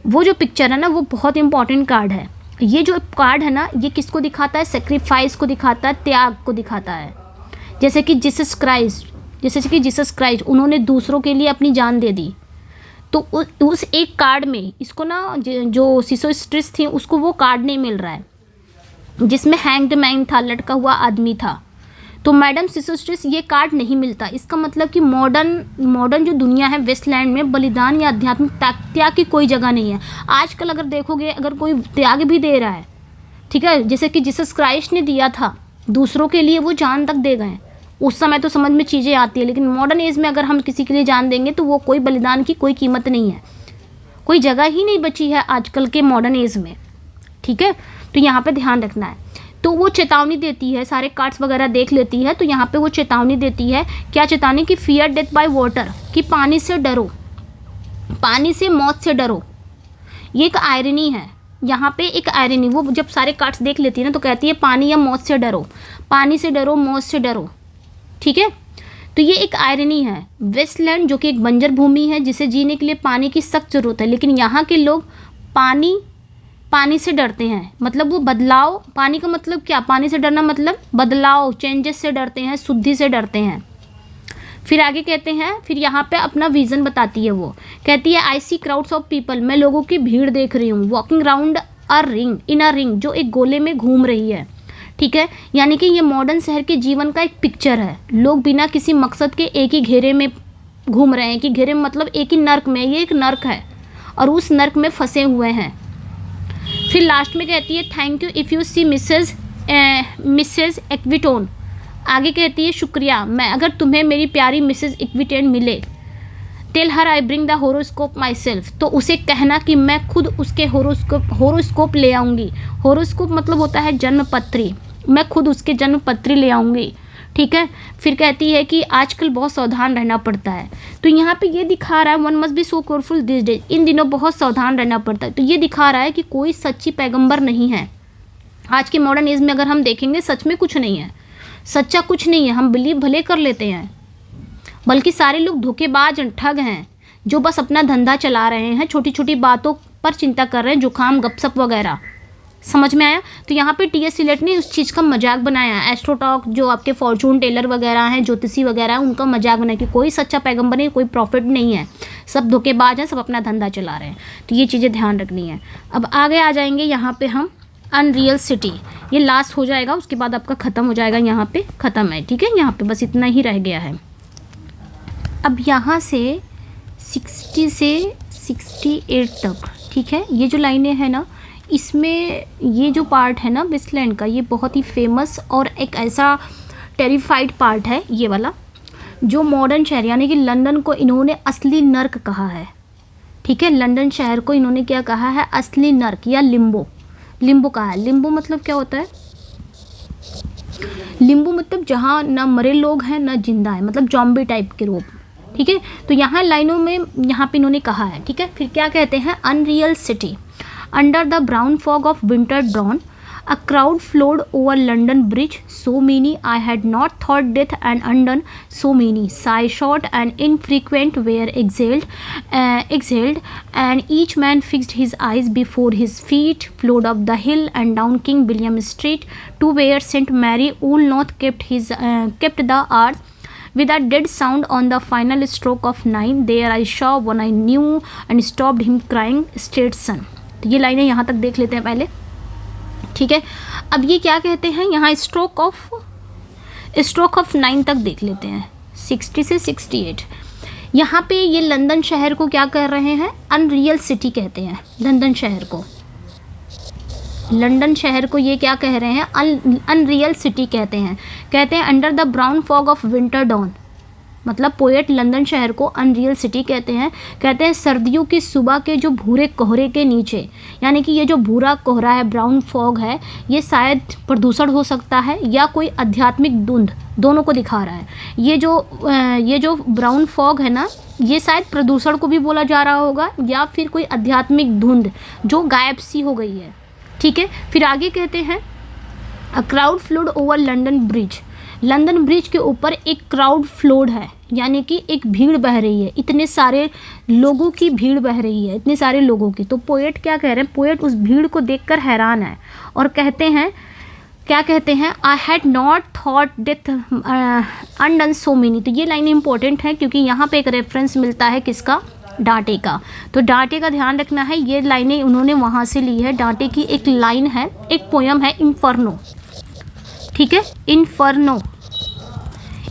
वो जो पिक्चर है ना, वो बहुत इंपॉर्टेंट कार्ड है। ये जो कार्ड है ना, ये किसको दिखाता है, सेक्रीफाइस को दिखाता है, त्याग को दिखाता है। जैसे कि जीसस क्राइस्ट, जैसे कि जीसस क्राइस्ट, उन्होंने दूसरों के लिए अपनी जान दे दी। तो उस एक कार्ड में इसको ना जो सिसोस्ट्रिस थी उसको वो कार्ड नहीं मिल रहा है जिसमें हैंग्ड मैन था, लटका हुआ आदमी था। तो मैडम सिसोस्ट्रिस ये कार्ड नहीं मिलता। इसका मतलब कि मॉडर्न जो दुनिया है वेस्टलैंड में बलिदान या आध्यात्मिक त्याग की कोई जगह नहीं है। आजकल अगर देखोगे, अगर कोई त्याग भी दे रहा है, ठीक है, जैसे कि जीसस क्राइस्ट ने दिया था दूसरों के लिए, वो जान तक दे गए। उस समय तो समझ में चीज़ें आती है, लेकिन मॉडर्न एज में अगर हम किसी के लिए जान देंगे तो वो कोई बलिदान की कोई कीमत नहीं है, कोई जगह ही नहीं बची है आजकल के मॉडर्न एज में। ठीक है, तो यहाँ पे ध्यान रखना है। तो वो चेतावनी देती है, सारे कार्ड्स वगैरह देख लेती है, तो यहाँ पे वो चेतावनी देती है। क्या चेतावनी? कि फियर डेथ बाय वाटर, कि पानी से डरो, पानी से मौत से डरो। ये एक आयरनी है, यहाँ पे एक आयरनी। वो जब सारे कार्ड्स देख लेती है ना तो कहती है पानी या मौत से डरो, पानी से डरो, मौत से डरो। ठीक है, तो ये एक आयरनी है। वेस्टलैंड जो कि एक बंजर भूमि है जिसे जीने के लिए पानी की सख्त जरूरत है, लेकिन यहाँ के लोग पानी से डरते हैं। मतलब वो बदलाव, पानी का मतलब क्या? पानी से डरना मतलब बदलाव, चेंजेस से डरते हैं, शुद्धि से डरते हैं। फिर आगे कहते हैं, फिर यहाँ पे अपना विज़न बताती है। वो कहती है आई सी क्राउड्स ऑफ पीपल, मैं लोगों की भीड़ देख रही हूँ, walking round a ring, in a ring, जो एक गोले में घूम रही है। ठीक है, यानी कि ये मॉडर्न शहर के जीवन का एक पिक्चर है। लोग बिना किसी मकसद के एक ही घेरे में घूम रहे हैं, कि घेरे में मतलब एक ही नर्क में, ये एक नर्क है और उस नर्क में फंसे हुए हैं। फिर लास्ट में कहती है thank you if you see Mrs Equitone. आगे कहती है शुक्रिया, मैं अगर तुम्हें मेरी प्यारी मिसेज इक्विटोन मिले, tell her I bring the horoscope myself, तो उसे कहना कि मैं खुद उसके होरोस्कोप ले आऊँगी। होरोस्कोप मतलब होता है जन्मपत्री, मैं खुद उसके जन्मपत्री ले आऊँगी। ठीक है, फिर कहती है कि आजकल बहुत सावधान रहना पड़ता है। तो यहाँ पे ये दिखा रहा है one must be so careful this days, इन दिनों बहुत सावधान रहना पड़ता है। तो ये दिखा रहा है कि कोई सच्ची पैगंबर नहीं है। आज के मॉडर्न एज में अगर हम देखेंगे सच में कुछ नहीं है, सच्चा कुछ नहीं है। हम बिलीव भले कर लेते हैं, बल्कि सारे लोग धोखेबाज ठग हैं जो बस अपना धंधा चला रहे हैं, छोटी छोटी बातों पर चिंता कर रहे हैं, जुकाम गपशप वगैरह। समझ में आया? तो यहाँ पे टी.एस. इलियट ने उस चीज़ का मजाक बनाया। एस्ट्रोटॉक जो आपके फॉर्चून टेलर वगैरह हैं, ज्योतिषी वगैरह हैं, उनका मजाक बनाया कि कोई सच्चा पैगंबर नहीं, कोई प्रॉफिट नहीं है, सब धोखेबाज हैं, सब अपना धंधा चला रहे हैं। तो ये चीज़ें ध्यान रखनी है। अब आगे आ जाएंगे यहाँ पे हम अनरियल सिटी, ये लास्ट हो जाएगा, उसके बाद आपका ख़त्म हो जाएगा। यहाँ पे ख़त्म है। ठीक है, यहाँ पे बस इतना ही रह गया है। अब यहाँ से 60 से 68 तक, ठीक है, ये जो लाइनें हैं ना, इसमें ये जो पार्ट है ना वेस्टलैंड का, ये बहुत ही फेमस और एक ऐसा टेरिफाइड पार्ट है ये वाला, जो मॉडर्न शहर यानी कि लंदन को इन्होंने असली नर्क कहा है। ठीक है, लंदन शहर को इन्होंने क्या कहा है? असली नर्क या लिम्बो, लिम्बो कहा है। लिम्बो मतलब क्या होता है? लिम्बो मतलब जहाँ ना मरे लोग हैं ना जिंदा है, मतलब जॉम्बी टाइप के रूप। ठीक है, तो यहाँ लाइनों में यहाँ पे इन्होंने कहा है। ठीक है, फिर क्या कहते हैं? Unreal city, under the brown fog of winter dawn, a crowd flowed over London Bridge. So many I had not thought death and undone. So many sigh short and infrequent were exhaled, and each man fixed his eyes before his feet. Flowed up the hill and down King William Street to where St Mary Woolnoth kept the hours. With a dead sound on the final stroke of 9, there I saw one I knew and stopped him crying, Stetson. तो ये लाइनें यहाँ तक देख लेते हैं पहले। ठीक है, अब ये क्या कहते हैं? यहाँ स्ट्रोक ऑफ 9 तक देख लेते हैं, 60 से 68। यहाँ पे ये लंदन शहर को क्या कर रहे हैं? अनरियल सिटी कहते हैं लंदन शहर को। लंदन शहर को ये क्या कह रहे हैं? अनरियल सिटी कहते हैं। कहते हैं under the brown fog of winter dawn, मतलब पोएट लंदन शहर को अनरियल सिटी कहते हैं। कहते हैं सर्दियों की सुबह के जो भूरे कोहरे के नीचे, यानी कि ये जो भूरा कोहरा है, ब्राउन फॉग है, ये शायद प्रदूषण हो सकता है या कोई आध्यात्मिक धुंध, दोनों को दिखा रहा है। ये जो ब्राउन फॉग है ना, ये शायद प्रदूषण को भी बोला जा रहा होगा या फिर कोई आध्यात्मिक धुंध जो गायब सी हो गई है। ठीक है, फिर आगे कहते हैं a crowd flowed over London bridge, London bridge के ऊपर एक क्राउड फ्लोड है, यानी कि एक भीड़ बह रही है, इतने सारे लोगों की भीड़ बह रही है, इतने सारे लोगों की। तो पोएट क्या कह रहे हैं? पोएट उस भीड़ को देखकर हैरान है और कहते हैं क्या कहते हैं, I had not thought death undone so many. तो ये लाइन इंपॉर्टेंट है क्योंकि यहाँ पे एक रेफरेंस मिलता है किसका, डांटे का। तो डांटे का ध्यान रखना है, ये लाइनें उन्होंने वहाँ से ली है। डांटे की एक लाइन है, एक पोयम है इन्फर्नो, ठीक है, इन्फर्नो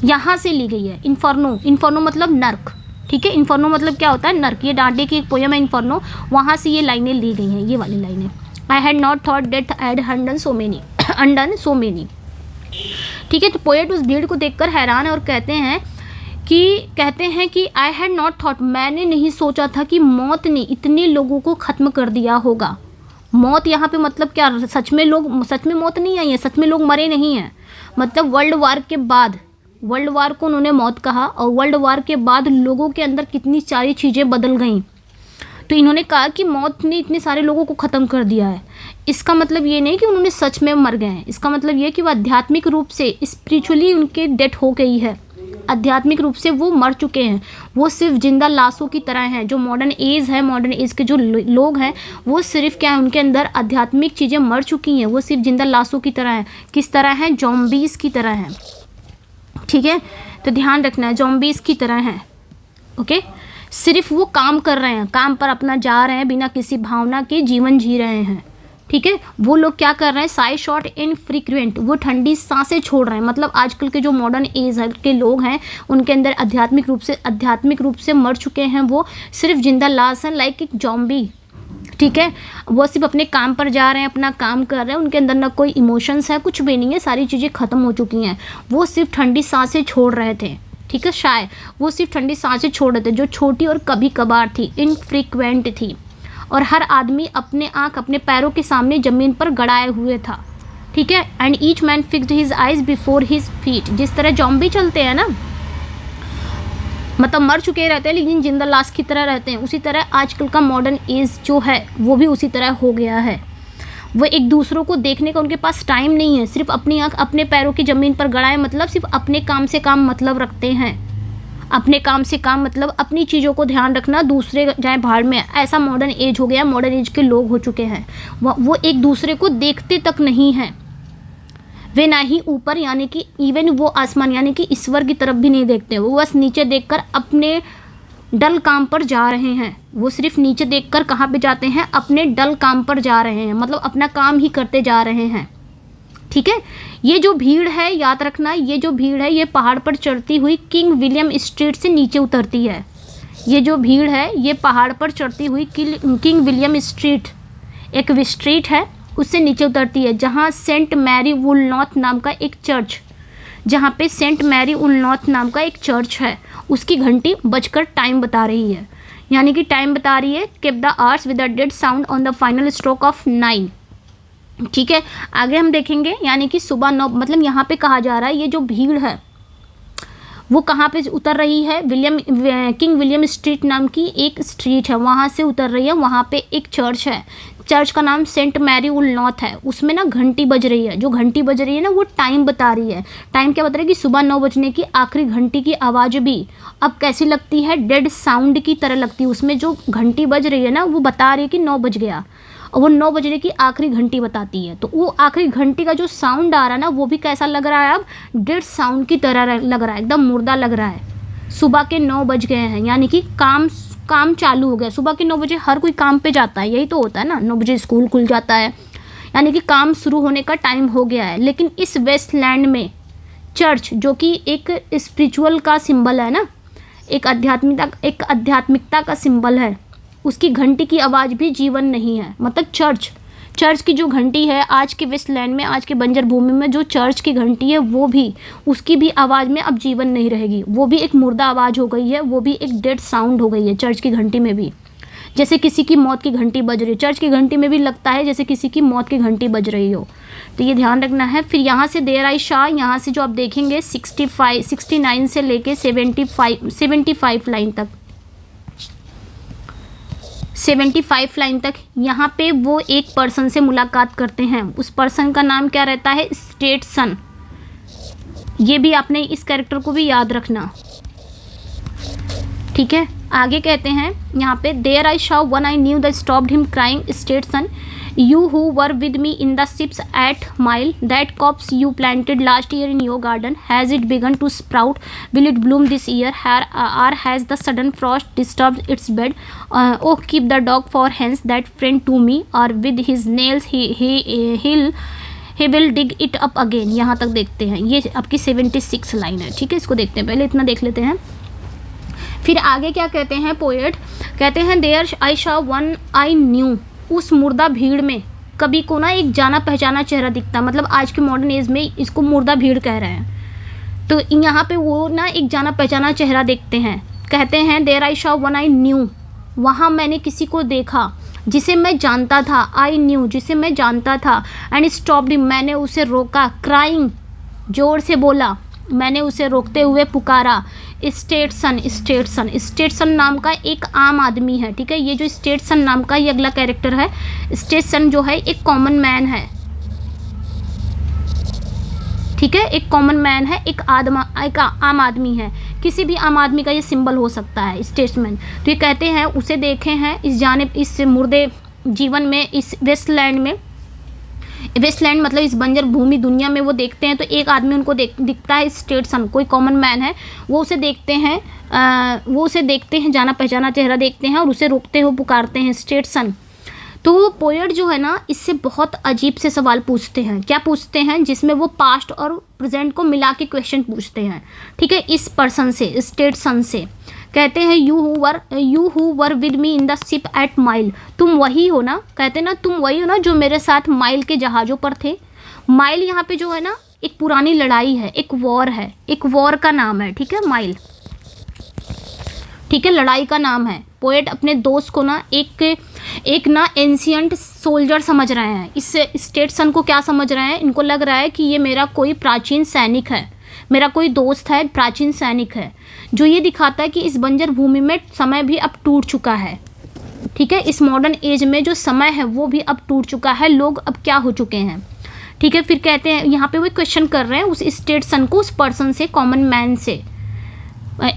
यहाँ से ली गई है। इन्फर्नो, इन्फर्नो मतलब नर्क, ठीक है, इन्फर्नो मतलब क्या होता है, नर्क। ये डांटे की एक पोयम है इन्फर्नो, वहाँ से ये लाइनें ली गई हैं, ये वाली लाइनें। I had not thought death had undone so many, undone so many, ठीक है। तो पोएट उस भीड़ को देखकर हैरान है और कहते हैं कि आई हैड नॉट थॉट, मैंने नहीं सोचा था कि मौत ने इतने लोगों को ख़त्म कर दिया होगा। मौत यहाँ पे मतलब क्या, सच में मौत नहीं आई है, सच में लोग मरे नहीं हैं। मतलब वर्ल्ड वार के बाद, वर्ल्ड वार को उन्होंने मौत कहा, और वर्ल्ड वार के बाद लोगों के अंदर कितनी सारी चीज़ें बदल गईं। तो इन्होंने कहा कि मौत ने इतने सारे लोगों को ख़त्म कर दिया है। इसका मतलब ये नहीं कि उन्होंने सच में मर गए हैं, इसका मतलब ये कि वो आध्यात्मिक रूप से, स्पिरिचुअली उनकी डेथ हो गई है, आध्यात्मिक रूप से वो मर चुके हैं। वो सिर्फ जिंदा लाशों की तरह हैं। जो मॉडर्न एज के जो लोग हैं वो सिर्फ क्या है, उनके अंदर आध्यात्मिक चीज़ें मर चुकी हैं, वो सिर्फ जिंदा लाशों की तरह हैं। किस तरह हैं, जॉम्बीज़ की तरह हैं, ठीक है। तो ध्यान रखना है, जॉम्बीज़ की तरह हैं, ओके। सिर्फ वो काम कर रहे हैं, काम पर अपना जा रहे हैं, बिना किसी भावना के जीवन जी रहे हैं, ठीक है। वो लोग क्या कर रहे हैं, साई शॉर्ट इनफ्रीक्वेंट, वो ठंडी सांसें छोड़ रहे हैं। मतलब आजकल के जो मॉडर्न एज के लोग हैं उनके अंदर आध्यात्मिक रूप से मर चुके हैं, वो सिर्फ जिंदा लाश हैं, लाइक एक जॉम्बी, ठीक है। वो सिर्फ अपने काम पर जा रहे हैं, अपना काम कर रहे हैं, उनके अंदर ना कोई इमोशंस है, कुछ भी नहीं है, सारी चीज़ें ख़त्म हो चुकी हैं। वो सिर्फ ठंडी सांसें छोड़ रहे थे, ठीक है। शायद वो सिर्फ ठंडी सांसें छोड़ रहे थे, जो छोटी और कभी कभार थी, इनफ्रीक्वेंट थी। और हर आदमी अपने पैरों के सामने ज़मीन पर गड़ाए हुए था, ठीक है। And each man fixed his eyes before his feet. जिस तरह जॉम्बी चलते हैं ना, मतलब मर चुके रहते हैं लेकिन जिंदा लाश की तरह रहते हैं, उसी तरह आजकल का मॉडर्न एज जो है वो भी उसी तरह हो गया है। वो एक दूसरों को देखने का उनके पास टाइम नहीं है, सिर्फ अपनी आँख अपने पैरों की ज़मीन पर गड़ाए, मतलब सिर्फ अपने काम से काम मतलब रखते हैं। अपने काम से काम मतलब अपनी चीज़ों को ध्यान रखना, दूसरे जाए भाड़ में। ऐसा मॉडर्न एज हो गया, मॉडर्न एज के लोग हो चुके हैं। वो एक दूसरे को देखते तक नहीं हैं, वे ना ही ऊपर यानी कि इवन वो आसमान यानी कि ईश्वर की तरफ भी नहीं देखते। वो बस नीचे देखकर अपने डल काम पर जा रहे हैं। वो सिर्फ नीचे देखकर कहाँ पे जाते हैं, अपने डल काम पर जा रहे हैं, मतलब अपना काम ही करते जा रहे हैं, ठीक है। ये जो भीड़ है, याद रखना, ये जो भीड़ है ये पहाड़ पर चढ़ती हुई किंग विलियम स्ट्रीट से नीचे उतरती है। ये जो भीड़ है ये पहाड़ पर चढ़ती हुई किंग विलियम स्ट्रीट, एक स्ट्रीट है, उससे नीचे उतरती है, जहाँ सेंट मैरी वुलनॉथ नाम का एक चर्च, जहाँ पे सेंट मैरी वुलनॉथ नाम का एक चर्च है, उसकी घंटी बजकर टाइम बता रही है। यानी कि टाइम बता रही है, keep the hours with the dead sound on the final stroke of 9, ठीक है। आगे हम देखेंगे, यानी कि सुबह 9, मतलब यहाँ पे कहा जा रहा है ये जो भीड़ है वो कहाँ पे उतर रही है, किंग विलियम स्ट्रीट नाम की एक स्ट्रीट है, वहाँ से उतर रही है। वहाँ पे एक चर्च है, चर्च का नाम सेंट मैरी वुलनॉथ है। उसमें ना घंटी बज रही है, जो घंटी बज रही है ना वो टाइम बता रही है। टाइम क्या बता रही है कि सुबह 9 बजने की आखिरी घंटी की आवाज़ भी अब कैसी लगती है, डेड साउंड की तरह लगती है। उसमें जो घंटी बज रही है ना वो बता रही है कि 9 बज गया, और वो 9 बजने की आखिरी घंटी बताती है। तो वो आखिरी घंटी का जो साउंड आ रहा है ना वो भी कैसा लग रहा है, अब डेड साउंड की तरह लग रहा है, एकदम मुर्दा लग रहा है। सुबह के 9 बज गए हैं, यानी कि काम चालू हो गया। सुबह के 9 बजे हर कोई काम पे जाता है, यही तो होता है ना, 9 बजे स्कूल खुल जाता है, यानी कि काम शुरू होने का टाइम हो गया है। लेकिन इस वेस्टलैंड में चर्च, जो कि एक स्पिरिचुअल का सिंबल है ना, एक आध्यात्मिकता का सिंबल है, उसकी घंटी की आवाज़ भी जीवन नहीं है। मतलब चर्च की जो घंटी है आज के वेस्टलैंड में, आज के बंजर भूमि में जो चर्च की घंटी है वो भी, उसकी भी आवाज़ में अब जीवन नहीं रहेगी, वो भी एक मुर्दा आवाज़ हो गई है, वो भी एक डेड साउंड हो गई है चर्च की घंटी में भी। जैसे किसी की मौत की घंटी बज रही है, चर्च की घंटी में भी लगता है जैसे किसी की मौत की घंटी बज रही हो। तो ये ध्यान रखना है। फिर यहाँ से देर आई शाह, यहाँ से जो आप देखेंगे 69 से लेके 75 लाइन तक, 75 लाइन तक, यहाँ पे वो एक पर्सन से मुलाकात करते हैं। उस पर्सन का नाम क्या रहता है, स्टेटसन। ये भी आपने इस कैरेक्टर को भी याद रखना, ठीक है। आगे कहते हैं यहाँ पे, there I saw one I knew the stopped him crying Stetson, you who were with me in the ships at mile, that copse you planted last year in your garden, has it begun to sprout? Will it bloom this year, or has the sudden frost disturbed its bed? Oh, keep the dog for hence that friend to me, or with his nails he will dig it up again. यहाँ तक देखते हैं, ये आपकी 76 line है, ठीक है। इसको देखते हैं, पहले इतना देख लेते हैं। फिर आगे क्या कहते हैं पोएट, कहते हैं there I saw one I knew, उस मुर्दा भीड़ में कभी को ना एक जाना पहचाना चेहरा दिखता, मतलब आज के मॉडर्न एज में इसको मुर्दा भीड़ कह रहे हैं। तो यहाँ पे वो ना एक जाना पहचाना चेहरा देखते हैं। कहते हैं there I saw one I knew, वहाँ मैंने किसी को देखा जिसे मैं जानता था, आई न्यू जिसे मैं जानता था, एंड स्टॉप्ड, मैंने उसे रोका, क्राइंग जोर से बोला, मैंने उसे रोकते हुए पुकारा, स्टेटसन। स्टेटसन, स्टेटसन नाम का एक आम आदमी है, ठीक है। ये जो स्टेटसन नाम का ये अगला कैरेक्टर है। स्टेटसन जो है एक कॉमन मैन है, ठीक है, एक कॉमन मैन है, एक आम आदमी है, किसी भी आम आदमी का ये सिंबल हो सकता है स्टेट्समैन। तो ये कहते हैं उसे देखे हैं इस मुर्दे जीवन में, इस वेस्टलैंड में, वेस्टलैंड मतलब इस बंजर भूमि दुनिया में वो देखते हैं। तो एक आदमी उनको दिखता है, स्टेटसन, कोई कॉमन मैन है, वो उसे देखते हैं, जाना पहचाना चेहरा देखते हैं और उसे रोकते हुए पुकारते हैं, स्टेटसन। तो पोएट जो है ना, इससे बहुत अजीब से सवाल पूछते हैं। क्या पूछते हैं? जिसमें वो पास्ट और प्रेजेंट को मिला के क्वेश्चन पूछते हैं, ठीक है, इस पर्सन से, स्टेटसन से। कहते हैं you who were with me in the ship at Mylae, तुम वही हो ना, कहते ना तुम वही हो ना जो मेरे साथ माइल के जहाज़ों पर थे। माइल यहाँ पे जो है ना एक पुरानी लड़ाई है, एक वॉर है, एक वॉर का नाम है, ठीक है, माइल, ठीक है, लड़ाई का नाम है। पोएट अपने दोस्त को ना एक ना एंशियंट सोल्जर समझ रहे हैं। इस स्टेटसन को क्या समझ रहे हैं? इनको लग रहा है कि ये मेरा कोई प्राचीन सैनिक है, मेरा कोई दोस्त है, प्राचीन सैनिक है, जो ये दिखाता है कि इस बंजर भूमि में समय भी अब टूट चुका है, ठीक है, इस मॉडर्न एज में जो समय है वो भी अब टूट चुका है, लोग अब क्या हो चुके हैं, ठीक है। फिर कहते हैं यहाँ पे वो क्वेश्चन कर रहे हैं उस स्टेटसन को, उस पर्सन से, कॉमन मैन से,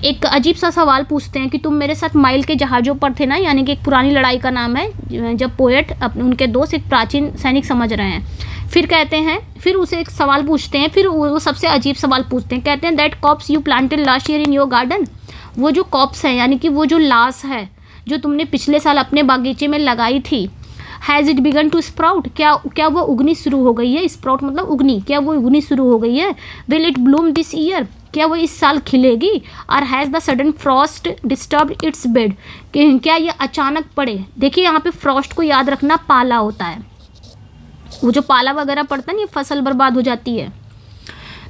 एक अजीब सा सवाल पूछते हैं कि तुम मेरे साथ माइल के जहाज़ों पर थे ना, यानी कि एक पुरानी लड़ाई का नाम है, जब पोएट अपने उनके दोस्त एक प्राचीन सैनिक समझ रहे हैं। फिर कहते हैं, फिर उसे एक सवाल पूछते हैं, फिर वो सबसे अजीब सवाल पूछते हैं। कहते हैं that corpse you planted last year in your garden, वो जो कॉप्स है यानी कि वो जो लाश है जो तुमने पिछले साल अपने बागीचे में लगाई थी, has it begun to sprout, क्या वो उगनी शुरू हो गई है? स्प्राउट मतलब उगनी, क्या वो उगनी शुरू हो गई है? Will it Bloom this year, क्या वो इस साल खिलेगी? और has the sudden Frost disturbed it's bed, क्या ये अचानक पड़े? देखिए यहाँ पे फ्रॉस्ट को याद रखना पाला होता है, वो जो पाला वगैरह पड़ता है ना, ये फसल बर्बाद हो जाती है।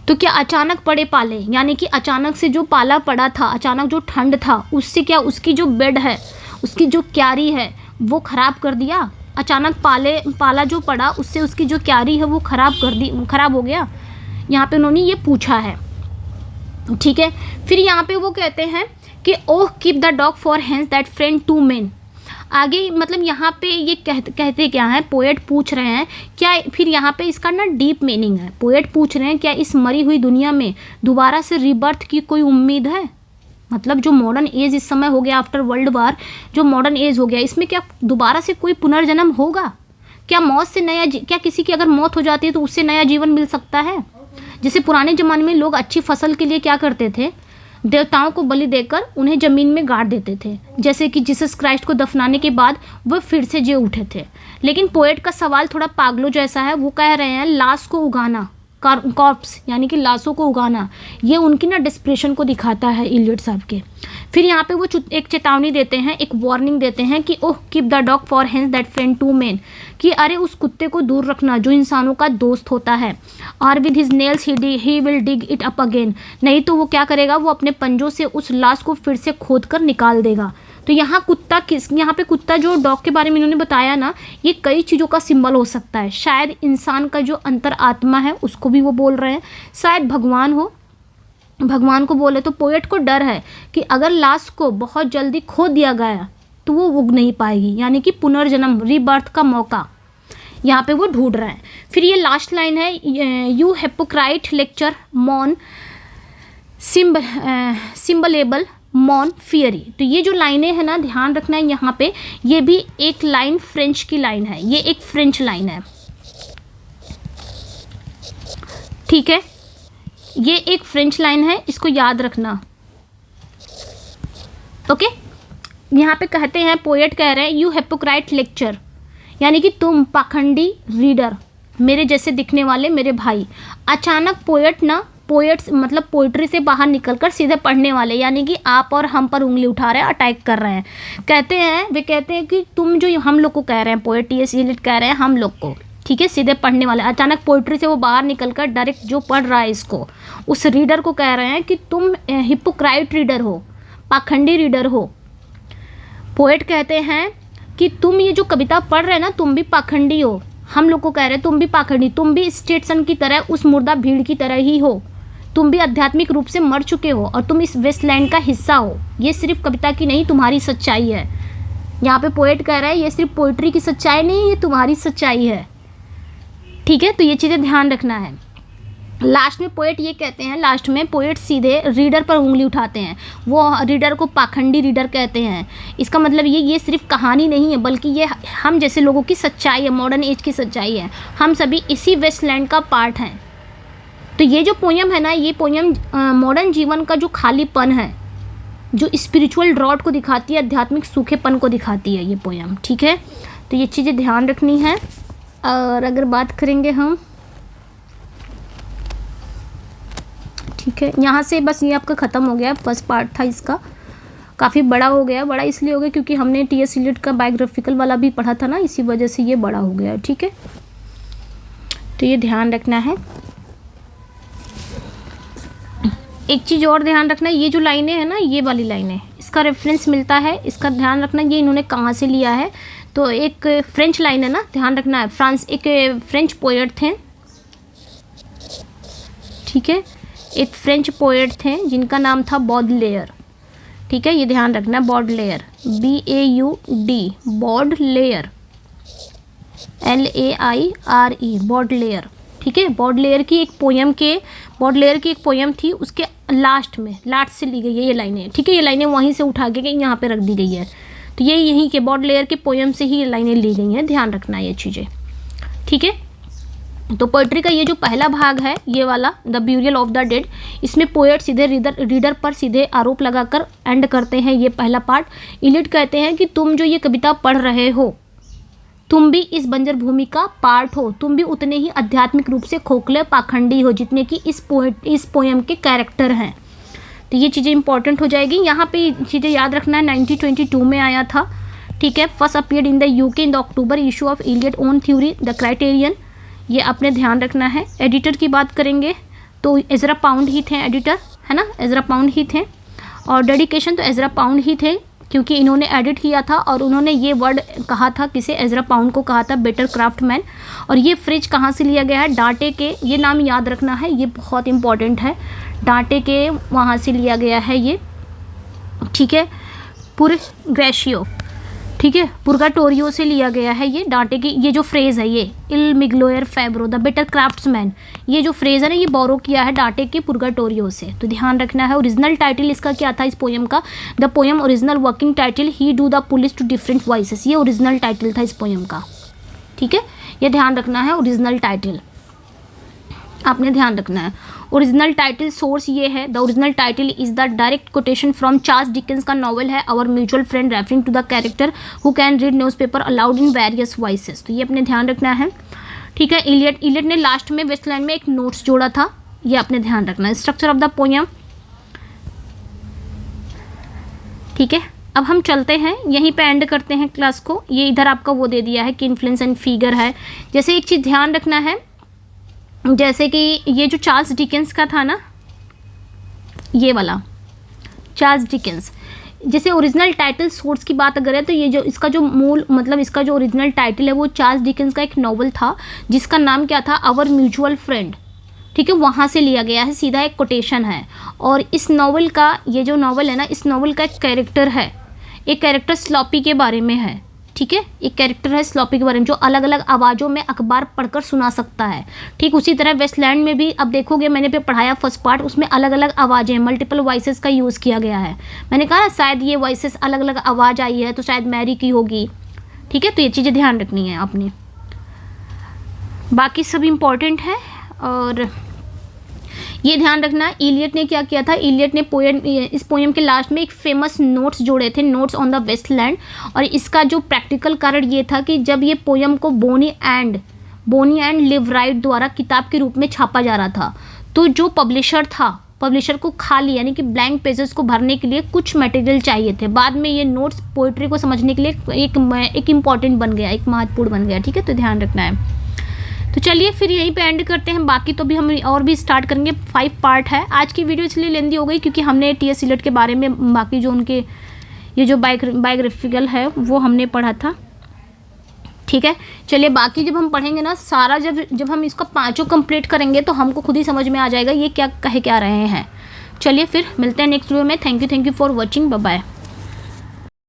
तो क्या अचानक पड़े पाले, यानी कि अचानक से जो पाला पड़ा था, अचानक जो ठंड था, उससे क्या उसकी जो बेड है, उसकी जो क्यारी है वो ख़राब कर दिया? अचानक पाला जो पड़ा उससे उसकी जो क्यारी है वो ख़राब हो गया? यहाँ पे उन्होंने ये पूछा है, ठीक है। फिर यहाँ पे वो कहते हैं कि oh keep the dog far hence that friend to men. आगे मतलब यहाँ पे ये कहते क्या है, पोएट पूछ रहे हैं क्या, फिर यहाँ पे इसका ना डीप मीनिंग है। पोएट पूछ रहे हैं क्या इस मरी हुई दुनिया में दोबारा से रीबर्थ की कोई उम्मीद है? मतलब जो मॉडर्न एज इस समय हो गया, आफ्टर वर्ल्ड वार जो मॉडर्न एज हो गया, इसमें क्या दोबारा से कोई पुनर्जन्म होगा? क्या मौत से क्या किसी की अगर मौत हो जाती है तो उससे नया जीवन मिल सकता है? जैसे पुराने ज़माने में लोग अच्छी फसल के लिए क्या करते थे, देवताओं को बलि देकर उन्हें ज़मीन में गाड़ देते थे, जैसे कि जीसस क्राइस्ट को दफनाने के बाद वह फिर से जी उठे थे। लेकिन पोएट का सवाल थोड़ा पागलों जैसा है, वो कह रहे हैं लाश को उगाना, कॉर्प्स यानी कि लाशों को उगाना, ये उनकी ना डिस्प्रेशन को दिखाता है इलियट साहब के। फिर यहाँ पे वो एक चेतावनी देते हैं, एक वार्निंग देते हैं कि oh keep the dog far hence that friend to men, कि अरे उस कुत्ते को दूर रखना जो इंसानों का दोस्त होता है, और with his nails he will dig it up again, नहीं तो वो क्या करेगा, वो अपने पंजों से उस लाश को फिर से खोद कर निकाल देगा। तो यहाँ पे कुत्ता जो डॉग के बारे में इन्होंने बताया ना, ये कई चीज़ों का सिंबल हो सकता है। शायद इंसान का जो अंतर आत्मा है उसको भी वो बोल रहे हैं, शायद भगवान को बोले। तो पोएट को डर है कि अगर लाश को बहुत जल्दी खो दिया गया तो वो उग नहीं पाएगी, यानी कि पुनर्जन्म, रीबर्थ का मौका यहाँ पे वो ढूंढ रहे हैं। फिर ये लास्ट लाइन है, यू हिपोक्राइट लेक्चर मॉन सिम्बलेबल मॉनफियरी। तो ये जो लाइनें हैं ना, ध्यान रखना है यहाँ पे, ये भी एक लाइन फ्रेंच की लाइन है, ये एक फ्रेंच लाइन है, ठीक है, ये एक फ्रेंच लाइन है, इसको याद रखना। ओके, यहाँ पे कहते हैं, पोएट कह रहे हैं, यू हिपोक्राइट लेक्चर, यानी कि तुम पाखंडी रीडर, मेरे जैसे दिखने वाले मेरे भाई। अचानक पोएट्स मतलब पोइट्री से बाहर निकलकर सीधे पढ़ने वाले, यानी कि आप और हम पर उंगली उठा रहे हैं, अटैक कर रहे हैं। वे कहते हैं कि तुम जो हम लोग को कह रहे हैं, पोएट टी.एस. इलियट कह रहे हैं हम लोग को, ठीक है, सीधे पढ़ने वाले। अचानक पोइट्री से वो बाहर निकलकर डायरेक्ट जो पढ़ रहा है इसको, उस रीडर को कह रहे हैं कि तुम हिपोक्राइट रीडर हो, पाखंडी रीडर हो। पोएट कहते हैं कि तुम ये जो कविता पढ़ रहे हैं ना, तुम भी पाखंडी हो। हम लोग को कह रहे हैं तुम भी पाखंडी, तुम भी स्टेटसन की तरह, उस मुर्दा भीड़ की तरह ही हो, तुम भी आध्यात्मिक रूप से मर चुके हो और तुम इस वेस्टलैंड का हिस्सा हो। ये सिर्फ कविता की नहीं, तुम्हारी सच्चाई है। यहाँ पे पोएट कह रहा है ये सिर्फ पोइट्री की सच्चाई नहीं, ये तुम्हारी सच्चाई है, ठीक है। तो ये चीज़ें ध्यान रखना है। लास्ट में पोएट ये कहते हैं, लास्ट में पोएट सीधे रीडर पर उंगली उठाते हैं, वो रीडर को पाखंडी रीडर कहते हैं। इसका मतलब ये सिर्फ कहानी नहीं है, बल्कि ये हम जैसे लोगों की सच्चाई है, मॉडर्न एज की सच्चाई है। हम सभी इसी वेस्टलैंड का पार्ट हैं। तो ये जो पोयम है ना, ये पोयम मॉडर्न जीवन का जो खालीपन है, जो स्पिरिचुअल ड्रॉट को दिखाती है, आध्यात्मिक सूखेपन को दिखाती है ये पोयम, ठीक है। तो ये चीज़ें ध्यान रखनी है। और अगर बात करेंगे हम, ठीक है, यहाँ से बस ये आपका ख़त्म हो गया, फर्स्ट पार्ट था इसका, काफ़ी बड़ा हो गया। बड़ा इसलिए हो गया क्योंकि हमने टी.एस. इलियट का बायोग्राफिकल वाला भी पढ़ा था ना, इसी वजह से ये बड़ा हो गया, ठीक है। तो ये ध्यान रखना है। एक चीज़ और ध्यान रखना है, ये जो लाइनें हैं ना, ये वाली लाइनें, इसका रेफरेंस मिलता है, इसका ध्यान रखना, ये इन्होंने कहाँ से लिया है। तो एक फ्रेंच लाइन है ना, ध्यान रखना है, एक फ्रेंच पोएट थे, ठीक है, एक फ्रेंच पोएट थे जिनका नाम था बॉडलेयर, ठीक है, ये ध्यान रखना, बॉडलेयर, BAUD, बॉडलेयर, LAIRE, बॉडलेयर, ठीक है। बॉडलेयर की एक पोयम थी, उसके लास्ट से ली गई है ये लाइनें, ठीक है। ये लाइनें वहीं से उठा के यहाँ पे रख दी गई है। तो ये यहीं के बॉडलेयर के पोयम से ही ये लाइनें ली गई हैं, ध्यान रखना ये चीज़ें, ठीक है। तो पोएट्री का ये जो पहला भाग है, ये वाला the burial of the dead, इसमें पोएट सीधे रीडर पर सीधे आरोप लगाकर एंड करते हैं ये पहला पार्ट। इलियट कहते हैं कि तुम जो ये कविता पढ़ रहे हो, तुम भी इस बंजर भूमि का पार्ट हो, तुम भी उतने ही आध्यात्मिक रूप से खोखले पाखंडी हो जितने कि इस पोयम के कैरेक्टर हैं। तो ये चीज़ें इंपॉर्टेंट हो जाएगी। यहाँ पे चीज़ें याद रखना है, 1922 में आया था, ठीक है। First appeared in the UK in the October issue of Eliot own theory the Criterion, ये आपने ध्यान रखना है। एडिटर की बात करेंगे तो एजरा पाउंड ही थे एडिटर, है ना, एजरा पाउंड ही थे। और डेडिकेशन तो एजरा पाउंड ही थे, क्योंकि इन्होंने एडिट किया था और उन्होंने ये वर्ड कहा था, किसे, एजरा पाउंड को कहा था, बेटर क्राफ्टमैन। और ये फ्रिज कहाँ से लिया गया है, डांटे के, ये नाम याद रखना है, ये बहुत इंपॉर्टेंट है, डांटे के वहाँ से लिया गया है ये, ठीक है। पुरग्रेशियो, ठीक है, पुर्गाटोरियो से लिया गया है ये, डांटे की ये जो फ्रेज़ है, ये इल मिग्लोयर फैब्रो द बेटर क्राफ्ट्समैन, ये जो फ्रेज़ है ना, ये बोरो किया है डांटे के पुर्गाटोरियो से। तो ध्यान रखना है। ओरिजिनल टाइटल इसका क्या था इस पोयम का, the poem original working title he do the police to different voices, ये ओरिजिनल टाइटल था इस पोयम का, ठीक है। ये ध्यान रखना है, ओरिजिनल टाइटल आपने ध्यान रखना है। ओरिजिनल टाइटल सोर्स ये है, the original title is the direct quotation from Charles Dickens का नॉवल है our mutual friend, referring to the character who can read newspaper aloud in various voices. तो ये अपने ध्यान रखना है, ठीक है। इलियट ने लास्ट में वेस्टलैंड में एक नोट्स जोड़ा था, ये आपने ध्यान रखना है। स्ट्रक्चर ऑफ द पोयम, ठीक है। अब हम चलते हैं, यहीं पे एंड करते हैं क्लास को। ये इधर आपका वो दे दिया है कि इन्फ्लुएंस एंड फिगर है। जैसे एक चीज़ ध्यान रखना है, जैसे कि ये जो चार्ल्स डिकेंस का था ना, ये वाला चार्ल्स डिकेंस, जैसे ओरिजिनल टाइटल सोर्स की बात अगर है तो ये जो इसका जो मूल मतलब इसका जो ओरिजिनल टाइटल है वो चार्ल्स डिकेंस का एक नॉवल था जिसका नाम क्या था, आवर म्यूचुअल फ्रेंड, ठीक है, वहाँ से लिया गया है, सीधा एक कोटेशन है। और इस नॉवल का, ये जो नॉवल है ना, इस नॉवल का एक कैरेक्टर है, एक कैरेक्टर स्लॉपी के बारे में है, ठीक है, एक कैरेक्टर है स्लॉपी के बारे में, जो अलग अलग आवाज़ों में अखबार पढ़कर सुना सकता है। ठीक उसी तरह वेस्टलैंड में भी अब देखोगे, मैंने पे पढ़ाया फर्स्ट पार्ट, उसमें अलग अलग आवाज़ें, मल्टीपल वॉइसेस का यूज़ किया गया है। मैंने कहा ना शायद ये वॉइसेस अलग अलग आवाज़ आई है, तो शायद मैरी की होगी। ठीक है, तो ये चीज़ें ध्यान रखनी है आपने, बाकी सब इम्पॉर्टेंट है। और ये ध्यान रखना, इलियट ने क्या किया था, इलियट ने इस पोएम के लास्ट में एक फेमस नोट्स जोड़े थे, नोट्स ऑन द वेस्टलैंड। और इसका जो प्रैक्टिकल कारण ये था कि जब ये पोएम को बोनी एंड लिवराइट द्वारा किताब के रूप में छापा जा रहा था, तो जो पब्लिशर था, पब्लिशर को खाली यानी कि ब्लैंक पेजेस को भरने के लिए कुछ मटेरियल चाहिए थे। बाद में ये नोट्स पोइट्री को समझने के लिए एक इम्पॉर्टेंट बन गया, एक महत्वपूर्ण बन गया। ठीक है, तो ध्यान रखना है। तो चलिए फिर यहीं पे एंड करते हैं, बाकी तो भी हम और भी स्टार्ट करेंगे। 5 पार्ट है आज की वीडियो, इसलिए लेंदी हो गई क्योंकि हमने टी.एस. इलियट के बारे में बाकी जो उनके ये जो बायोग्राफिकल है वो हमने पढ़ा था। ठीक है, चलिए बाकी जब हम पढ़ेंगे ना सारा, जब हम इसका 5 कंप्लीट करेंगे तो हमको खुद ही समझ में आ जाएगा ये क्या कह क्या रहे हैं। चलिए फिर मिलते हैं नेक्स्ट वीडियो में। Thank you for watching, bye bye.